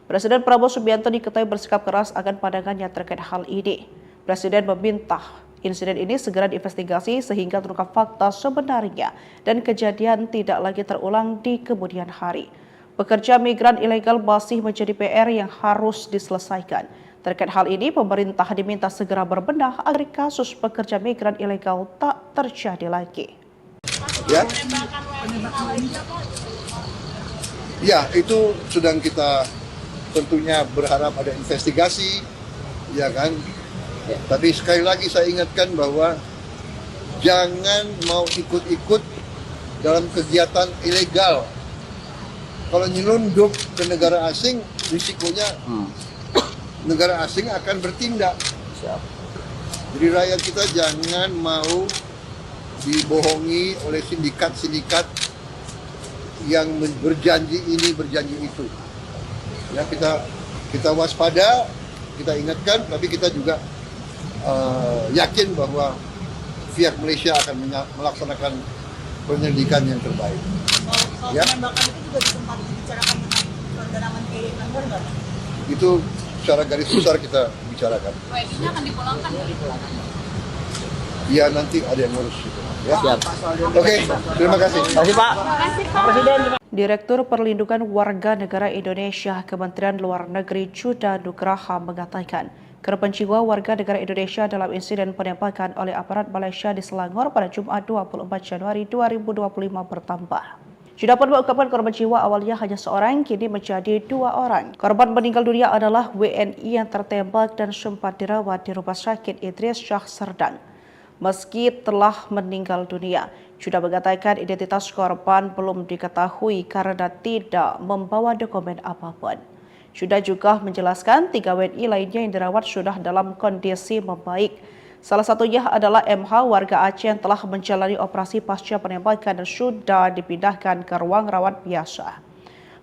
Presiden Prabowo Subianto diketahui bersikap keras akan pandangannya terkait hal ini. Presiden meminta insiden ini segera diinvestigasi sehingga terungkap fakta sebenarnya dan kejadian tidak lagi terulang di kemudian hari. Pekerja migran ilegal masih menjadi PR yang harus diselesaikan. Terkait hal ini, pemerintah diminta segera berbenah agar kasus pekerja migran ilegal tak terjadi lagi. Ya. Ya, itu sedang kita tentunya berharap ada investigasi, ya kan? Ya. Tapi sekali lagi saya ingatkan bahwa jangan mau ikut-ikut dalam kegiatan ilegal. Kalau nyelundup ke negara asing, risikonya negara asing akan bertindak. Siap. Jadi rakyat kita jangan mau dibohongi oleh sindikat-sindikat yang berjanji ini, berjanji itu. Ya, kita waspada, kita ingatkan, tapi kita juga yakin bahwa pihak Malaysia akan melaksanakan penyelidikan yang terbaik. Soal Ya. penembakan itu juga sempat dibicarakan dengan saudara Menteri Anwar nggak? Itu secara garis besar kita bicarakan. WNI-nya akan dipulangkan. Ya nanti ada yang ngurus itu. Ya. Siap. Oke, terima kasih. Terima kasih Pak. Pak Presiden. Direktur Perlindungan Warga Negara Indonesia Kementerian Luar Negeri Chuda Nugraha mengatakan, korban jiwa warga negara Indonesia dalam insiden penembakan oleh aparat Malaysia di Selangor pada Jumat 24 Januari 2025 bertambah. Sudah pun mengungkapkan korban jiwa awalnya hanya seorang, kini menjadi 2 orang. Korban meninggal dunia adalah WNI yang tertembak dan sempat dirawat di Rumah Sakit Idris Syah Serdang. Meski telah meninggal dunia, Juda mengatakan identitas korban belum diketahui karena tidak membawa dokumen apapun. Juda juga menjelaskan 3 WNI lainnya yang dirawat sudah dalam kondisi membaik. Salah satunya adalah MH warga Aceh yang telah menjalani operasi pasca penembakan dan sudah dipindahkan ke ruang rawat biasa.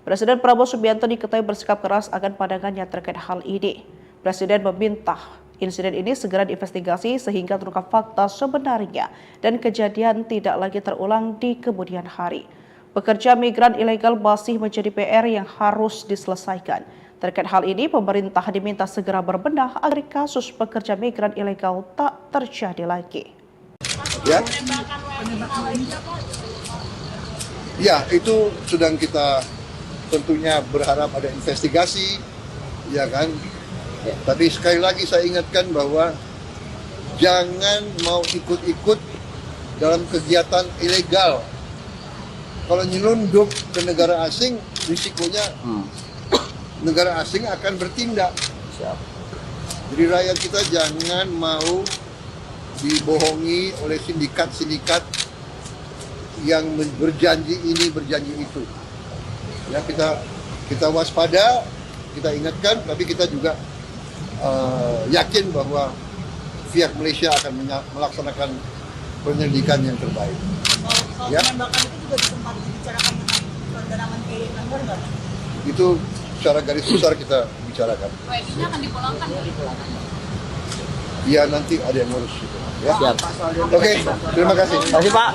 Presiden Prabowo Subianto diketahui bersikap keras akan pandangannya terkait hal ini. Presiden meminta insiden ini segera diinvestigasi sehingga terungkap fakta sebenarnya dan kejadian tidak lagi terulang di kemudian hari. Pekerja migran ilegal masih menjadi PR yang harus diselesaikan. Terkait hal ini, pemerintah diminta segera berbenah agar kasus pekerja migran ilegal tak terjadi lagi. Ya, itu sedang kita tentunya berharap ada investigasi, ya kan. Ya. Tapi sekali lagi saya ingatkan bahwa jangan mau ikut-ikut dalam kegiatan ilegal. Kalau nyelundup ke negara asing, risikonya negara asing akan bertindak. Jadi rakyat kita jangan mau dibohongi oleh sindikat-sindikat yang berjanji ini, berjanji itu. Ya, kita waspada, kita ingatkan, tapi kita juga yakin bahwa pihak Malaysia akan melaksanakan penyelidikan yang terbaik. Soal penembakan itu juga sempat dibicarakan dengan saudara Menteri Langgar nggak? Itu secara garis besar kita bicarakan. WNI-nya akan dipulangkan? Ya, nanti ada yang ngurus itu. Ya. Siap. Oke, terima kasih. Terima kasih Pak.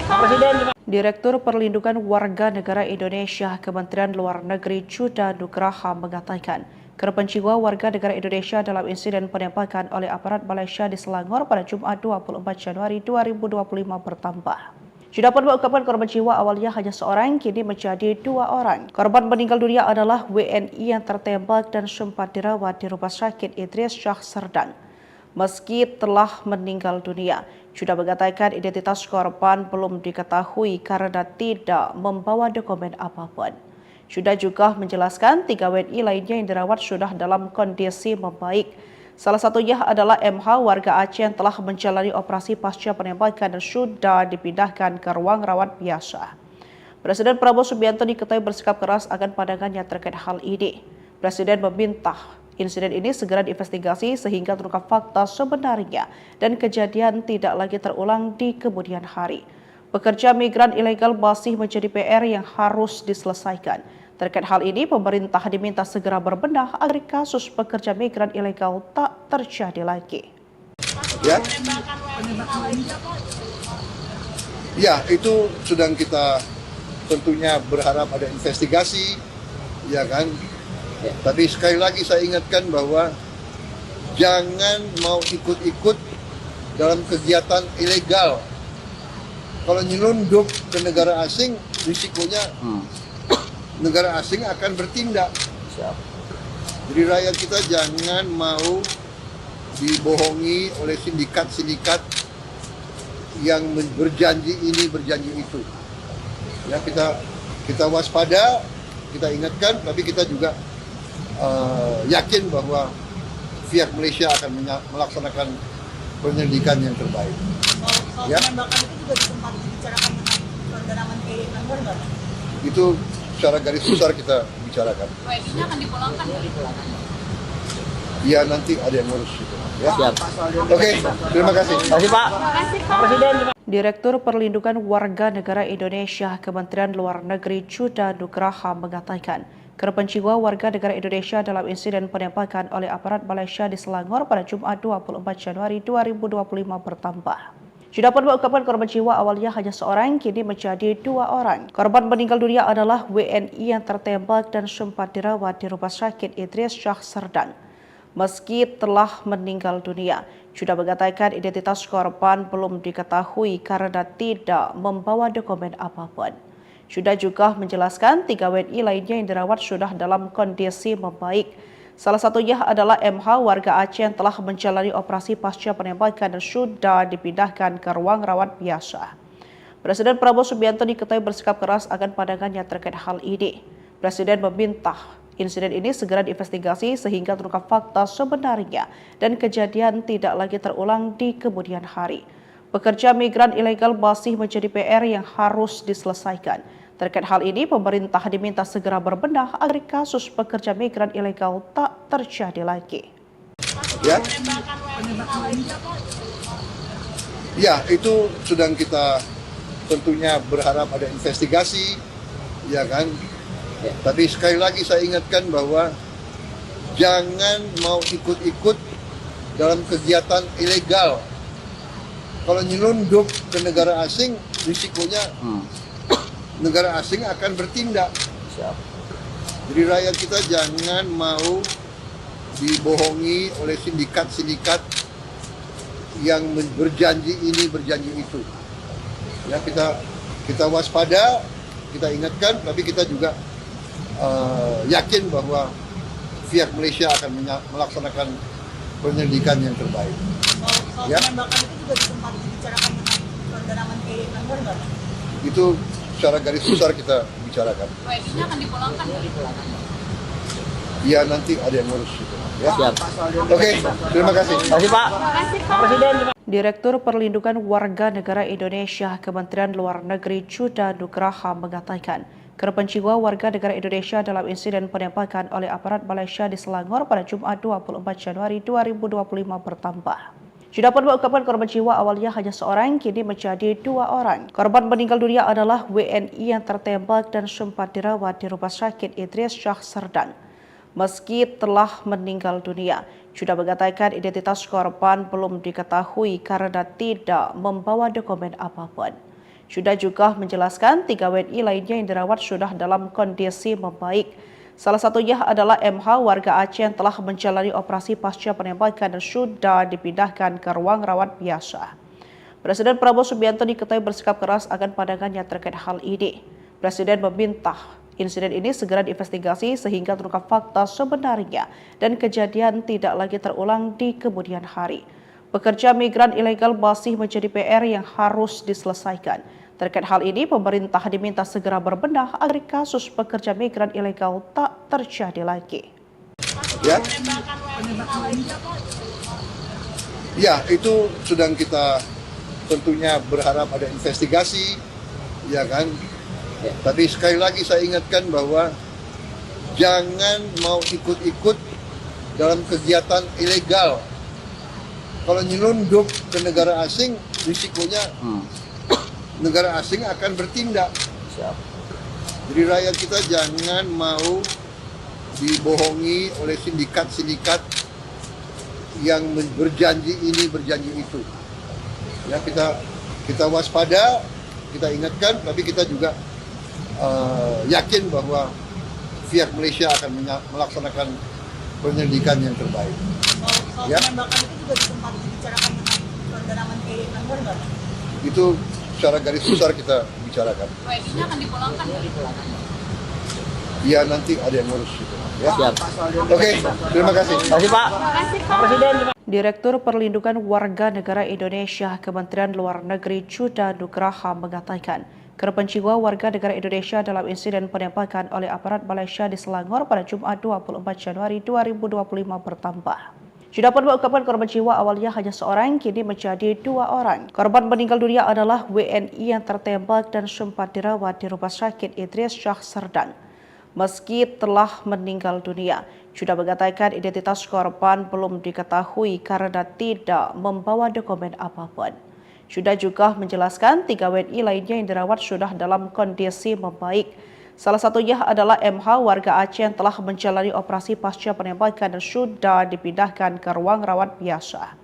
Pak Presiden. Direktur Perlindungan Warga Negara Indonesia Kementerian Luar Negeri Juda Nugraha mengatakan, korban jiwa warga negara Indonesia dalam insiden penembakan oleh aparat Malaysia di Selangor pada Jumat 24 Januari 2025 bertambah. Juda pun mengungkapkan korban jiwa awalnya hanya seorang, kini menjadi 2 orang. Korban meninggal dunia adalah WNI yang tertembak dan sempat dirawat di Rumah Sakit Idris Syah Serdang. Meski telah meninggal dunia, Juda mengatakan identitas korban belum diketahui karena tidak membawa dokumen apapun. Juda juga menjelaskan 3 WNI lainnya yang dirawat sudah dalam kondisi membaik. Salah satunya adalah MH warga Aceh yang telah menjalani operasi pasca penembakan dan sudah dipindahkan ke ruang rawat biasa. Presiden Prabowo Subianto diketahui bersikap keras akan pandangannya terkait hal ini. Presiden meminta insiden ini segera diinvestigasi sehingga terungkap fakta sebenarnya dan kejadian tidak lagi terulang di kemudian hari. Pekerja migran ilegal masih menjadi PR yang harus diselesaikan. Terkait hal ini, pemerintah diminta segera berbenah agar kasus pekerja migran ilegal tak terjadi lagi. Ya, itu sedang kita tentunya berharap ada investigasi, ya kan. Ya. Tapi sekali lagi saya ingatkan bahwa jangan mau ikut-ikut dalam kegiatan ilegal. Kalau nyelundup ke negara asing, risikonya negara asing akan bertindak. Jadi rakyat kita jangan mau dibohongi oleh sindikat-sindikat yang berjanji ini, berjanji itu. Ya, kita waspada, kita ingatkan, tapi kita juga yakin bahwa pihak Malaysia akan melaksanakan penyelidikan yang terbaik. Soal penembakan itu juga sempat dibicarakan dengan saudara Menteri Langgar nggak? Itu secara garis besar kita bicarakan. WNI-nya akan dipulangkan? Ya, nanti ada yang ngurus itu. Ya. Siap. Oke, terima kasih. Terima kasih Pak. Pak Presiden. Direktur Perlindungan Warga Negara Indonesia Kementerian Luar Negeri Juda Nugraha mengatakan, korban jiwa warga negara Indonesia dalam insiden penembakan oleh aparat Malaysia di Selangor pada Jumat 24 Januari 2025 bertambah. Juda pun mengungkapkan korban jiwa awalnya hanya seorang, kini menjadi 2 orang. Korban meninggal dunia adalah WNI yang tertembak dan sempat dirawat di Rumah Sakit Idris Syah Serdang. Meski telah meninggal dunia, Juda mengatakan identitas korban belum diketahui karena tidak membawa dokumen apapun. Juda juga menjelaskan 3 WNI lainnya yang dirawat sudah dalam kondisi membaik. Salah satunya adalah MH warga Aceh yang telah menjalani operasi pasca penembakan dan sudah dipindahkan ke ruang rawat biasa. Presiden Prabowo Subianto diketahui bersikap keras akan pandangannya terkait hal ini. Presiden meminta insiden ini segera diinvestigasi sehingga terungkap fakta sebenarnya dan kejadian tidak lagi terulang di kemudian hari. Pekerja migran ilegal masih menjadi PR yang harus diselesaikan. Terkait hal ini, pemerintah diminta segera berbenah agar kasus pekerja migran ilegal tak terjadi lagi. Ya, itu sedang kita tentunya berharap ada investigasi, ya kan? Ya. Tapi sekali lagi saya ingatkan bahwa jangan mau ikut-ikut dalam kegiatan ilegal. Kalau nyelundup ke negara asing, risikonya negara asing akan bertindak. Siap. Jadi rakyat kita jangan mau dibohongi oleh sindikat-sindikat yang berjanji ini, berjanji itu. Ya, kita waspada, kita ingatkan, tapi kita juga yakin bahwa pihak Malaysia akan melaksanakan penyelidikan yang terbaik. Soal Ya. penembakan itu juga sempat dibicarakan dengan saudara Menteri Langgar nggak? Itu secara garis besar kita bicarakan. WNI-nya akan dipulangkan. Ya, nanti ada yang ngurus itu. Ya. Siap. Oke, terima kasih. Terima kasih Pak. Pak Presiden. Direktur Perlindungan Warga Negara Indonesia Kementerian Luar Negeri Chuda Nugraha mengatakan, korban jiwa warga negara Indonesia dalam insiden penembakan oleh aparat Malaysia di Selangor pada Jumat 24 Januari 2025 bertambah. Chuda pun mengungkapkan korban jiwa awalnya hanya seorang, kini menjadi 2 orang. Korban meninggal dunia adalah WNI yang tertembak dan sempat dirawat di Rumah Sakit Idris Shah Serdang. Meski telah meninggal dunia, Chuda mengatakan identitas korban belum diketahui karena tidak membawa dokumen apapun. Chuda juga menjelaskan 3 WNI lainnya yang dirawat sudah dalam kondisi membaik. Salah satunya adalah MH warga Aceh yang telah menjalani operasi pasca penembakan dan sudah dipindahkan ke ruang rawat biasa. Presiden Prabowo Subianto diketahui bersikap keras akan pandangannya terkait hal ini. Presiden meminta insiden ini segera diinvestigasi sehingga terungkap fakta sebenarnya dan kejadian tidak lagi terulang di kemudian hari. Pekerja migran ilegal masih menjadi PR yang harus diselesaikan. Terkait hal ini, pemerintah diminta segera berbenah agar kasus pekerja migran ilegal tak terjadi lagi. Ya, itu sedang kita tentunya berharap ada investigasi, ya kan? Ya. Tapi sekali lagi saya ingatkan bahwa jangan mau ikut-ikut dalam kegiatan ilegal. Kalau nyelundup ke negara asing, risikonya negara asing akan bertindak. Siap. Jadi rakyat kita jangan mau dibohongi oleh sindikat-sindikat yang berjanji ini, berjanji itu. Ya, kita waspada, kita ingatkan, tapi kita juga yakin bahwa pihak Malaysia akan melaksanakan penyelidikan yang terbaik. Soal Ya. penembakan itu juga sempat dibicarakan dengan saudara Menteri Langgar nggak? Itu secara garis besar kita bicarakan. WNI-nya akan dipulangkan. Ya, nanti ada yang ngurus itu. Ya. Siap. Oke, terima kasih. Terima kasih Pak. Pak Presiden. Direktur Perlindungan Warga Negara Indonesia Kementerian Luar Negeri Chuda Nugraha mengatakan, korban jiwa warga negara Indonesia dalam insiden penembakan oleh aparat Malaysia di Selangor pada Jumat 24 Januari 2025 bertambah. Chuda pun mengungkapkan korban jiwa awalnya hanya seorang, kini menjadi 2 orang. Korban meninggal dunia adalah WNI yang tertembak dan sempat dirawat di Rumah Sakit Idris Shah Serdang. Meski telah meninggal dunia, Chuda mengatakan identitas korban belum diketahui karena tidak membawa dokumen apapun. Chuda juga menjelaskan 3 WNI lainnya yang dirawat sudah dalam kondisi membaik. Salah satunya adalah MH warga Aceh yang telah menjalani operasi pasca penembakan dan sudah dipindahkan ke ruang rawat biasa.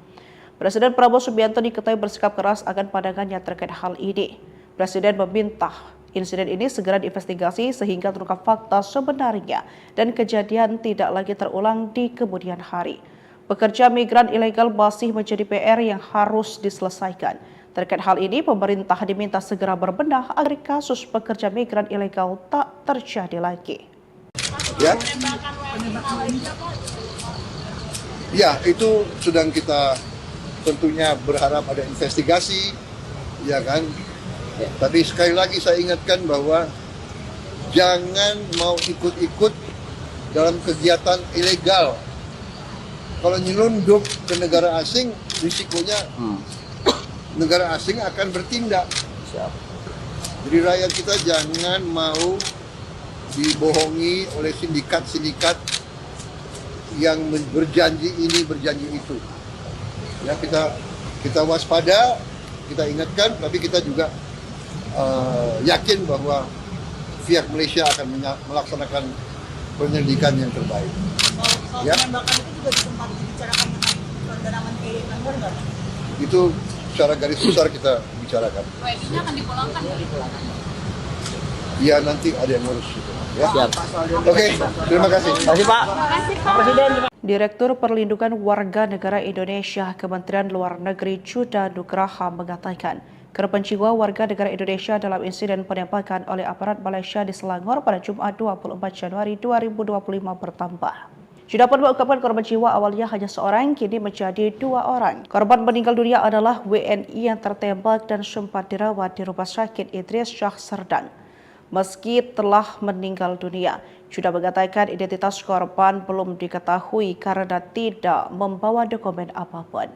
Presiden Prabowo Subianto diketahui bersikap keras akan pandangannya terkait hal ini. Presiden meminta insiden ini segera diinvestigasi sehingga terungkap fakta sebenarnya dan kejadian tidak lagi terulang di kemudian hari. Pekerja migran ilegal masih menjadi PR yang harus diselesaikan. Terkait hal ini, pemerintah diminta segera berbenah agar kasus pekerja migran ilegal tak terjadi lagi. Ya, itu sedang kita tentunya berharap ada investigasi, ya kan? Ya. Tapi sekali lagi saya ingatkan bahwa jangan mau ikut-ikut dalam kegiatan ilegal. Kalau nyelundup ke negara asing, risikonya negara asing akan bertindak. Siap. Jadi rakyat kita jangan mau dibohongi oleh sindikat-sindikat yang berjanji ini, berjanji itu. Ya, kita waspada, kita ingatkan, tapi kita juga yakin bahwa pihak Malaysia akan melaksanakan penyelidikan yang terbaik. Soal Ya. penembakan itu juga sempat dibicarakan dengan saudara Menteri Kantor nggak? Itu secara garis besar kita bicarakan. WNI-nya akan dipulangkan. Ya, nanti ada yang ngurus itu. Ya. Siap. Oke, terima kasih. Terima kasih Pak. Pak Presiden. Direktur Perlindungan Warga Negara Indonesia Kementerian Luar Negeri Chuda Nugraha mengatakan, korban jiwa warga negara Indonesia dalam insiden penembakan oleh aparat Malaysia di Selangor pada Jumat 24 Januari 2025 bertambah. Sudah pun mengungkapkan korban jiwa awalnya hanya seorang, kini menjadi 2 orang. Korban meninggal dunia adalah WNI yang tertembak dan sempat dirawat di Rumah Sakit Idris Shah Serdang. Meski telah meninggal dunia, sudah mengatakan identitas korban belum diketahui karena tidak membawa dokumen apapun.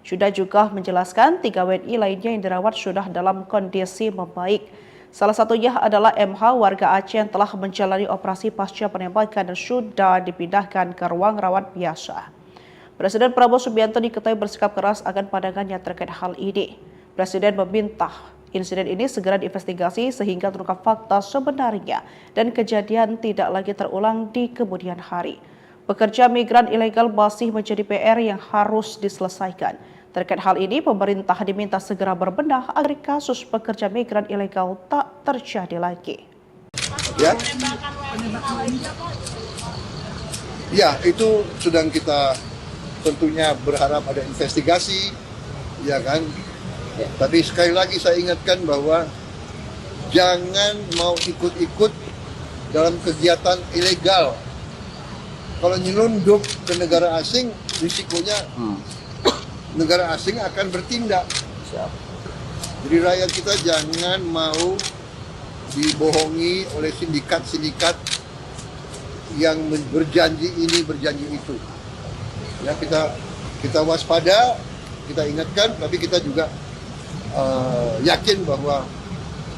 Sudah juga menjelaskan 3 WNI lainnya yang dirawat sudah dalam kondisi membaik. Salah satunya adalah MH warga Aceh yang telah menjalani operasi pasca penembakan dan sudah dipindahkan ke ruang rawat biasa. Presiden Prabowo Subianto diketahui bersikap keras akan pandangannya terkait hal ini. Presiden meminta insiden ini segera diinvestigasi sehingga terungkap fakta sebenarnya dan kejadian tidak lagi terulang di kemudian hari. Pekerja migran ilegal masih menjadi PR yang harus diselesaikan. Terkait hal ini, pemerintah diminta segera berbenah agar kasus pekerja migran ilegal tak terjadi lagi. Ya. Ya, itu sedang kita tentunya berharap ada investigasi, ya kan? Ya. Tapi sekali lagi saya ingatkan bahwa jangan mau ikut-ikut dalam kegiatan ilegal. Kalau nyelundup ke negara asing, risikonya negara asing akan bertindak. Siap. Jadi rakyat kita jangan mau dibohongi oleh sindikat-sindikat yang berjanji ini, berjanji itu. Ya, kita waspada, kita ingatkan, tapi kita juga yakin bahwa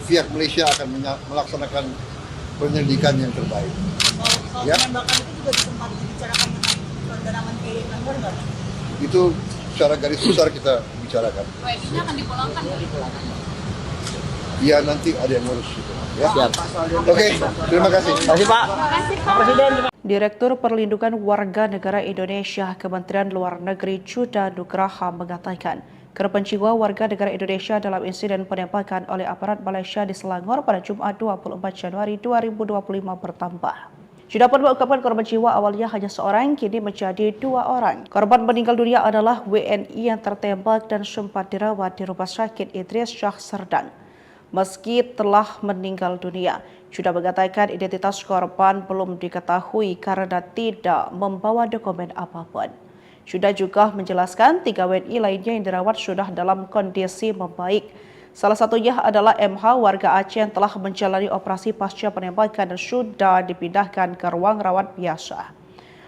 pihak Malaysia akan melaksanakan penyelidikan yang terbaik. Soal Ya. penembakan itu juga sempat dibicarakan dengan saudara Menteri Kantor nggak? Itu secara garis besar kita bicarakan. WNI-nya akan dipulangkan. Ya, nanti ada yang ngurus itu. Ya. Siap. Oke, terima kasih. Terima kasih Pak. Pak Presiden. Direktur Perlindungan Warga Negara Indonesia Kementerian Luar Negeri Chuda Nugraha mengatakan, korban jiwa warga negara Indonesia dalam insiden penembakan oleh aparat Malaysia di Selangor pada Jumat 24 Januari 2025 bertambah. Sudah pun mengungkapkan korban jiwa awalnya hanya seorang, kini menjadi 2 orang. Korban meninggal dunia adalah WNI yang tertembak dan sempat dirawat di Rumah Sakit Idris Shah Serdang. Meski telah meninggal dunia, sudah mengatakan identitas korban belum diketahui karena tidak membawa dokumen apapun. Sudah juga menjelaskan 3 WNI lainnya yang dirawat sudah dalam kondisi membaik. Salah satunya adalah MH warga Aceh yang telah menjalani operasi pasca penembakan dan sudah dipindahkan ke ruang rawat biasa.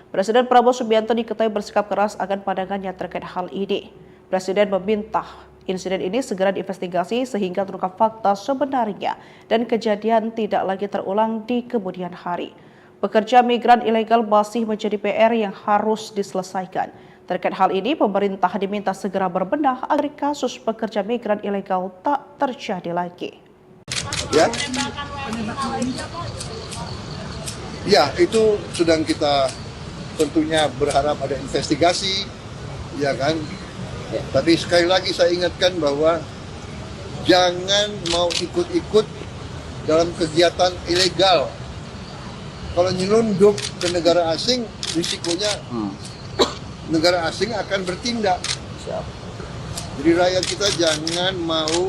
Presiden Prabowo Subianto diketahui bersikap keras akan pandangannya terkait hal ini. Presiden meminta insiden ini segera diinvestigasi sehingga terungkap fakta sebenarnya dan kejadian tidak lagi terulang di kemudian hari. Pekerja migran ilegal masih menjadi PR yang harus diselesaikan. Terkait hal ini, pemerintah diminta segera berbenah agar kasus pekerja migran ilegal tak terjadi lagi. Ya. Ya, itu sedang kita tentunya berharap ada investigasi, ya kan? Ya. Tapi sekali lagi saya ingatkan bahwa jangan mau ikut-ikut dalam kegiatan ilegal. Kalau nyelundup ke negara asing, risikonya negara asing akan bertindak. Siap. Jadi rakyat kita jangan mau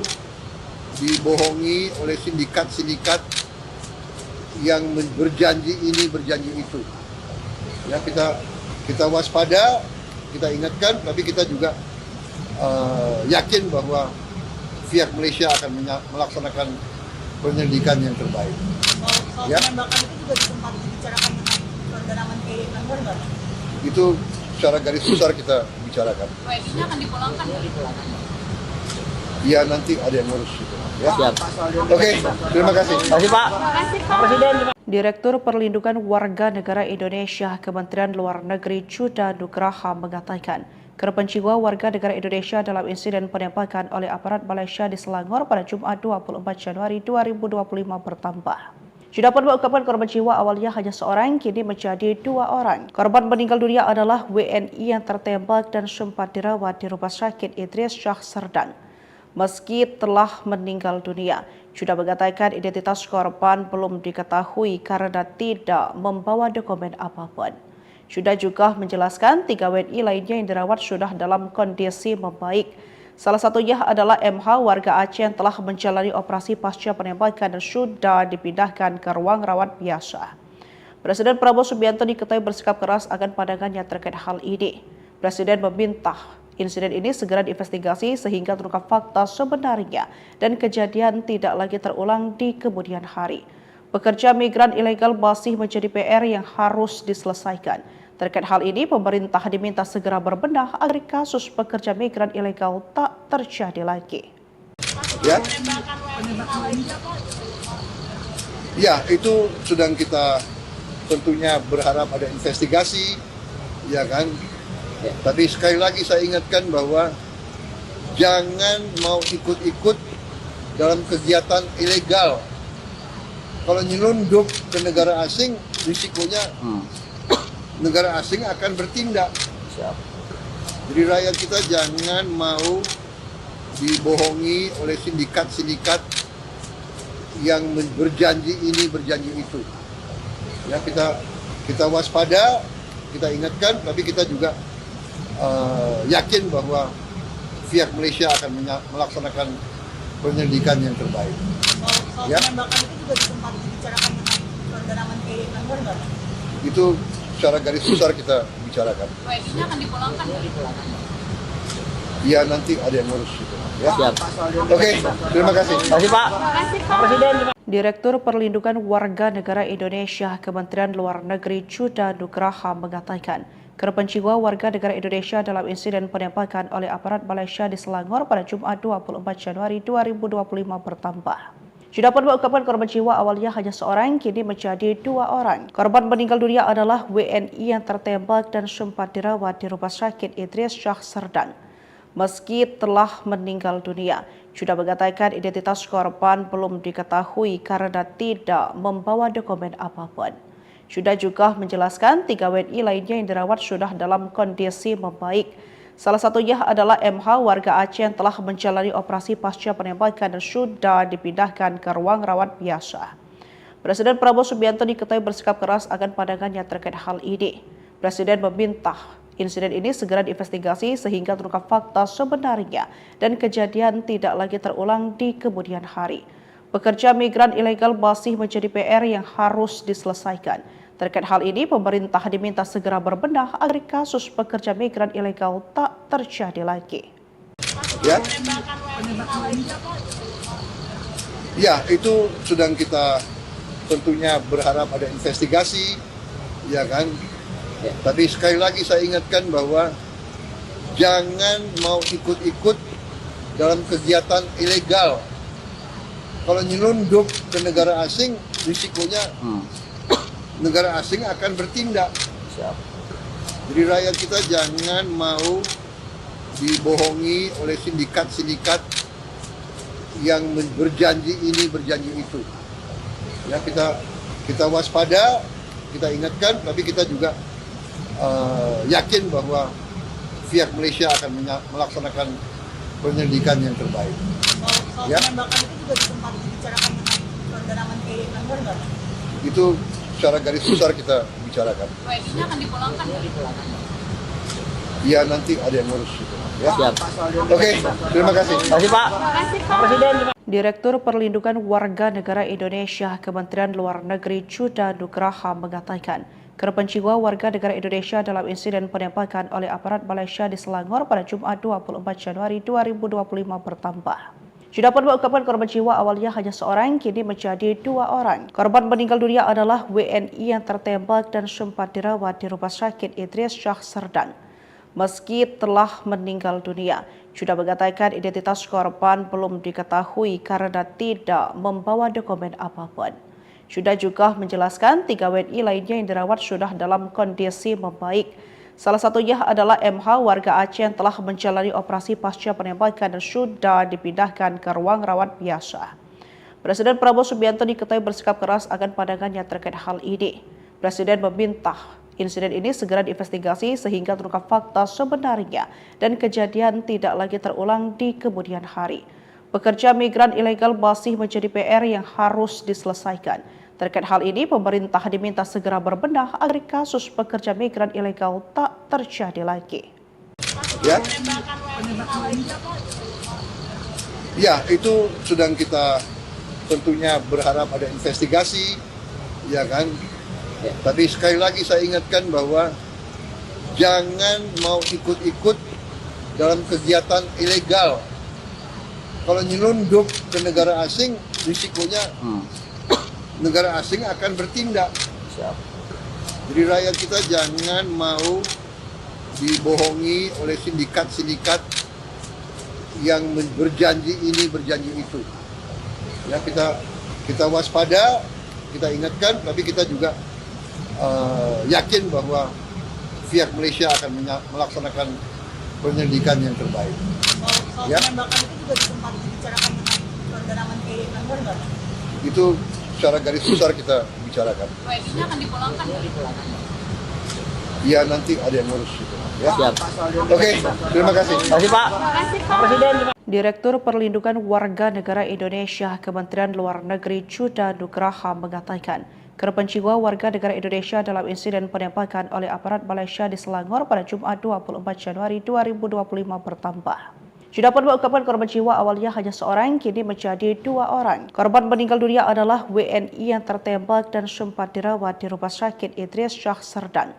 dibohongi oleh sindikat-sindikat yang berjanji ini, berjanji itu. Ya, kita waspada, kita ingatkan, tapi kita juga yakin bahwa pihak Malaysia akan melaksanakan penyelidikan yang terbaik. Soal Ya. penembakan itu juga sempat dibicarakan dengan saudara Menteri Langgar nggak? Itu secara garis besar kita bicarakan. WNI-nya akan dipulangkan. Ya nanti ada yang ngurus itu. Ya. Siap. Oke, terima kasih. Terima kasih Pak. Pak Presiden. Direktur Perlindungan Warga Negara Indonesia Kementerian Luar Negeri Chuda Nugraha mengatakan, korban jiwa warga negara Indonesia dalam insiden penembakan oleh aparat Malaysia di Selangor pada Jumat 24 Januari 2025 bertambah. Sudah pun mengungkapkan korban jiwa awalnya hanya seorang, kini menjadi 2 orang. Korban meninggal dunia adalah WNI yang tertembak dan sempat dirawat di Rumah Sakit Idris Shah Serdang. Meski telah meninggal dunia, sudah mengatakan identitas korban belum diketahui karena tidak membawa dokumen apapun. Sudah juga menjelaskan 3 WNI lainnya yang dirawat sudah dalam kondisi membaik. Salah satunya adalah MH warga Aceh yang telah menjalani operasi pasca penembakan dan sudah dipindahkan ke ruang rawat biasa. Presiden Prabowo Subianto diketahui bersikap keras akan pandangannya terkait hal ini. Presiden meminta insiden ini segera diinvestigasi sehingga terungkap fakta sebenarnya dan kejadian tidak lagi terulang di kemudian hari. Pekerja migran ilegal masih menjadi PR yang harus diselesaikan. Terkait hal ini, pemerintah diminta segera berbenah agar kasus pekerja migran ilegal tak terjadi lagi. Ya. Ya, itu sedang kita tentunya berharap ada investigasi, ya kan? Ya. Tapi sekali lagi saya ingatkan bahwa jangan mau ikut-ikut dalam kegiatan ilegal. Kalau nyelundup ke negara asing, risikonya negara asing akan bertindak. Siap. Jadi rakyat kita jangan mau dibohongi oleh sindikat-sindikat yang berjanji ini, berjanji itu. Ya, kita waspada, kita ingatkan, tapi kita juga yakin bahwa pihak Malaysia akan melaksanakan penyelidikan yang terbaik. Soal Ya. penembakan itu juga sempat dibicarakan dengan saudara Menteri Langgar nggak? Itu secara garis besar kita bicarakan. WNI-nya akan dipulangkan. Ya nanti ada yang ngurus itu. Ya. Siap. Oke, terima kasih. Terima kasih Pak. Pak Presiden. Direktur Perlindungan Warga Negara Indonesia Kementerian Luar Negeri Chuda Nugraha mengatakan, korban jiwa warga negara Indonesia dalam insiden penembakan oleh aparat Malaysia di Selangor pada Jumat 24 Januari 2025 bertambah. Sudah pun mengungkapkan korban jiwa awalnya hanya seorang, kini menjadi 2 orang. Korban meninggal dunia adalah WNI yang tertembak dan sempat dirawat di Rumah Sakit Idris Shah Serdang. Meski telah meninggal dunia, sudah mengatakan identitas korban belum diketahui karena tidak membawa dokumen apapun. Sudah juga menjelaskan 3 WNI lainnya yang dirawat sudah dalam kondisi membaik. Salah satunya adalah MH warga Aceh yang telah menjalani operasi pasca penembakan dan sudah dipindahkan ke ruang rawat biasa. Presiden Prabowo Subianto diketahui bersikap keras akan pandangannya terkait hal ini. Presiden meminta insiden ini segera diinvestigasi sehingga terungkap fakta sebenarnya dan kejadian tidak lagi terulang di kemudian hari. Pekerja migran ilegal masih menjadi PR yang harus diselesaikan. Terkait hal ini, pemerintah diminta segera berbenah agar kasus pekerja migran ilegal tak terjadi lagi. Ya. Ya, itu sedang kita tentunya berharap ada investigasi, ya kan? Ya. Tapi sekali lagi saya ingatkan bahwa jangan mau ikut-ikut dalam kegiatan ilegal. Kalau nyelundup ke negara asing, risikonya negara asing akan bertindak. Siap. Jadi rakyat kita jangan mau dibohongi oleh sindikat-sindikat yang berjanji ini, berjanji itu. Ya, kita waspada, kita ingatkan, tapi kita juga yakin bahwa pihak Malaysia akan melaksanakan penyelidikan yang terbaik. Soal Ya. penembakan itu juga sempat dibicarakan dengan saudara Menteri Langgar nggak? Itu secara garis besar kita bicarakan. WNI-nya akan dipulangkan. Ya nanti ada yang ngurus itu. Ya. Siap. Oke, terima kasih. Terima kasih Pak. Pak Presiden. Direktur Perlindungan Warga Negara Indonesia Kementerian Luar Negeri Chuda Nugraha mengatakan, korban jiwa warga negara Indonesia dalam insiden penembakan oleh aparat Malaysia di Selangor pada Jumat 24 Januari 2025 bertambah. Sudah pun mengungkapkan korban jiwa awalnya hanya seorang, kini menjadi 2 orang. Korban meninggal dunia adalah WNI yang tertembak dan sempat dirawat di Rumah Sakit Idris Syah Serdang. Meski telah meninggal dunia, sudah mengatakan identitas korban belum diketahui karena tidak membawa dokumen apapun. Sudah juga menjelaskan 3 WNI lainnya yang dirawat sudah dalam kondisi membaik. Salah satunya adalah MH warga Aceh yang telah menjalani operasi pasca penembakan dan sudah dipindahkan ke ruang rawat biasa. Presiden Prabowo Subianto diketahui bersikap keras akan pandangannya terkait hal ini. Presiden meminta insiden ini segera diinvestigasi sehingga terungkap fakta sebenarnya dan kejadian tidak lagi terulang di kemudian hari. Pekerja migran ilegal masih menjadi PR yang harus diselesaikan. Terkait hal ini, pemerintah diminta segera berbenah agar kasus pekerja migran ilegal tak terjadi lagi. Ya, itu sedang kita tentunya berharap ada investigasi, ya kan? Ya. Tapi sekali lagi saya ingatkan bahwa jangan mau ikut-ikut dalam kegiatan ilegal. Kalau nyelundup ke negara asing, risikonya negara asing akan bertindak. Jadi rakyat kita jangan mau dibohongi oleh sindikat-sindikat yang berjanji ini, berjanji itu. Ya, kita waspada, kita ingatkan, tapi kita juga yakin bahwa pihak Malaysia akan melaksanakan penyelidikan yang terbaik. Soal Ya. penembakan itu juga sempat dibicarakan dengan saudara Menteri Langgar nggak? Itu secara garis besar kita bicarakan. WNI-nya akan dipulangkan. Ya, nanti ada yang ngurus itu. Ya. Siap. Oke, terima kasih. Terima kasih Pak. Pak Presiden. Direktur Perlindungan Warga Negara Indonesia Kementerian Luar Negeri Chuda Nugraha mengatakan, korban jiwa warga negara Indonesia dalam insiden penembakan oleh aparat Malaysia di Selangor pada Jumat 24 Januari 2025 bertambah. Sudah pun mengungkapkan korban jiwa awalnya hanya seorang, kini menjadi 2 orang. Korban meninggal dunia adalah WNI yang tertembak dan sempat dirawat di Rumah Sakit Idris Syah Serdang.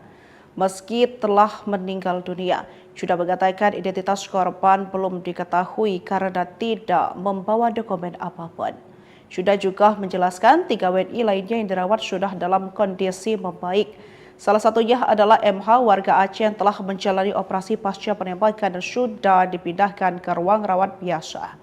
Meski telah meninggal dunia, sudah mengatakan identitas korban belum diketahui karena tidak membawa dokumen apapun. Sudah juga menjelaskan 3 WNI lainnya yang dirawat sudah dalam kondisi membaik. Salah satunya adalah MH warga Aceh yang telah menjalani operasi pasca penembakan dan sudah dipindahkan ke ruang rawat biasa.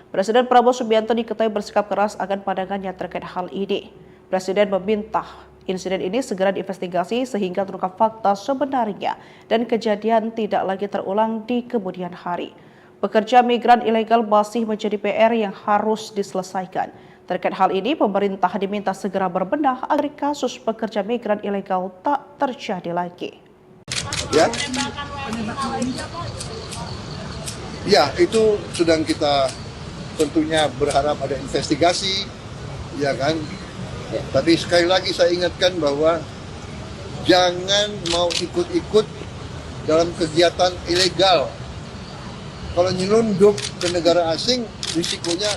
Presiden Prabowo Subianto diketahui bersikap keras akan pandangannya terkait hal ini. Presiden meminta insiden ini segera diinvestigasi sehingga terungkap fakta sebenarnya dan kejadian tidak lagi terulang di kemudian hari. Pekerja migran ilegal masih menjadi PR yang harus diselesaikan. Terkait hal ini, pemerintah diminta segera berbenah agar kasus pekerja migran ilegal tak terjadi lagi. Ya, itu sedang kita tentunya berharap ada investigasi, ya kan? Ya. Tapi sekali lagi saya ingatkan bahwa jangan mau ikut-ikut dalam kegiatan ilegal. Kalau nyelundup ke negara asing, risikonya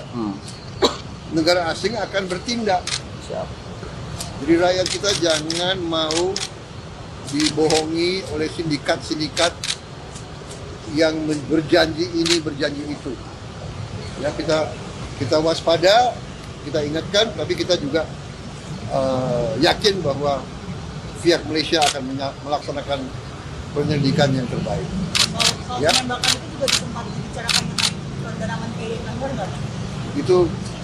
negara asing akan bertindak. Siap. Jadi rakyat kita jangan mau dibohongi oleh sindikat-sindikat yang berjanji ini, berjanji itu. Ya, kita waspada, kita ingatkan, tapi kita juga yakin bahwa pihak Malaysia akan melaksanakan penyelidikan yang terbaik. Soal Ya. penembakan itu juga sempat dibicarakan dengan saudara Menteri Langgar nggak? Itu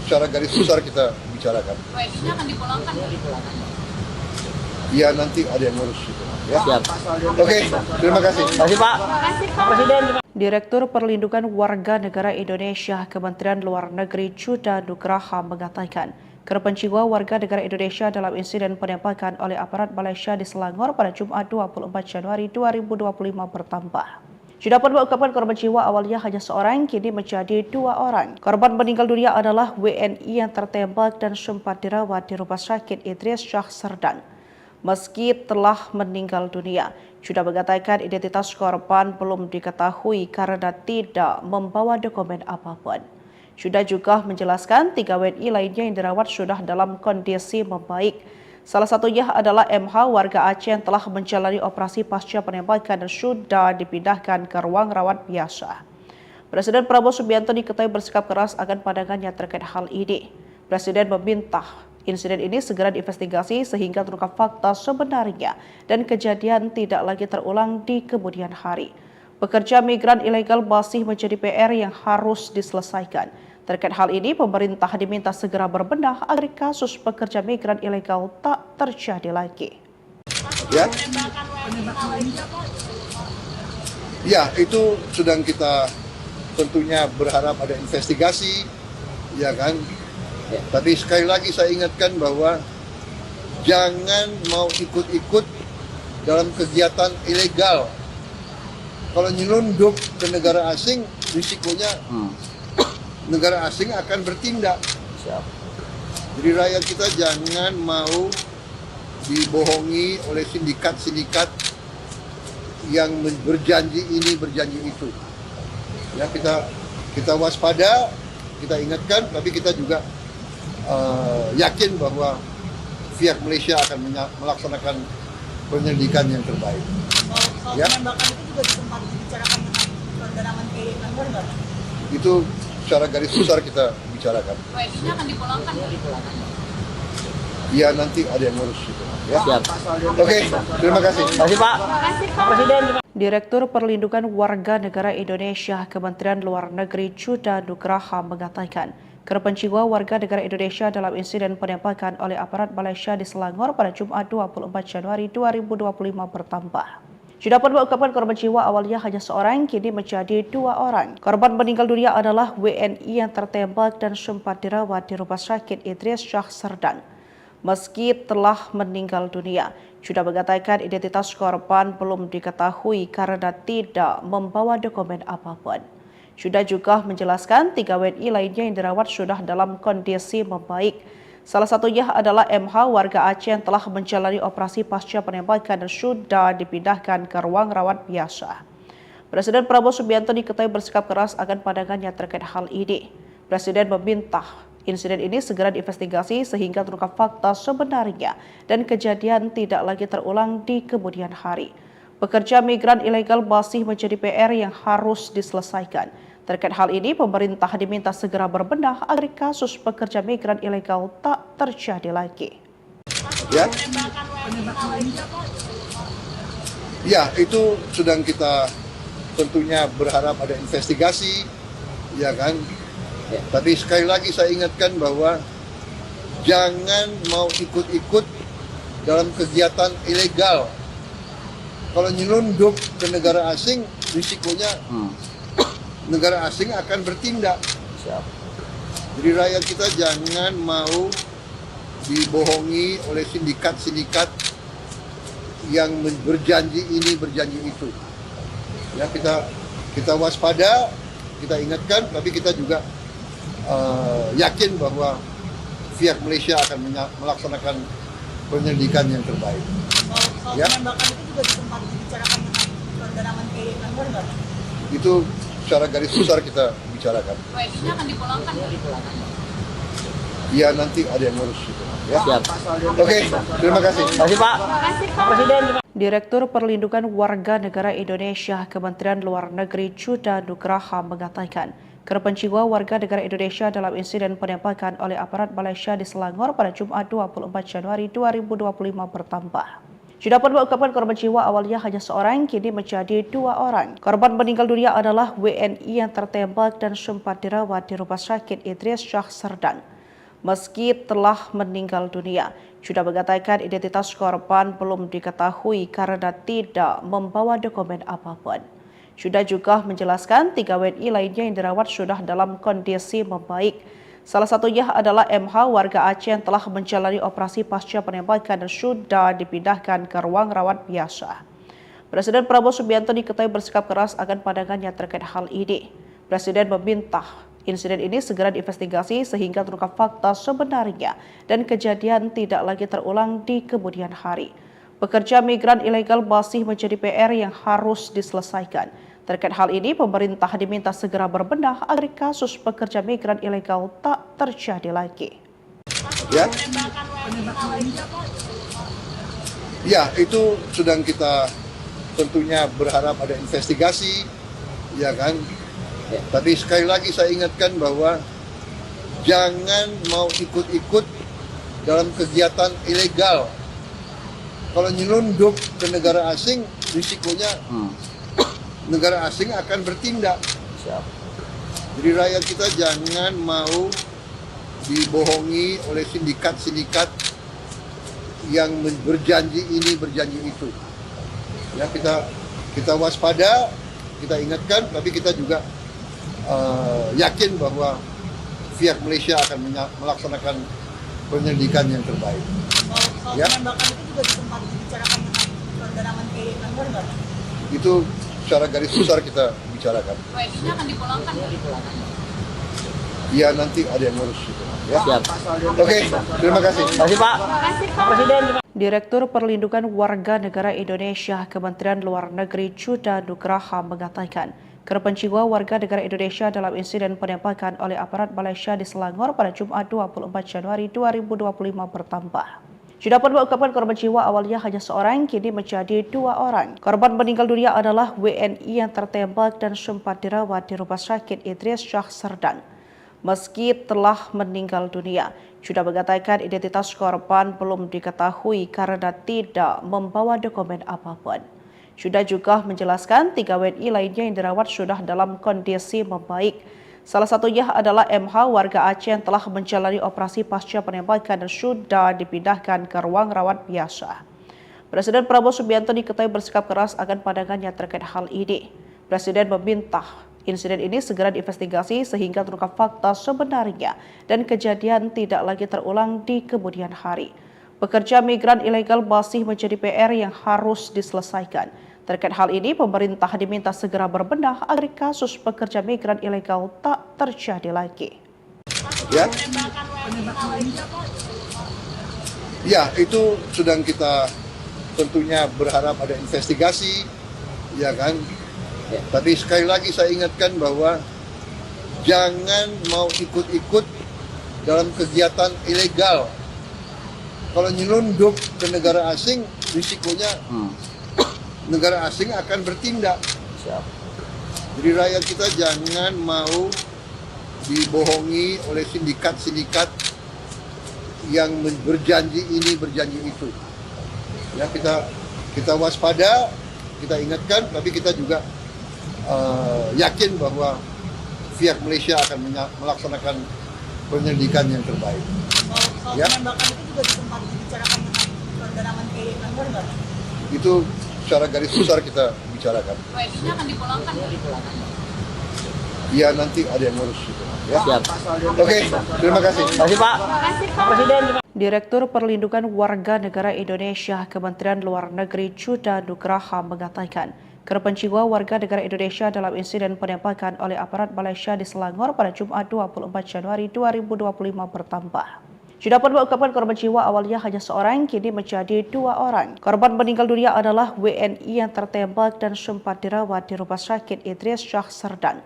secara garis besar kita bicarakan. WNI-nya akan dipulangkan. Ya, nanti ada yang ngurus itu. Ya. Siap. Oke, terima kasih. Terima kasih Pak. Pak Presiden. Direktur Perlindungan Warga Negara Indonesia Kementerian Luar Negeri Chuda Nugraha mengatakan, korban jiwa warga negara Indonesia dalam insiden penembakan oleh aparat Malaysia di Selangor pada Jumat 24 Januari 2025 bertambah. Sudah pun mengungkapkan korban jiwa awalnya hanya seorang, kini menjadi 2 orang. Korban meninggal dunia adalah WNI yang tertembak dan sempat dirawat di Rumah Sakit Idris Syah Serdang. Meski telah meninggal dunia, sudah mengatakan identitas korban belum diketahui karena tidak membawa dokumen apapun. Sudah juga menjelaskan 3 WNI lainnya yang dirawat sudah dalam kondisi membaik. Salah satunya adalah MH warga Aceh yang telah menjalani operasi pasca penembakan dan sudah dipindahkan ke ruang rawat biasa. Presiden Prabowo Subianto diketahui bersikap keras akan pandangannya terkait hal ini. Presiden meminta insiden ini segera diinvestigasi sehingga terungkap fakta sebenarnya dan kejadian tidak lagi terulang di kemudian hari. Pekerja migran ilegal masih menjadi PR yang harus diselesaikan. Terkait hal ini, pemerintah diminta segera berbenah agar kasus pekerja migran ilegal tak terjadi lagi. Ya, itu sedang kita tentunya berharap ada investigasi, ya kan? Ya. Tapi sekali lagi saya ingatkan bahwa jangan mau ikut-ikut dalam kegiatan ilegal. Kalau nyelundup ke negara asing, risikonya negara asing akan bertindak. Siap. Jadi rakyat kita jangan mau dibohongi oleh sindikat-sindikat yang berjanji ini, berjanji itu. Ya, kita waspada, kita ingatkan, tapi kita juga yakin bahwa pihak Malaysia akan melaksanakan penyelidikan yang terbaik. Soal Ya. penembakan itu juga sempat dibicarakan dengan saudara Menteri Anwar nggak? Itu secara garis besar kita bicarakan. WNI-nya akan dipulangkan. Ya, nanti ada yang ngurus itu. Ya. Siap. Oke, terima kasih. Terima kasih Pak. Pak Presiden. Direktur Perlindungan Warga Negara Indonesia Kementerian Luar Negeri Chuda Nugraha mengatakan, korban jiwa warga negara Indonesia dalam insiden penembakan oleh aparat Malaysia di Selangor pada Jumat 24 Januari 2025 bertambah. Chuda pun mengungkapkan korban jiwa awalnya hanya seorang, kini menjadi 2 orang. Korban meninggal dunia adalah WNI yang tertembak dan sempat dirawat di Rumah Sakit Idris Shah Serdang. Meski telah meninggal dunia, Chuda mengatakan identitas korban belum diketahui karena tidak membawa dokumen apapun. Chuda juga menjelaskan 3 WNI lainnya yang dirawat sudah dalam kondisi membaik. Salah satunya adalah MH warga Aceh yang telah menjalani operasi pasca penembakan dan sudah dipindahkan ke ruang rawat biasa. Presiden Prabowo Subianto diketahui bersikap keras akan pandangannya terkait hal ini. Presiden meminta insiden ini segera diinvestigasi sehingga terungkap fakta sebenarnya dan kejadian tidak lagi terulang di kemudian hari. Pekerja migran ilegal masih menjadi PR yang harus diselesaikan. Terkait hal ini, pemerintah diminta segera berbenah agar kasus pekerja migran ilegal tak terjadi lagi. Ya, itu sedang kita tentunya berharap ada investigasi, ya kan? Ya. Tapi sekali lagi saya ingatkan bahwa jangan mau ikut-ikut dalam kegiatan ilegal. Kalau nyelundup ke negara asing, risikonya negara asing akan bertindak. Siap. Jadi rakyat kita jangan mau dibohongi oleh sindikat-sindikat yang berjanji ini, berjanji itu. Ya, kita waspada, kita ingatkan, tapi kita juga yakin bahwa pihak Malaysia akan melaksanakan penyelidikan yang terbaik. Soal Ya. penembakan itu juga sempat dibicarakan dengan saudara Menteri Anwar nggak? Itu secara garis besar kita bicarakan. WNI-nya akan dipulangkan. Ya, nanti ada yang ngurus itu. Ya. Siap. Oke, terima kasih. Terima kasih Pak. Pak Presiden. Direktur Perlindungan Warga Negara Indonesia Kementerian Luar Negeri Chuda Nugraha mengatakan, korban jiwa warga negara Indonesia dalam insiden penembakan oleh aparat Malaysia di Selangor pada Jumat 24 Januari 2025 bertambah. Chuda pun mengungkapkan korban jiwa awalnya hanya seorang, kini menjadi 2 orang. Korban meninggal dunia adalah WNI yang tertembak dan sempat dirawat di Rumah Sakit Idris Shah Serdang. Meski telah meninggal dunia, Chuda mengatakan identitas korban belum diketahui karena tidak membawa dokumen apapun. Chuda juga menjelaskan 3 WNI lainnya yang dirawat sudah dalam kondisi membaik. Salah satunya adalah MH warga Aceh yang telah menjalani operasi pasca penembakan dan sudah dipindahkan ke ruang rawat biasa. Presiden Prabowo Subianto diketahui bersikap keras akan pandangannya terkait hal ini. Presiden meminta insiden ini segera diinvestigasi sehingga terungkap fakta sebenarnya dan kejadian tidak lagi terulang di kemudian hari. Pekerja migran ilegal masih menjadi PR yang harus diselesaikan. Terkait hal ini, pemerintah diminta segera berbenah agar kasus pekerja migran ilegal tak terjadi lagi. Ya, itu sedang kita tentunya berharap ada investigasi, ya kan? Ya. Tapi sekali lagi saya ingatkan bahwa jangan mau ikut-ikut dalam kegiatan ilegal. Kalau nyelundup ke negara asing, risikonya negara asing akan bertindak. Siap. Jadi rakyat kita jangan mau dibohongi oleh sindikat-sindikat yang berjanji ini, berjanji itu. Ya, kita waspada, kita ingatkan, tapi kita juga yakin bahwa pihak Malaysia akan melaksanakan penyelidikan yang terbaik. Soal Ya. penembakan itu juga sempat dibicarakan dengan saudara Menteri Kanwar nggak? Itu secara garis besar kita bicarakan. WNI-nya akan dipulangkan. Ya, nanti ada yang ngurus itu. Ya. Siap. Oke, terima kasih. Terima kasih Pak. Pak Presiden. Direktur Perlindungan Warga Negara Indonesia Kementerian Luar Negeri Chuda Nugraha mengatakan, korban jiwa warga negara Indonesia dalam insiden penembakan oleh aparat Malaysia di Selangor pada Jumat 24 Januari 2025 bertambah. Sudah pun mengungkapkan korban jiwa awalnya hanya seorang, kini menjadi 2 orang. Korban meninggal dunia adalah WNI yang tertembak dan sempat dirawat di Rumah Sakit Idris Shah Serdang. Meski telah meninggal dunia, sudah mengatakan identitas korban belum diketahui karena tidak membawa dokumen apapun. Sudah juga menjelaskan 3 WNI lainnya yang dirawat sudah dalam kondisi membaik. Salah satunya adalah MH warga Aceh yang telah menjalani operasi pasca penembakan dan sudah dipindahkan ke ruang rawat biasa. Presiden Prabowo Subianto diketahui bersikap keras akan pandangannya terkait hal ini. Presiden meminta insiden ini segera diinvestigasi sehingga terungkap fakta sebenarnya dan kejadian tidak lagi terulang di kemudian hari. Pekerja migran ilegal masih menjadi PR yang harus diselesaikan. Terkait hal ini, pemerintah diminta segera berbenah agar kasus pekerja migran ilegal tak terjadi lagi. Ya. Ya, itu sedang kita tentunya berharap ada investigasi, ya kan? Ya. Tapi sekali lagi saya ingatkan bahwa jangan mau ikut-ikut dalam kegiatan ilegal. Kalau nyelundup ke negara asing, risikonya negara asing akan bertindak. Siap. Jadi rakyat kita jangan mau dibohongi oleh sindikat-sindikat yang berjanji ini, berjanji itu. Ya, kita waspada, kita ingatkan, tapi kita juga yakin bahwa pihak Malaysia akan melaksanakan penyelidikan yang terbaik. Soal Ya. penembakan itu juga sempat dibicarakan dengan saudara Menteri Kanwar nggak? Itu secara garis besar kita bicarakan. WNI-nya akan dipulangkan. Ya, nanti ada yang ngurus itu. Ya. Siap. Oke, terima kasih. Terima kasih Pak. Pak Presiden. Direktur Perlindungan Warga Negara Indonesia Kementerian Luar Negeri Chuda Nugraha mengatakan, korban jiwa warga negara Indonesia dalam insiden penembakan oleh aparat Malaysia di Selangor pada Jumat 24 Januari 2025 bertambah. Sudah pun mengungkapkan korban jiwa awalnya hanya seorang, kini menjadi 2 orang. Korban meninggal dunia adalah WNI yang tertembak dan sempat dirawat di Rumah Sakit Idris Shah Serdang.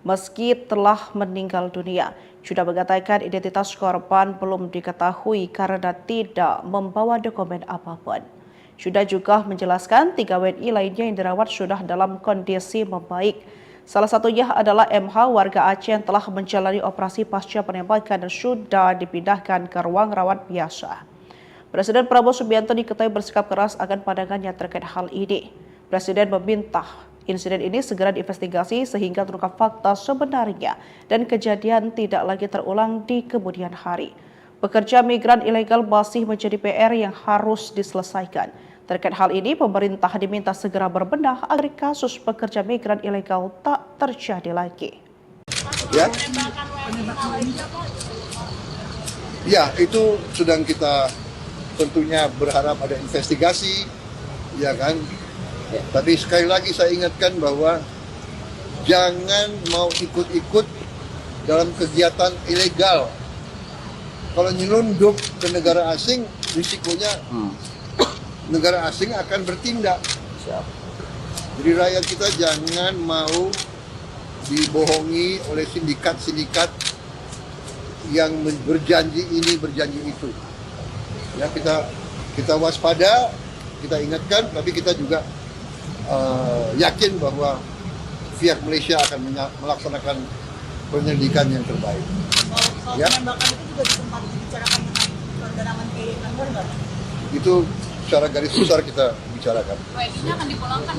Meski telah meninggal dunia, sudah mengatakan identitas korban belum diketahui karena tidak membawa dokumen apapun. Sudah juga menjelaskan 3 WNI lainnya yang dirawat sudah dalam kondisi membaik. Salah satunya adalah MH warga Aceh yang telah menjalani operasi pasca penembakan dan sudah dipindahkan ke ruang rawat biasa. Presiden Prabowo Subianto diketahui bersikap keras akan pandangannya terkait hal ini. Presiden meminta insiden ini segera diinvestigasi sehingga terungkap fakta sebenarnya dan kejadian tidak lagi terulang di kemudian hari. Pekerja migran ilegal masih menjadi PR yang harus diselesaikan. Terkait hal ini, pemerintah diminta segera berbenah agar kasus pekerja migran ilegal tak terjadi lagi. Ya. Ya, itu sedang kita tentunya berharap ada investigasi, ya kan? Ya. Tapi sekali lagi saya ingatkan bahwa jangan mau ikut-ikut dalam kegiatan ilegal. Kalau nyelundup ke negara asing, risikonya negara asing akan bertindak. Siap. Jadi rakyat kita jangan mau dibohongi oleh sindikat-sindikat yang berjanji ini, berjanji itu. Ya, kita waspada, kita ingatkan, tapi kita juga yakin bahwa pihak Malaysia akan melaksanakan penyelidikan yang terbaik. Soal Ya. penembakan itu juga sempat dibicarakan dengan saudara Menteri Langgar nggak? Itu secara garis besar kita bicarakan. WNI-nya akan dipulangkan.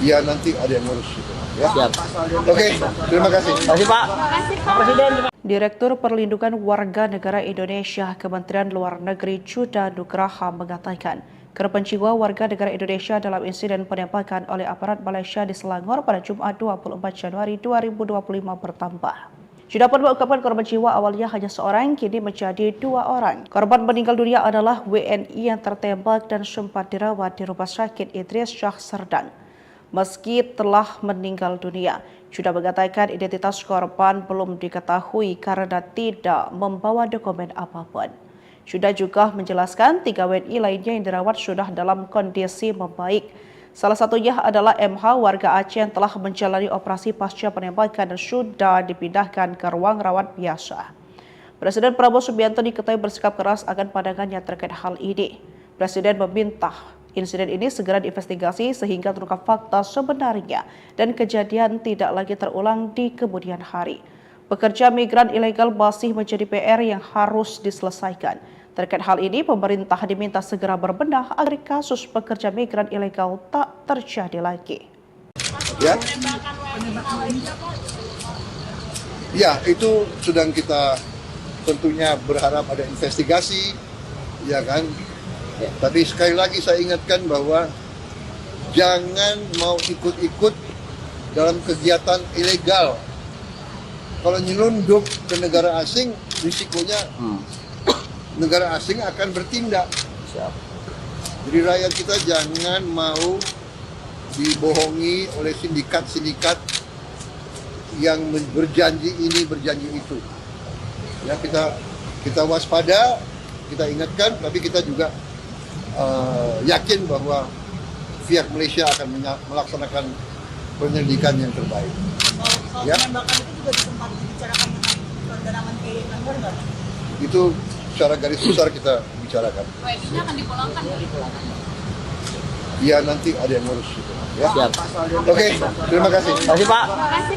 Ya nanti ada yang ngurus itu. Ya. Siap. Oke, terima kasih. Terima kasih Pak. Pak Presiden. Direktur Perlindungan Warga Negara Indonesia Kementerian Luar Negeri Chuda Nugraha mengatakan, korban jiwa warga negara Indonesia dalam insiden penembakan oleh aparat Malaysia di Selangor pada Jumat 24 Januari 2025 bertambah. Sudah pun mengungkapkan korban jiwa awalnya hanya seorang, kini menjadi 2 orang. Korban meninggal dunia adalah WNI yang tertembak dan sempat dirawat di Rumah Sakit Idris Shah Serdang. Meski telah meninggal dunia, sudah mengatakan identitas korban belum diketahui karena tidak membawa dokumen apapun. Sudah juga menjelaskan 3 WNI lainnya yang dirawat sudah dalam kondisi membaik. Salah satunya adalah MH warga Aceh yang telah menjalani operasi pasca penembakan dan sudah dipindahkan ke ruang rawat biasa. Presiden Prabowo Subianto diketahui bersikap keras akan pandangannya terkait hal ini. Presiden meminta insiden ini segera diinvestigasi sehingga terungkap fakta sebenarnya dan kejadian tidak lagi terulang di kemudian hari. Pekerja migran ilegal masih menjadi PR yang harus diselesaikan. Terkait hal ini, pemerintah diminta segera berbenah agar kasus pekerja migran ilegal tak terjadi lagi. Ya. Ya, itu sedang kita tentunya berharap ada investigasi, ya kan? Ya. Tapi sekali lagi saya ingatkan bahwa jangan mau ikut-ikut dalam kegiatan ilegal. Kalau nyelundup ke negara asing, risikonya negara asing akan bertindak. Siap. Jadi rakyat kita jangan mau dibohongi oleh sindikat-sindikat yang berjanji ini, berjanji itu. Ya, kita waspada, kita ingatkan, tapi kita juga yakin bahwa pihak Malaysia akan melaksanakan penyelidikan yang terbaik. Soal Ya. penembakan itu juga sempat dibicarakan dengan saudara Menteri Langgar nggak? Itu secara garis besar kita bicarakan. WNI-nya akan dipulangkan. Ya nanti ada yang ngurus itu. Ya. Siap. Oke, terima kasih. Terima kasih Pak.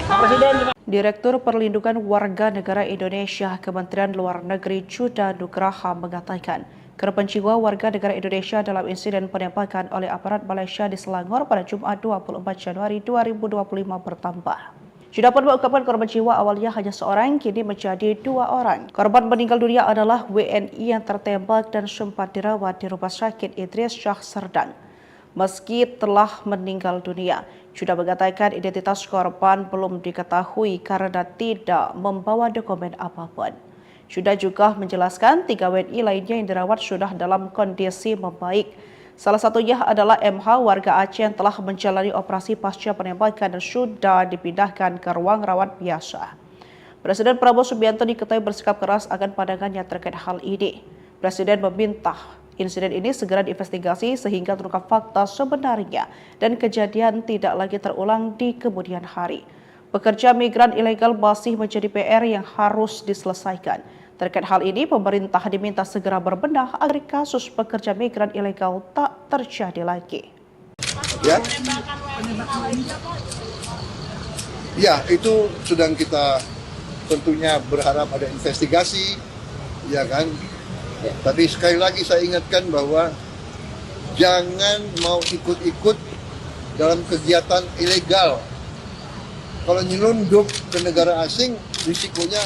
Pak Presiden. Direktur Perlindungan Warga Negara Indonesia Kementerian Luar Negeri Chuda Nugraha mengatakan, korban jiwa warga negara Indonesia dalam insiden penembakan oleh aparat Malaysia di Selangor pada Jumat 24 Januari 2025 bertambah. Sudah pun mengungkapkan korban jiwa awalnya hanya seorang, kini menjadi 2 orang. Korban meninggal dunia adalah WNI yang tertembak dan sempat dirawat di Rumah Sakit Idris Shah Serdang. Meski telah meninggal dunia, sudah mengatakan identitas korban belum diketahui karena tidak membawa dokumen apapun. Sudah juga menjelaskan 3 WNI lainnya yang dirawat sudah dalam kondisi membaik. Salah satunya adalah MH warga Aceh yang telah menjalani operasi pasca penembakan dan sudah dipindahkan ke ruang rawat biasa. Presiden Prabowo Subianto diketahui bersikap keras akan pandangannya terkait hal ini. Presiden meminta insiden ini segera diinvestigasi sehingga terungkap fakta sebenarnya dan kejadian tidak lagi terulang di kemudian hari. Pekerja migran ilegal masih menjadi PR yang harus diselesaikan. Terkait hal ini, pemerintah diminta segera berbenah agar kasus pekerja migran ilegal tak terjadi lagi. Ya. Ya, itu sedang kita tentunya berharap ada investigasi, ya kan? Ya. Tapi sekali lagi saya ingatkan bahwa jangan mau ikut-ikut dalam kegiatan ilegal. Kalau nyelundup ke negara asing, risikonya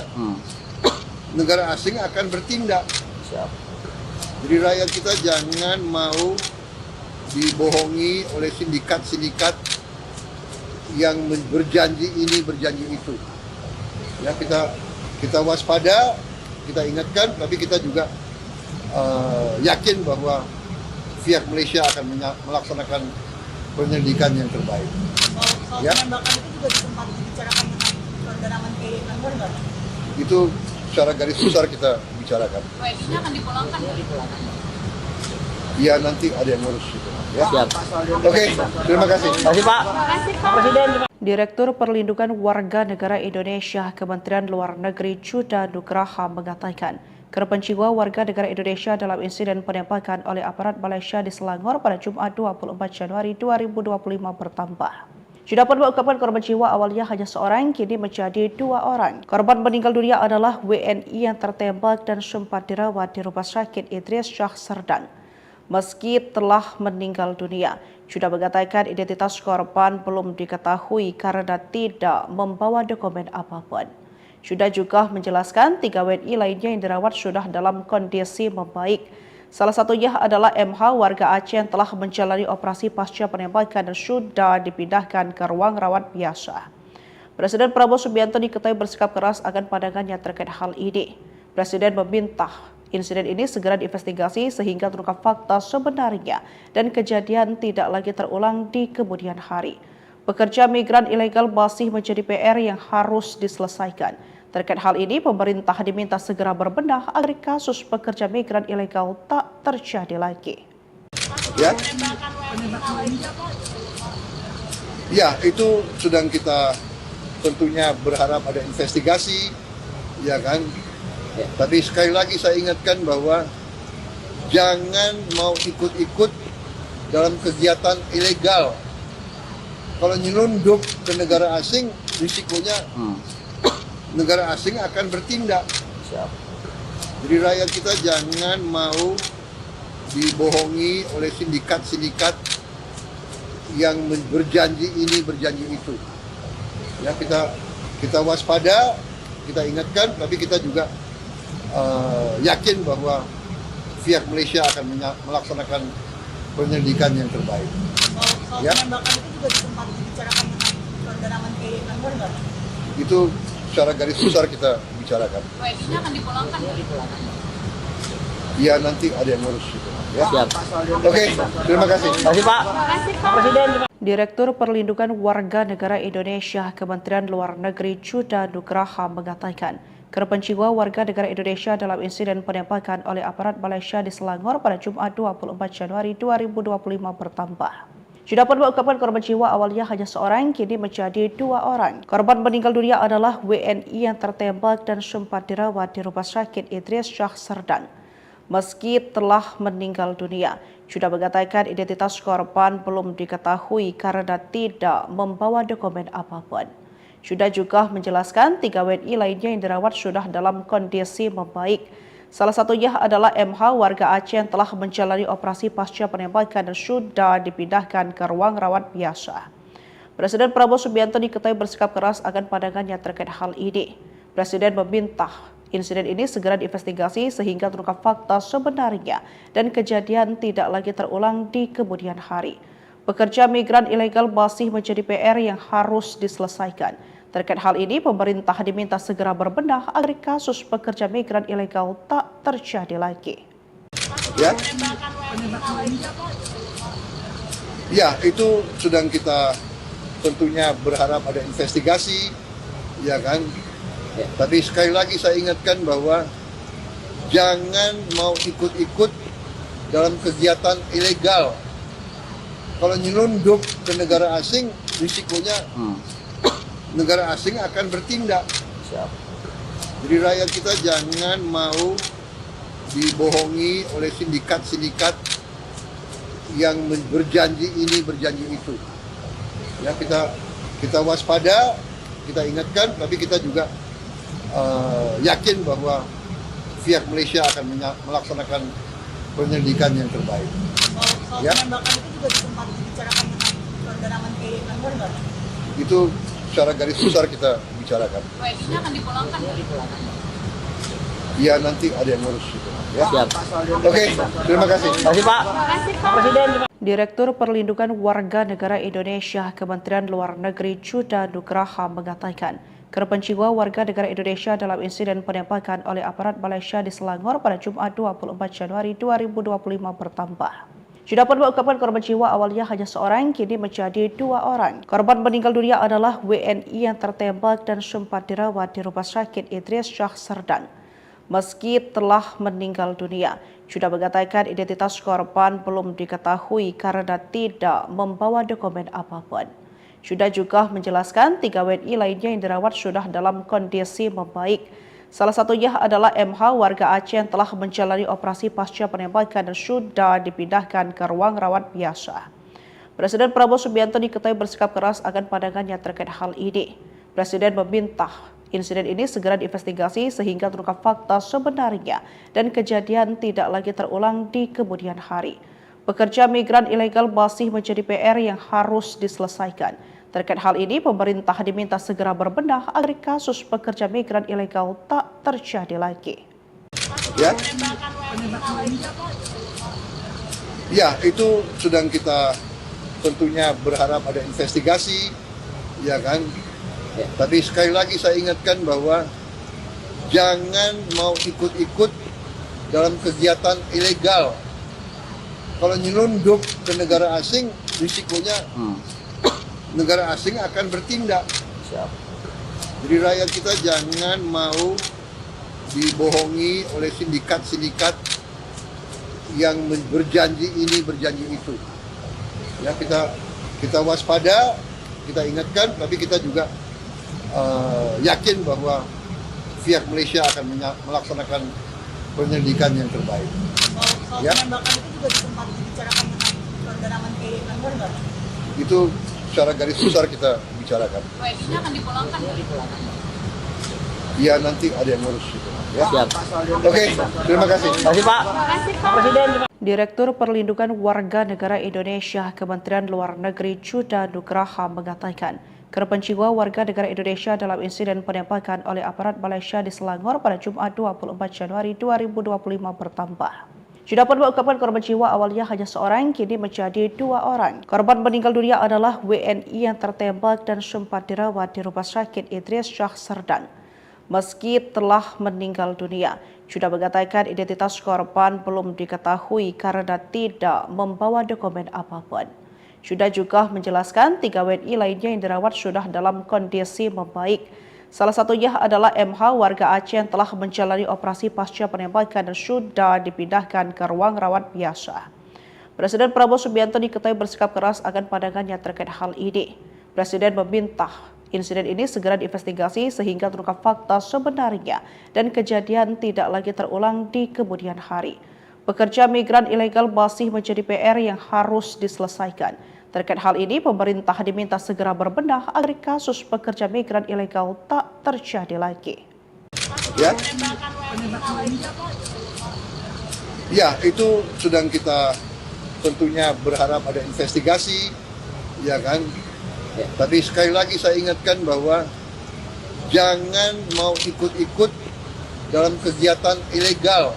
negara asing akan bertindak. Siap. Jadi rakyat kita jangan mau dibohongi oleh sindikat-sindikat yang berjanji ini, berjanji itu. Ya, kita waspada, kita ingatkan, tapi kita juga yakin bahwa pihak Malaysia akan melaksanakan penyelidikan yang terbaik. Soal Ya. penembakan itu juga sempat dibicarakan dengan saudara Menteri Langgar nggak? Itu secara garis besar kita bicarakan. WNI-nya akan dipulangkan. Ya nanti ada yang ngurus itu. Ya. Siap. Oke, terima kasih. Terima kasih Pak. Pak Presiden. Direktur Perlindungan Warga Negara Indonesia Kementerian Luar Negeri Chuda Nugraha mengatakan, korban jiwa warga negara Indonesia dalam insiden penembakan oleh aparat Malaysia di Selangor pada Jumat 24 Januari 2025 bertambah. Sudah pun mengungkapkan korban jiwa awalnya hanya seorang, kini menjadi 2 orang. Korban meninggal dunia adalah WNI yang tertembak dan sempat dirawat di Rumah Sakit Idris Syah Serdang. Meski telah meninggal dunia, Juda mengatakan identitas korban belum diketahui karena tidak membawa dokumen apapun. Juda juga menjelaskan 3 WNI lainnya yang dirawat sudah dalam kondisi membaik. Salah satunya adalah MH warga Aceh yang telah menjalani operasi pasca penembakan dan sudah dipindahkan ke ruang rawat biasa. Presiden Prabowo Subianto diketahui bersikap keras akan pandangannya terkait hal ini. Presiden meminta insiden ini segera diinvestigasi sehingga terungkap fakta sebenarnya dan kejadian tidak lagi terulang di kemudian hari. Pekerja migran ilegal masih menjadi PR yang harus diselesaikan. Terkait hal ini, pemerintah diminta segera berbenah agar kasus pekerja migran ilegal tak terjadi lagi. Ya, itu sedang kita tentunya berharap ada investigasi, ya kan. Tapi sekali lagi saya ingatkan bahwa jangan mau ikut-ikut dalam kegiatan ilegal. Kalau nyelundup ke negara asing, risikonya negara asing akan bertindak. Jadi rakyat kita jangan mau dibohongi oleh sindikat-sindikat yang berjanji ini, berjanji itu. Ya, kita waspada, kita ingatkan, tapi kita juga yakin bahwa pihak Malaysia akan melaksanakan penyelidikan yang terbaik. Soal penembakan itu juga sempat dibicarakan dengan saudara Menteri Anwar nggak? Itu secara garis besar kita bicarakan. WNI-nya akan dipulangkan? Ya, nanti ada yang ngurus itu. Ya. Oke, terima kasih. Terima kasih Pak. Pak Presiden. Direktur Perlindungan Warga Negara Indonesia Kementerian Luar Negeri Juda Nugraha mengatakan, korban jiwa warga negara Indonesia dalam insiden penembakan oleh aparat Malaysia di Selangor pada Jumat 24 Januari 2025 bertambah. Sudah pun mengungkapkan korban jiwa awalnya hanya seorang, kini menjadi 2 orang. Korban meninggal dunia adalah WNI yang tertembak dan sempat dirawat di Rumah Sakit Idris Syah Serdang. Meski telah meninggal dunia, Juda mengatakan identitas korban belum diketahui karena tidak membawa dokumen apapun. Juda juga menjelaskan 3 WNI lainnya yang dirawat sudah dalam kondisi membaik. Salah satunya adalah MH warga Aceh yang telah menjalani operasi pasca penembakan dan sudah dipindahkan ke ruang rawat biasa. Presiden Prabowo Subianto diketahui bersikap keras akan pandangannya terkait hal ini. Presiden meminta insiden ini segera diinvestigasi sehingga terungkap fakta sebenarnya dan kejadian tidak lagi terulang di kemudian hari. Pekerja migran ilegal masih menjadi PR yang harus diselesaikan. Terkait hal ini, pemerintah diminta segera berbenah agar kasus pekerja migran ilegal tak terjadi lagi. Ya, itu sedang kita tentunya berharap ada investigasi, ya kan. Tapi sekali lagi saya ingatkan bahwa jangan mau ikut-ikut dalam kegiatan ilegal. Kalau nyelundup ke negara asing, risikonya negara asing akan bertindak. Jadi rakyat kita jangan mau dibohongi oleh sindikat-sindikat yang berjanji ini, berjanji itu. Ya, kita waspada, kita ingatkan, tapi kita juga yakin bahwa pihak Malaysia akan melaksanakan penyelidikan yang terbaik. Soal penembakan itu juga sempat dibicarakan dengan saudara Menteri Anwar nggak? Itu secara garis besar kita bicarakan. WNI-nya akan dipulangkan? Ya, nanti ada yang ngurus itu. Ya. Oke, terima kasih. Terima kasih Pak. Pak Presiden. Direktur Perlindungan Warga Negara Indonesia Kementerian Luar Negeri Juda Nugraha mengatakan, korban jiwa warga negara Indonesia dalam insiden penembakan oleh aparat Malaysia di Selangor pada Jumat 24 Januari 2025 bertambah. Sudah pun mengungkapkan korban jiwa awalnya hanya seorang, kini menjadi 2 orang. Korban meninggal dunia adalah WNI yang tertembak dan sempat dirawat di Rumah Sakit Idris Syah Serdang. Meski telah meninggal dunia, Juda mengatakan identitas korban belum diketahui karena tidak membawa dokumen apapun. Juda juga menjelaskan 3 WNI lainnya yang dirawat sudah dalam kondisi membaik. Salah satunya adalah MH warga Aceh yang telah menjalani operasi pasca penembakan dan sudah dipindahkan ke ruang rawat biasa. Presiden Prabowo Subianto diketahui bersikap keras akan pandangannya terkait hal ini. Presiden meminta insiden ini segera diinvestigasi sehingga terungkap fakta sebenarnya dan kejadian tidak lagi terulang di kemudian hari. Pekerja migran ilegal masih menjadi PR yang harus diselesaikan. Terkait hal ini, pemerintah diminta segera berbenah agar kasus pekerja migran ilegal tak terjadi lagi. Ya, itu sedang kita tentunya berharap ada investigasi, ya kan? Tapi sekali lagi saya ingatkan bahwa jangan mau ikut-ikut dalam kegiatan ilegal. Kalau nyelundup ke negara asing, risikonya negara asing akan bertindak. Jadi rakyat kita jangan mau dibohongi oleh sindikat-sindikat yang berjanji ini, berjanji itu. Ya, kita waspada, kita ingatkan, tapi kita juga yakin bahwa pihak Malaysia akan melaksanakan penyelidikan yang terbaik. Soal penembakan itu juga sempat dibicarakan dengan saudara Menteri Luar nggak? Itu secara garis besar kita bicarakan. WNI-nya akan dipulangkan? Ya, nanti ada yang ngurus itu. Ya. Oke, terima kasih. Terima kasih Pak. Pak Presiden. Direktur Perlindungan Warga Negara Indonesia Kementerian Luar Negeri Chuda Nugraha mengatakan, korban jiwa warga negara Indonesia dalam insiden penembakan oleh aparat Malaysia di Selangor pada Jumat 24 Januari 2025 bertambah. Chuda pun mengungkapkan korban jiwa awalnya hanya seorang, kini menjadi 2 orang. Korban meninggal dunia adalah WNI yang tertembak dan sempat dirawat di Rumah Sakit Idris Shah Serdang. Meski telah meninggal dunia, Chuda mengatakan identitas korban belum diketahui karena tidak membawa dokumen apapun. Chuda juga menjelaskan 3 WNI lainnya yang dirawat sudah dalam kondisi membaik. Salah satunya adalah MH warga Aceh yang telah menjalani operasi pasca penembakan dan sudah dipindahkan ke ruang rawat biasa. Presiden Prabowo Subianto diketahui bersikap keras akan pandangannya terkait hal ini. Presiden meminta insiden ini segera diinvestigasi sehingga terungkap fakta sebenarnya dan kejadian tidak lagi terulang di kemudian hari. Pekerja migran ilegal masih menjadi PR yang harus diselesaikan. Terkait hal ini, pemerintah diminta segera berbenah agar kasus pekerja migran ilegal tak terjadi lagi. Ya, itu sedang kita tentunya berharap ada investigasi, ya kan? Tapi sekali lagi saya ingatkan bahwa jangan mau ikut-ikut dalam kegiatan ilegal.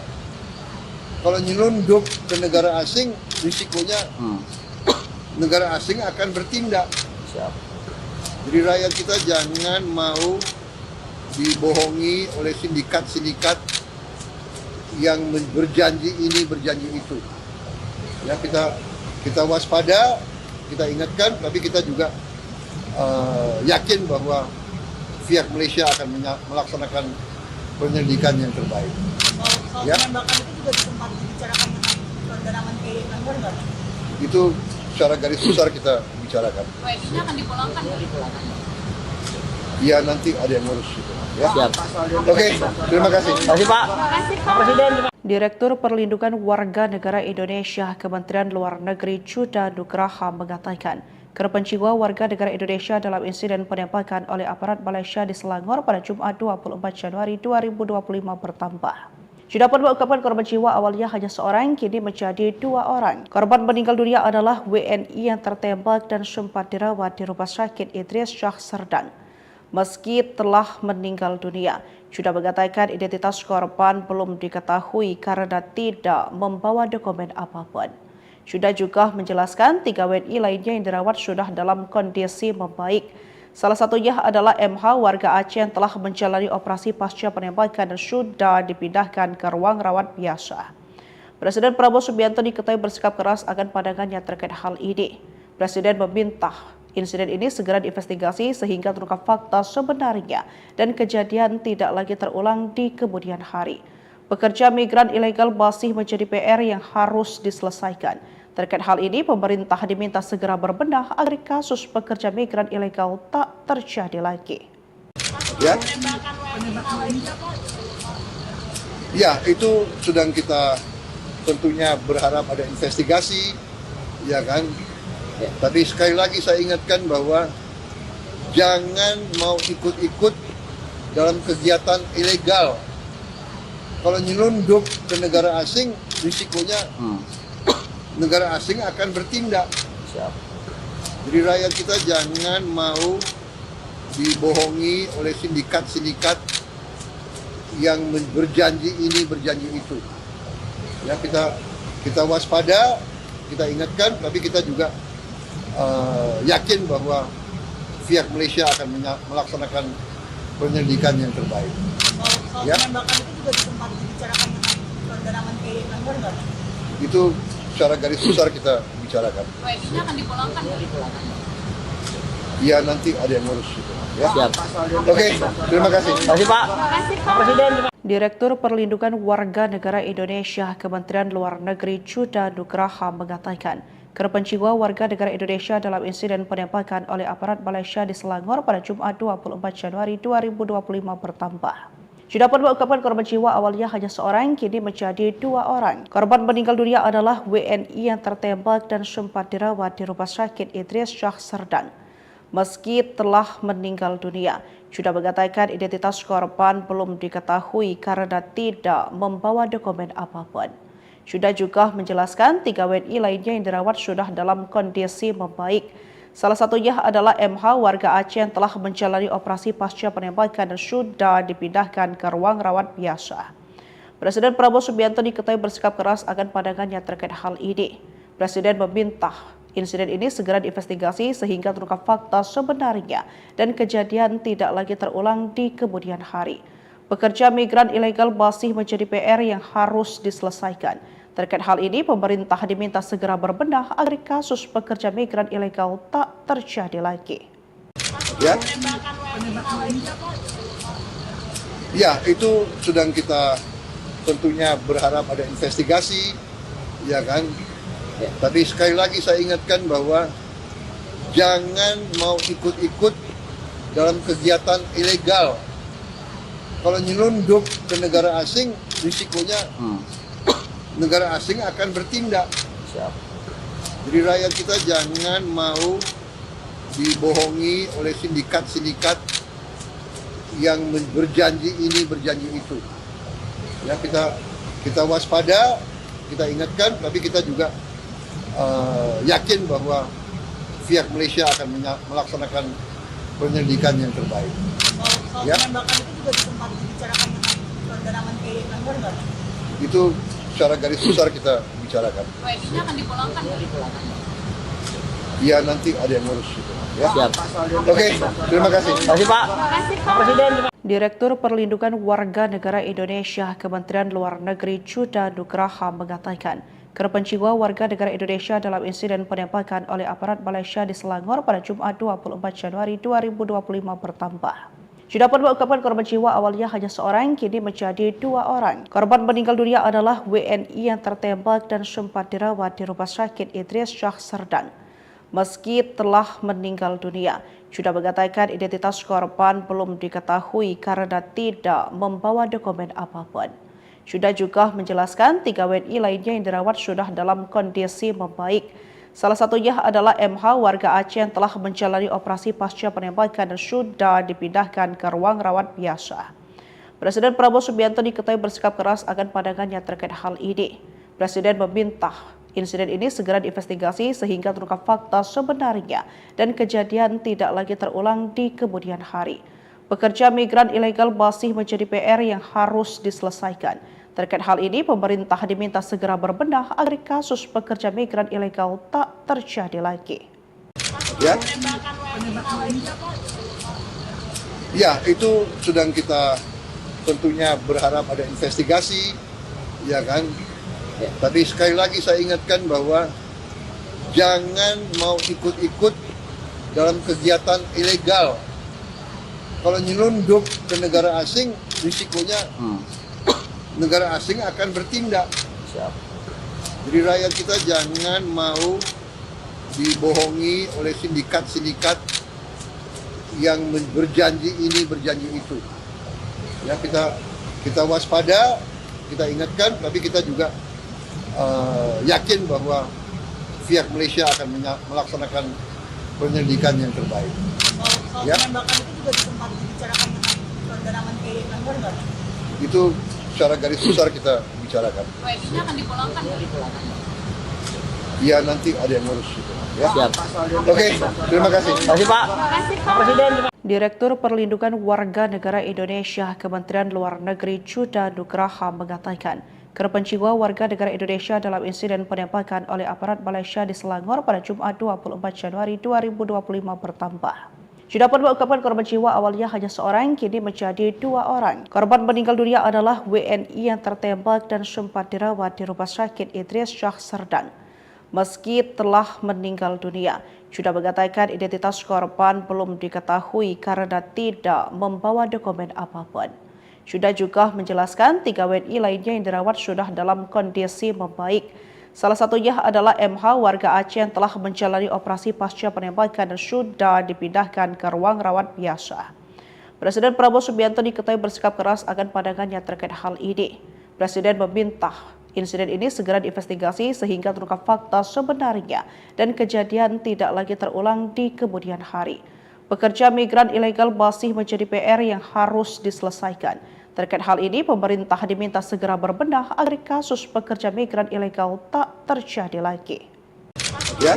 Kalau nyelundup ke negara asing, risikonya negara asing akan bertindak. Jadi rakyat kita jangan mau dibohongi oleh sindikat-sindikat yang berjanji ini, berjanji itu. Ya, kita waspada, kita ingatkan, tapi kita juga yakin bahwa pihak Malaysia akan melaksanakan penyelidikan yang terbaik. Soal penembakan itu juga sempat dibicarakan dengan saudara Menteri Luar nggak? Itu secara garis besar kita bicarakan. WNI-nya akan dipulangkan? Ya, nanti ada yang ngurus itu. Ya. Oke, terima kasih. Terima kasih Pak. Pak Presiden. Direktur Perlindungan Warga Negara Indonesia Kementerian Luar Negeri Chuda Nugraha mengatakan, korban jiwa warga negara Indonesia dalam insiden penembakan oleh aparat Malaysia di Selangor pada Jumat 24 Januari 2025 bertambah. Chuda pun mengungkapkan korban jiwa awalnya hanya seorang, kini menjadi 2 orang. Korban meninggal dunia adalah WNI yang tertembak dan sempat dirawat di Rumah Sakit Idris Shah Serdang. Meski telah meninggal dunia, Chuda mengatakan identitas korban belum diketahui karena tidak membawa dokumen apapun. Chuda juga menjelaskan 3 WNI lainnya yang dirawat sudah dalam kondisi membaik. Salah satunya adalah MH warga Aceh yang telah menjalani operasi pasca penembakan dan sudah dipindahkan ke ruang rawat biasa. Presiden Prabowo Subianto diketahui bersikap keras akan pandangannya terkait hal ini. Presiden meminta insiden ini segera diinvestigasi sehingga terungkap fakta sebenarnya dan kejadian tidak lagi terulang di kemudian hari. Pekerja migran ilegal masih menjadi PR yang harus diselesaikan. Terkait hal ini, pemerintah diminta segera berbenah agar kasus pekerja migran ilegal tak terjadi lagi. Ya, itu sedang kita tentunya berharap ada investigasi, ya kan? Tapi sekali lagi saya ingatkan bahwa jangan mau ikut-ikut dalam kegiatan ilegal. Kalau nyelundup ke negara asing, risikonya negara asing akan bertindak. Jadi rakyat kita jangan mau dibohongi oleh sindikat-sindikat yang berjanji ini, berjanji itu. Ya, kita waspada, kita ingatkan, tapi kita juga yakin bahwa pihak Malaysia akan melaksanakan penyelidikan yang terbaik. Soal Ya. penembakan itu juga sempat dibicarakan dengan saudara Menteri Langgar nggak? Itu secara garis besar kita bicarakan. WNI-nya akan dipulangkan. Ya, nanti ada yang ngurus itu. Ya. Oke, terima kasih. Terima kasih Pak. Pak Presiden. Direktur Perlindungan Warga Negara Indonesia Kementerian Luar Negeri Chuda Nugraha mengatakan, korban jiwa warga negara Indonesia dalam insiden penembakan oleh aparat Malaysia di Selangor pada Jumat 24 Januari 2025 bertambah. Sudah pun mengungkapkan korban jiwa awalnya hanya seorang, kini menjadi 2 orang. Korban meninggal dunia adalah WNI yang tertembak dan sempat dirawat di Rumah Sakit Idris Shah Serdang. Meski telah meninggal dunia, sudah mengatakan identitas korban belum diketahui karena tidak membawa dokumen apapun. Sudah juga menjelaskan 3 WNI lainnya yang dirawat sudah dalam kondisi membaik. Salah satunya adalah MH warga Aceh yang telah menjalani operasi pasca penembakan dan sudah dipindahkan ke ruang rawat biasa. Presiden Prabowo Subianto diketahui bersikap keras akan pandangannya terkait hal ini. Presiden meminta insiden ini segera diinvestigasi sehingga terungkap fakta sebenarnya dan kejadian tidak lagi terulang di kemudian hari. Pekerja migran ilegal masih menjadi PR yang harus diselesaikan. Terkait hal ini, pemerintah diminta segera berbenah agar kasus pekerja migran ilegal tak terjadi lagi. Ya, itu sedang kita tentunya berharap ada investigasi, ya kan? Tapi sekali lagi saya ingatkan bahwa jangan mau ikut-ikut dalam kegiatan ilegal. Kalau nyelundup ke negara asing, risikonya negara asing akan bertindak. Jadi rakyat kita jangan mau dibohongi oleh sindikat-sindikat yang berjanji ini, berjanji itu. Ya, kita waspada, kita ingatkan, tapi kita juga yakin bahwa pihak Malaysia akan melaksanakan penyelidikan yang terbaik. Soal Ya. penembakan itu juga sempat dibicarakan dengan saudara Menteri Langgar nggak? Itu secara garis besar kita bicarakan. WNI-nya akan dipulangkan. Ya, nanti ada yang ngurus itu. Ya. Oke, terima kasih. Terima kasih Pak. Pak Presiden. Direktur Perlindungan Warga Negara Indonesia Kementerian Luar Negeri Chuda Nugraha mengatakan, korban jiwa warga negara Indonesia dalam insiden penembakan oleh aparat Malaysia di Selangor pada Jumat 24 Januari 2025 bertambah. Sudah pun mengungkapkan korban jiwa awalnya hanya seorang, kini menjadi 2 orang. Korban meninggal dunia adalah WNI yang tertembak dan sempat dirawat di Rumah Sakit Idris Shah Serdang. Meski telah meninggal dunia, sudah mengatakan identitas korban belum diketahui karena tidak membawa dokumen apapun. Sudah juga menjelaskan 3 WNI lainnya yang dirawat sudah dalam kondisi membaik. Salah satunya adalah MH warga Aceh yang telah menjalani operasi pasca penembakan dan sudah dipindahkan ke ruang rawat biasa. Presiden Prabowo Subianto diketahui bersikap keras akan pandangannya terkait hal ini. Presiden meminta insiden ini segera diinvestigasi sehingga terungkap fakta sebenarnya dan kejadian tidak lagi terulang di kemudian hari. Pekerja migran ilegal masih menjadi PR yang harus diselesaikan. Terkait hal ini, pemerintah diminta segera berbenah agar kasus pekerja migran ilegal tak terjadi lagi. Ya, itu sedang kita tentunya berharap ada investigasi, ya kan? Tapi sekali lagi saya ingatkan bahwa jangan mau ikut-ikut dalam kegiatan ilegal. Kalau nyelundup ke negara asing, risikonya negara asing akan bertindak. Jadi rakyat kita jangan mau dibohongi oleh sindikat-sindikat yang berjanji ini, berjanji itu. Ya, kita waspada, kita ingatkan, tapi kita juga yakin bahwa pihak Malaysia akan melaksanakan penyelidikan yang terbaik. Soal Ya. penembakan itu juga sempat dibicarakan dengan saudara Menteri Langgar nggak? Itu secara garis besar kita bicarakan. WNI-nya akan dipulangkan. Ya nanti ada yang ngurus itu. Ya. Siap. Oke, terima kasih. Terima kasih Pak. Pak Presiden. Direktur Perlindungan Warga Negara Indonesia Kementerian Luar Negeri Chuda Nugraha mengatakan, korban jiwa warga negara Indonesia dalam insiden penembakan oleh aparat Malaysia di Selangor pada Jumat 24 Januari 2025 bertambah. Chuda pun mengungkapkan korban jiwa awalnya hanya seorang, kini menjadi 2 orang. Korban meninggal dunia adalah WNI yang tertembak dan sempat dirawat di Rumah Sakit Idris Shah Serdang. Meski telah meninggal dunia, Chuda mengatakan identitas korban belum diketahui karena tidak membawa dokumen apapun. Chuda juga menjelaskan 3 WNI lainnya yang dirawat sudah dalam kondisi membaik. Salah satunya adalah MH warga Aceh yang telah menjalani operasi pasca penembakan dan sudah dipindahkan ke ruang rawat biasa. Presiden Prabowo Subianto diketahui bersikap keras akan pandangannya terkait hal ini. Presiden meminta insiden ini segera diinvestigasi sehingga terungkap fakta sebenarnya dan kejadian tidak lagi terulang di kemudian hari. Pekerja migran ilegal masih menjadi PR yang harus diselesaikan. Terkait hal ini, pemerintah diminta segera berbenah agar kasus pekerja migran ilegal tak terjadi lagi. Ya.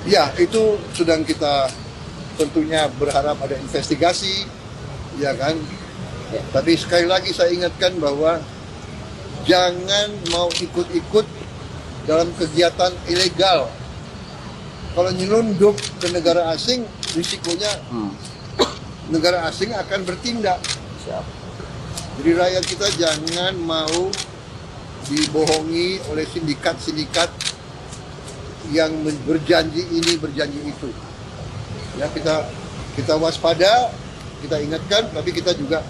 Ya, itu sedang kita tentunya berharap ada investigasi, ya kan? Tapi sekali lagi saya ingatkan bahwa jangan mau ikut-ikut dalam kegiatan ilegal. Kalau nyelundup ke negara asing, risikonya negara asing akan bertindak. Jadi rakyat kita jangan mau dibohongi oleh sindikat-sindikat yang berjanji ini, berjanji itu. Ya, kita waspada, kita ingatkan, tapi kita juga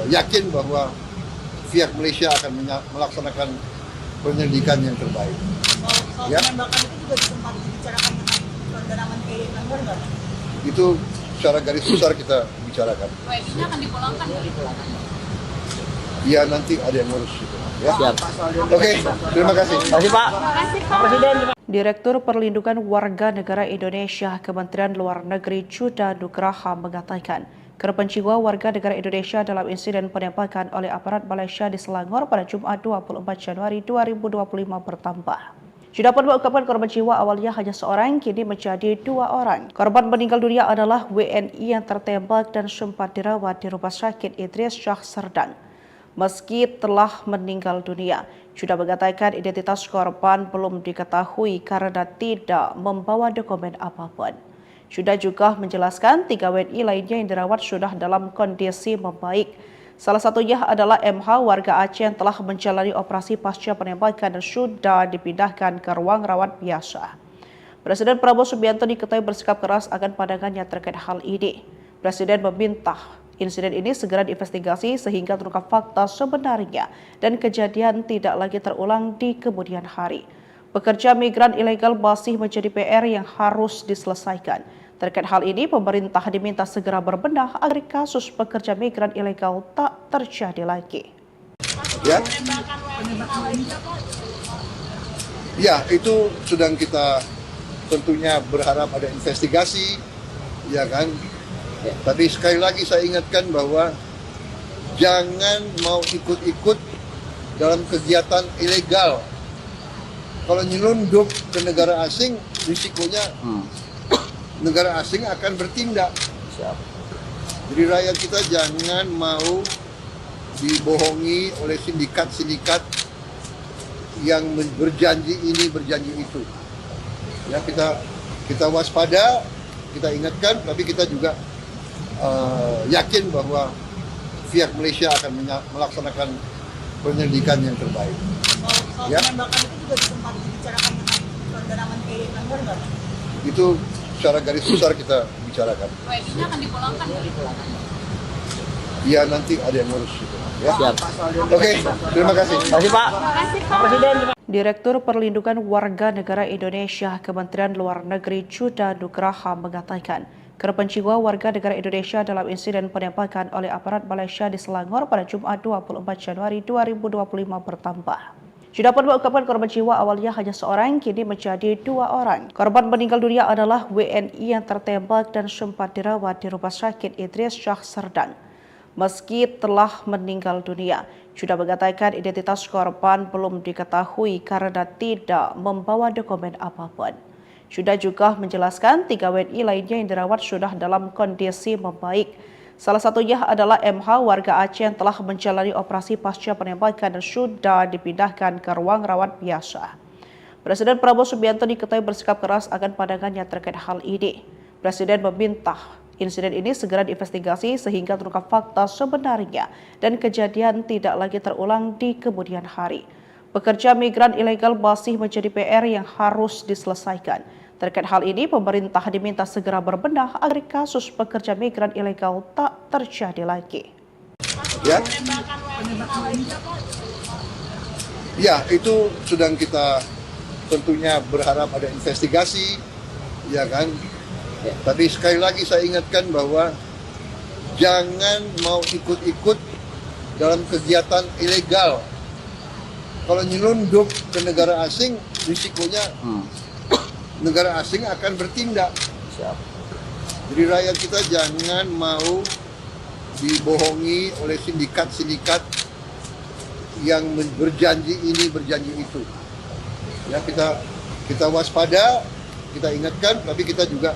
yakin bahwa pihak Malaysia akan melaksanakan penyelidikan yang terbaik. Soal Ya. penembakan itu juga sempat dibicarakan dengan saudara Menteri Langgar nggak? Itu secara garis besar kita bicarakan. WNI-nya akan dipulangkan. Ya nanti ada yang ngurus itu. Ya. Siap. Oke, terima kasih. Terima kasih Pak. Pak Presiden. Direktur Perlindungan Warga Negara Indonesia Kementerian Luar Negeri Chuda Nugraha mengatakan, korban jiwa warga negara Indonesia dalam insiden penembakan oleh aparat Malaysia di Selangor pada Jumat 24 Januari 2025 bertambah. Chuda pun mengungkapkan korban jiwa awalnya hanya seorang, kini menjadi 2 orang. Korban meninggal dunia adalah WNI yang tertembak dan sempat dirawat di Rumah Sakit Idris Shah Serdang. Meski telah meninggal dunia, Chuda mengatakan identitas korban belum diketahui karena tidak membawa dokumen apapun. Chuda juga menjelaskan 3 WNI lainnya yang dirawat sudah dalam kondisi membaik. Salah satunya adalah MH warga Aceh yang telah menjalani operasi pasca penembakan dan sudah dipindahkan ke ruang rawat biasa. Presiden Prabowo Subianto diketahui bersikap keras akan pandangannya terkait hal ini. Presiden meminta insiden ini segera diinvestigasi sehingga terungkap fakta sebenarnya dan kejadian tidak lagi terulang di kemudian hari. Pekerja migran ilegal masih menjadi PR yang harus diselesaikan. Terkait hal ini, pemerintah diminta segera berbenah agar kasus pekerja migran ilegal tak terjadi lagi. Ya. Ya, itu sedang kita tentunya berharap ada investigasi, ya kan? Tapi sekali lagi saya ingatkan bahwa jangan mau ikut-ikut dalam kegiatan ilegal. Kalau nyelundup ke negara asing, risikonya negara asing akan bertindak. Jadi rakyat kita jangan mau dibohongi oleh sindikat-sindikat yang berjanji ini, berjanji itu. Ya, kita waspada, kita ingatkan, tapi kita juga yakin bahwa pihak Malaysia akan melaksanakan penyelidikan yang terbaik. Soal Ya. penembakan itu juga sempat dibicarakan dengan saudara Menteri Langgar nggak? Itu secara garis besar kita bicarakan. WNI-nya akan dipulangkan. Ya nanti ada yang ngurus itu. Ya. Siap. Oke, terima kasih. Terima kasih Pak. Pak Presiden. Direktur Perlindungan Warga Negara Indonesia Kementerian Luar Negeri Chuda Nugraha mengatakan, korban jiwa warga negara Indonesia dalam insiden penembakan oleh aparat Malaysia di Selangor pada Jumat 24 Januari 2025 bertambah. Sudah pun mengungkapkan korban jiwa awalnya hanya seorang, kini menjadi 2 orang. Korban meninggal dunia adalah WNI yang tertembak dan sempat dirawat di Rumah Sakit Idris Syah Serdang. Meski telah meninggal dunia, sudah mengatakan identitas korban belum diketahui karena tidak membawa dokumen apapun. Sudah juga menjelaskan 3 WNI lainnya yang dirawat sudah dalam kondisi membaik. Salah satunya adalah MH warga Aceh yang telah menjalani operasi pasca penembakan dan sudah dipindahkan ke ruang rawat biasa. Presiden Prabowo Subianto diketahui bersikap keras akan pandangannya terkait hal ini. Presiden meminta insiden ini segera diinvestigasi sehingga terungkap fakta sebenarnya dan kejadian tidak lagi terulang di kemudian hari. Pekerja migran ilegal masih menjadi PR yang harus diselesaikan. Terkait hal ini, pemerintah diminta segera berbenah agar kasus pekerja migran ilegal tak terjadi lagi. Ya, itu sedang kita tentunya berharap ada investigasi, ya kan. Tapi sekali lagi saya ingatkan bahwa jangan mau ikut-ikut dalam kegiatan ilegal. Kalau nyelundup ke negara asing, risikonya negara asing akan bertindak. Jadi rakyat kita jangan mau dibohongi oleh sindikat-sindikat yang berjanji ini, berjanji itu. Ya, kita waspada, kita ingatkan, tapi kita juga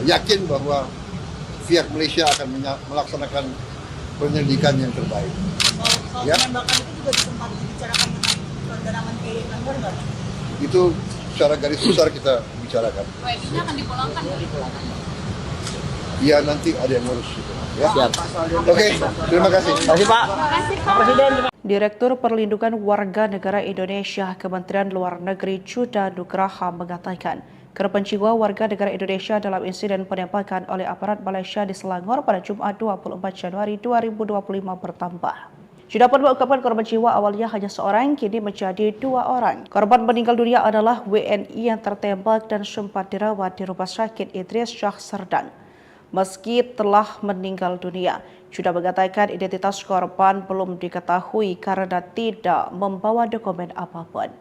yakin bahwa pihak Malaysia akan melaksanakan penyelidikan yang terbaik. Soal penembakan itu juga sempat dibicarakan dengan saudara Menteri Luar nggak? Itu secara garis besar kita bicarakan. WNI-nya akan dipulangkan? Iya, nanti ada yang ngurus gitu. Ya. Oke, terima kasih. Terima kasih Pak. Pak Presiden. Direktur Perlindungan Warga Negara Indonesia Kementerian Luar Negeri Chuda Nugraha mengatakan, korban jiwa warga negara Indonesia dalam insiden penembakan oleh aparat Malaysia di Selangor pada Jumat 24 Januari 2025 bertambah. Sudah pun mengungkapkan korban jiwa awalnya hanya seorang, kini menjadi 2 orang. Korban meninggal dunia adalah WNI yang tertembak dan sempat dirawat di Rumah Sakit Idris Syah Serdang. Meski telah meninggal dunia, sudah mengatakan identitas korban belum diketahui karena tidak membawa dokumen apapun.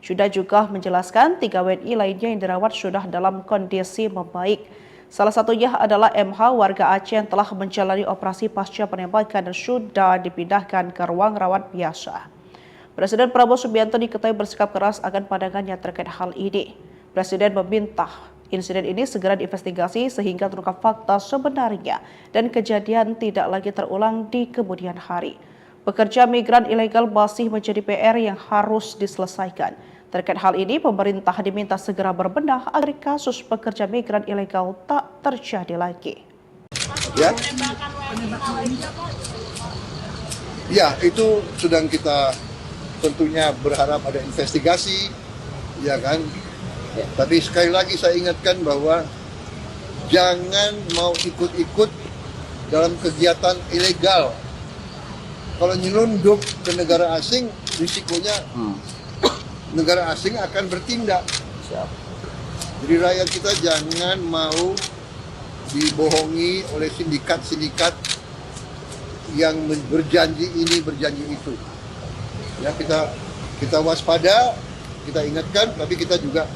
Sudah juga menjelaskan 3 WNI lainnya yang dirawat sudah dalam kondisi membaik. Salah satunya adalah MH warga Aceh yang telah menjalani operasi pasca penembakan dan sudah dipindahkan ke ruang rawat biasa. Presiden Prabowo Subianto diketahui bersikap keras akan pandangannya terkait hal ini. Presiden meminta insiden ini segera diinvestigasi sehingga terungkap fakta sebenarnya dan kejadian tidak lagi terulang di kemudian hari. Pekerja migran ilegal masih menjadi PR yang harus diselesaikan. Terkait hal ini, pemerintah diminta segera berbenah agar kasus pekerja migran ilegal tak terjadi lagi. Ya, itu sedang kita tentunya berharap ada investigasi, ya kan. Tapi sekali lagi saya ingatkan bahwa jangan mau ikut-ikut dalam kegiatan ilegal. Kalau nyelundup ke negara asing, risikonya negara asing akan bertindak. Jadi rakyat kita jangan mau dibohongi oleh sindikat-sindikat yang berjanji ini, berjanji itu. Ya, kita waspada, kita ingatkan, tapi kita juga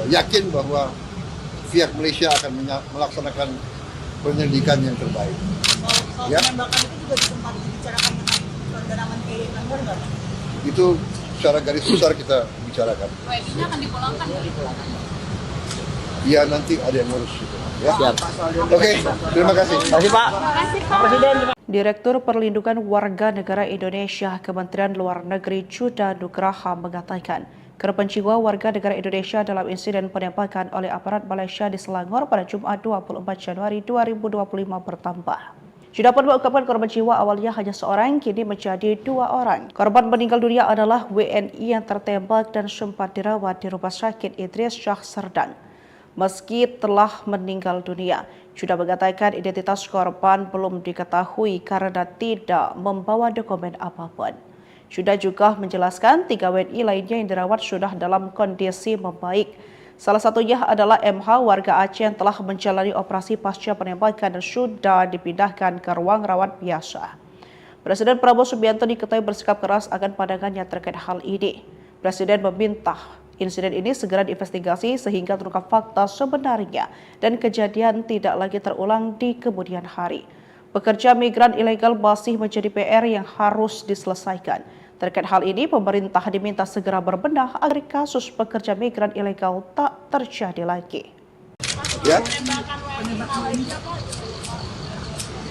yakin bahwa pihak Malaysia akan melaksanakan penyelidikan yang terbaik. Soal penembakan itu juga sempat dibicarakan dengan saudara Menteri Luar nggak? Itu secara garis besar kita bicarakan. WNI-nya akan dipulangkan? Iya, nanti ada yang ngurus gitu. Ya. Oke, terima kasih. Terima kasih Pak. Pak Presiden. Direktur Perlindungan Warga Negara Indonesia Kementerian Luar Negeri Chuda Nugraha mengatakan, korban jiwa warga negara Indonesia dalam insiden penembakan oleh aparat Malaysia di Selangor pada Jumat 24 Januari 2025 bertambah. Sudah pun mengungkapkan korban jiwa awalnya hanya seorang, kini menjadi 2 orang. Korban meninggal dunia adalah WNI yang tertembak dan sempat dirawat di Rumah Sakit Idris Syah Serdang. Meski telah meninggal dunia, sudah mengatakan identitas korban belum diketahui karena tidak membawa dokumen apapun. Sudah juga menjelaskan 3 WNI lainnya yang dirawat sudah dalam kondisi membaik. Salah satunya adalah MH warga Aceh yang telah menjalani operasi pasca penembakan dan sudah dipindahkan ke ruang rawat biasa. Presiden Prabowo Subianto diketahui bersikap keras akan pandangannya terkait hal ini. Presiden meminta insiden ini segera diinvestigasi sehingga terungkap fakta sebenarnya dan kejadian tidak lagi terulang di kemudian hari. Pekerja migran ilegal masih menjadi PR yang harus diselesaikan. Terkait hal ini, pemerintah diminta segera berbenah agar kasus pekerja migran ilegal tak terjadi lagi.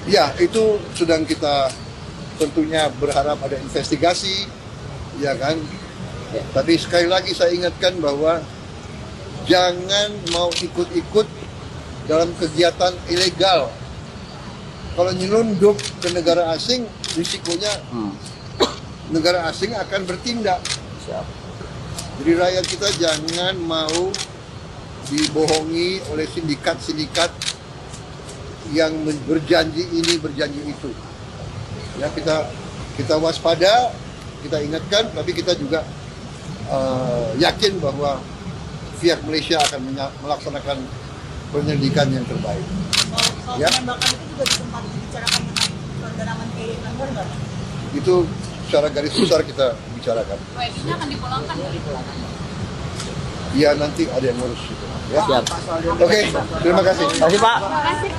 Ya, itu sedang kita tentunya berharap ada investigasi, ya kan? Tapi sekali lagi saya ingatkan bahwa jangan mau ikut-ikut dalam kegiatan ilegal. Kalau nyelundup ke negara asing, risikonya negara asing akan bertindak. Jadi rakyat kita jangan mau dibohongi oleh sindikat-sindikat yang berjanji ini, berjanji itu. Ya, kita waspada, kita ingatkan, tapi kita juga yakin bahwa pihak Malaysia akan melaksanakan penyelidikan yang terbaik. Soal penembakan itu juga sempat dibicarakan dengan saudara Menteri Luar nggak? Itu secara garis besar kita bicarakan. WNI-nya akan dipulangkan? Ya, nanti ada yang ngurus itu. Ya. Oke, terima kasih. Terima kasih Pak.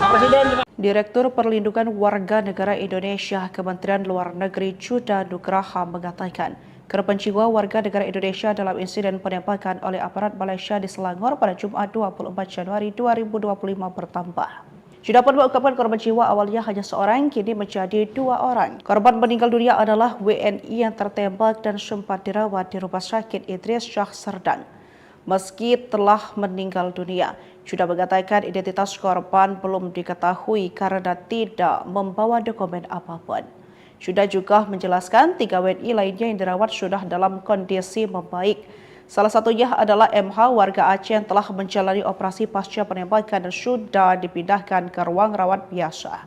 Pak Presiden. Direktur Perlindungan Warga Negara Indonesia Kementerian Luar Negeri Chuda Nugraha mengatakan, korban jiwa warga negara Indonesia dalam insiden penembakan oleh aparat Malaysia di Selangor pada Jumat 24 Januari 2025 bertambah. Chuda pun mengungkapkan korban jiwa awalnya hanya seorang, kini menjadi 2 orang. Korban meninggal dunia adalah WNI yang tertembak dan sempat dirawat di Rumah Sakit Idris Shah Serdang. Meski telah meninggal dunia, Chuda mengatakan identitas korban belum diketahui karena tidak membawa dokumen apapun. Chuda juga menjelaskan 3 WNI lainnya yang dirawat sudah dalam kondisi membaik. Salah satunya adalah MH warga Aceh yang telah menjalani operasi pasca penembakan dan sudah dipindahkan ke ruang rawat biasa.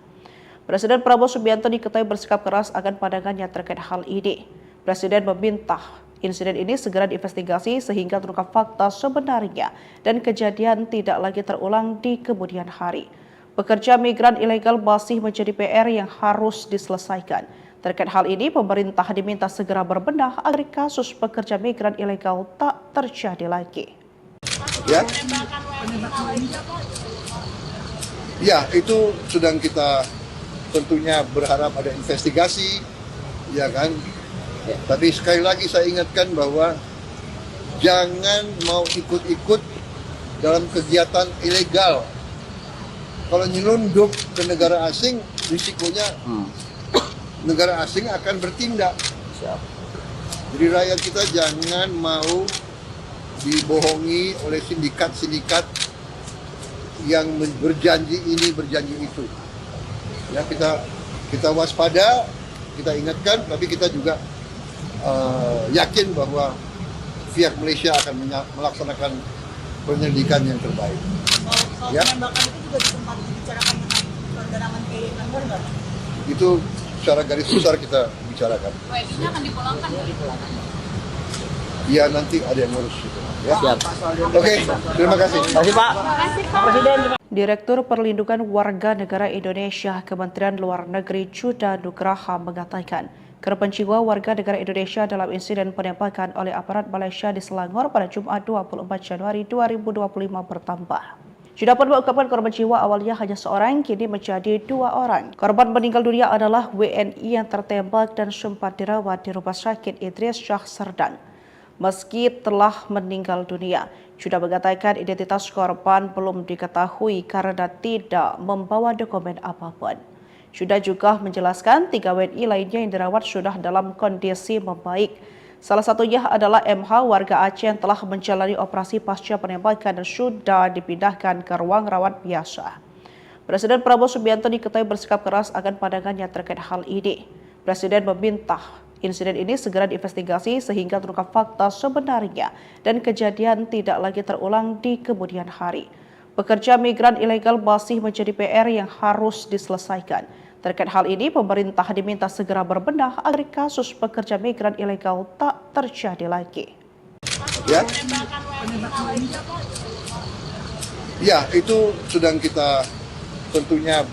Presiden Prabowo Subianto diketahui bersikap keras akan pandangannya terkait hal ini. Presiden meminta insiden ini segera diinvestigasi sehingga terungkap fakta sebenarnya dan kejadian tidak lagi terulang di kemudian hari. Pekerja migran ilegal masih menjadi PR yang harus diselesaikan. Terkait hal ini, pemerintah diminta segera berbenah agar kasus pekerja migran ilegal tak terjadi lagi. Ya, itu sedang kita tentunya berharap ada investigasi, ya kan? Tapi sekali lagi saya ingatkan bahwa jangan mau ikut-ikut dalam kegiatan ilegal. Kalau nyelundup ke negara asing, risikonya negara asing akan bertindak. Jadi rakyat kita jangan mau dibohongi oleh sindikat-sindikat yang berjanji ini, berjanji itu. Ya, kita waspada, kita ingatkan, tapi kita juga yakin bahwa pihak Malaysia akan melaksanakan penyelidikan yang terbaik. Soal penembakan itu juga sempat dibicarakan dengan saudara Menteri Luar nggak? Itu secara garis besar kita bicarakan. WNI-nya akan dipulangkan? Ya, nanti ada yang ngurus itu. Ya. Oke, terima kasih. Terima kasih Pak. Pak Presiden. Direktur Perlindungan Warga Negara Indonesia Kementerian Luar Negeri Chuda Nugraha mengatakan, korban jiwa warga negara Indonesia dalam insiden penembakan oleh aparat Malaysia di Selangor pada Jumat 24 Januari 2025 bertambah. Chuda pun mengungkapkan korban jiwa awalnya hanya seorang, kini menjadi 2 orang. Korban meninggal dunia adalah WNI yang tertembak dan sempat dirawat di Rumah Sakit Idris Shah Serdang. Meski telah meninggal dunia, Chuda mengatakan identitas korban belum diketahui karena tidak membawa dokumen apapun. Chuda juga menjelaskan 3 WNI lainnya yang dirawat sudah dalam kondisi membaik. Salah satunya adalah MH warga Aceh yang telah menjalani operasi pasca penembakan dan sudah dipindahkan ke ruang rawat biasa. Presiden Prabowo Subianto diketahui bersikap keras akan pandangannya terkait hal ini. Presiden meminta insiden ini segera diinvestigasi sehingga terungkap fakta sebenarnya dan kejadian tidak lagi terulang di kemudian hari. Pekerja migran ilegal masih menjadi PR yang harus diselesaikan. Terkait hal ini, pemerintah diminta segera berbenah agar kasus pekerja migran ilegal tak terjadi lagi. Ya, itu sedang kita tentunya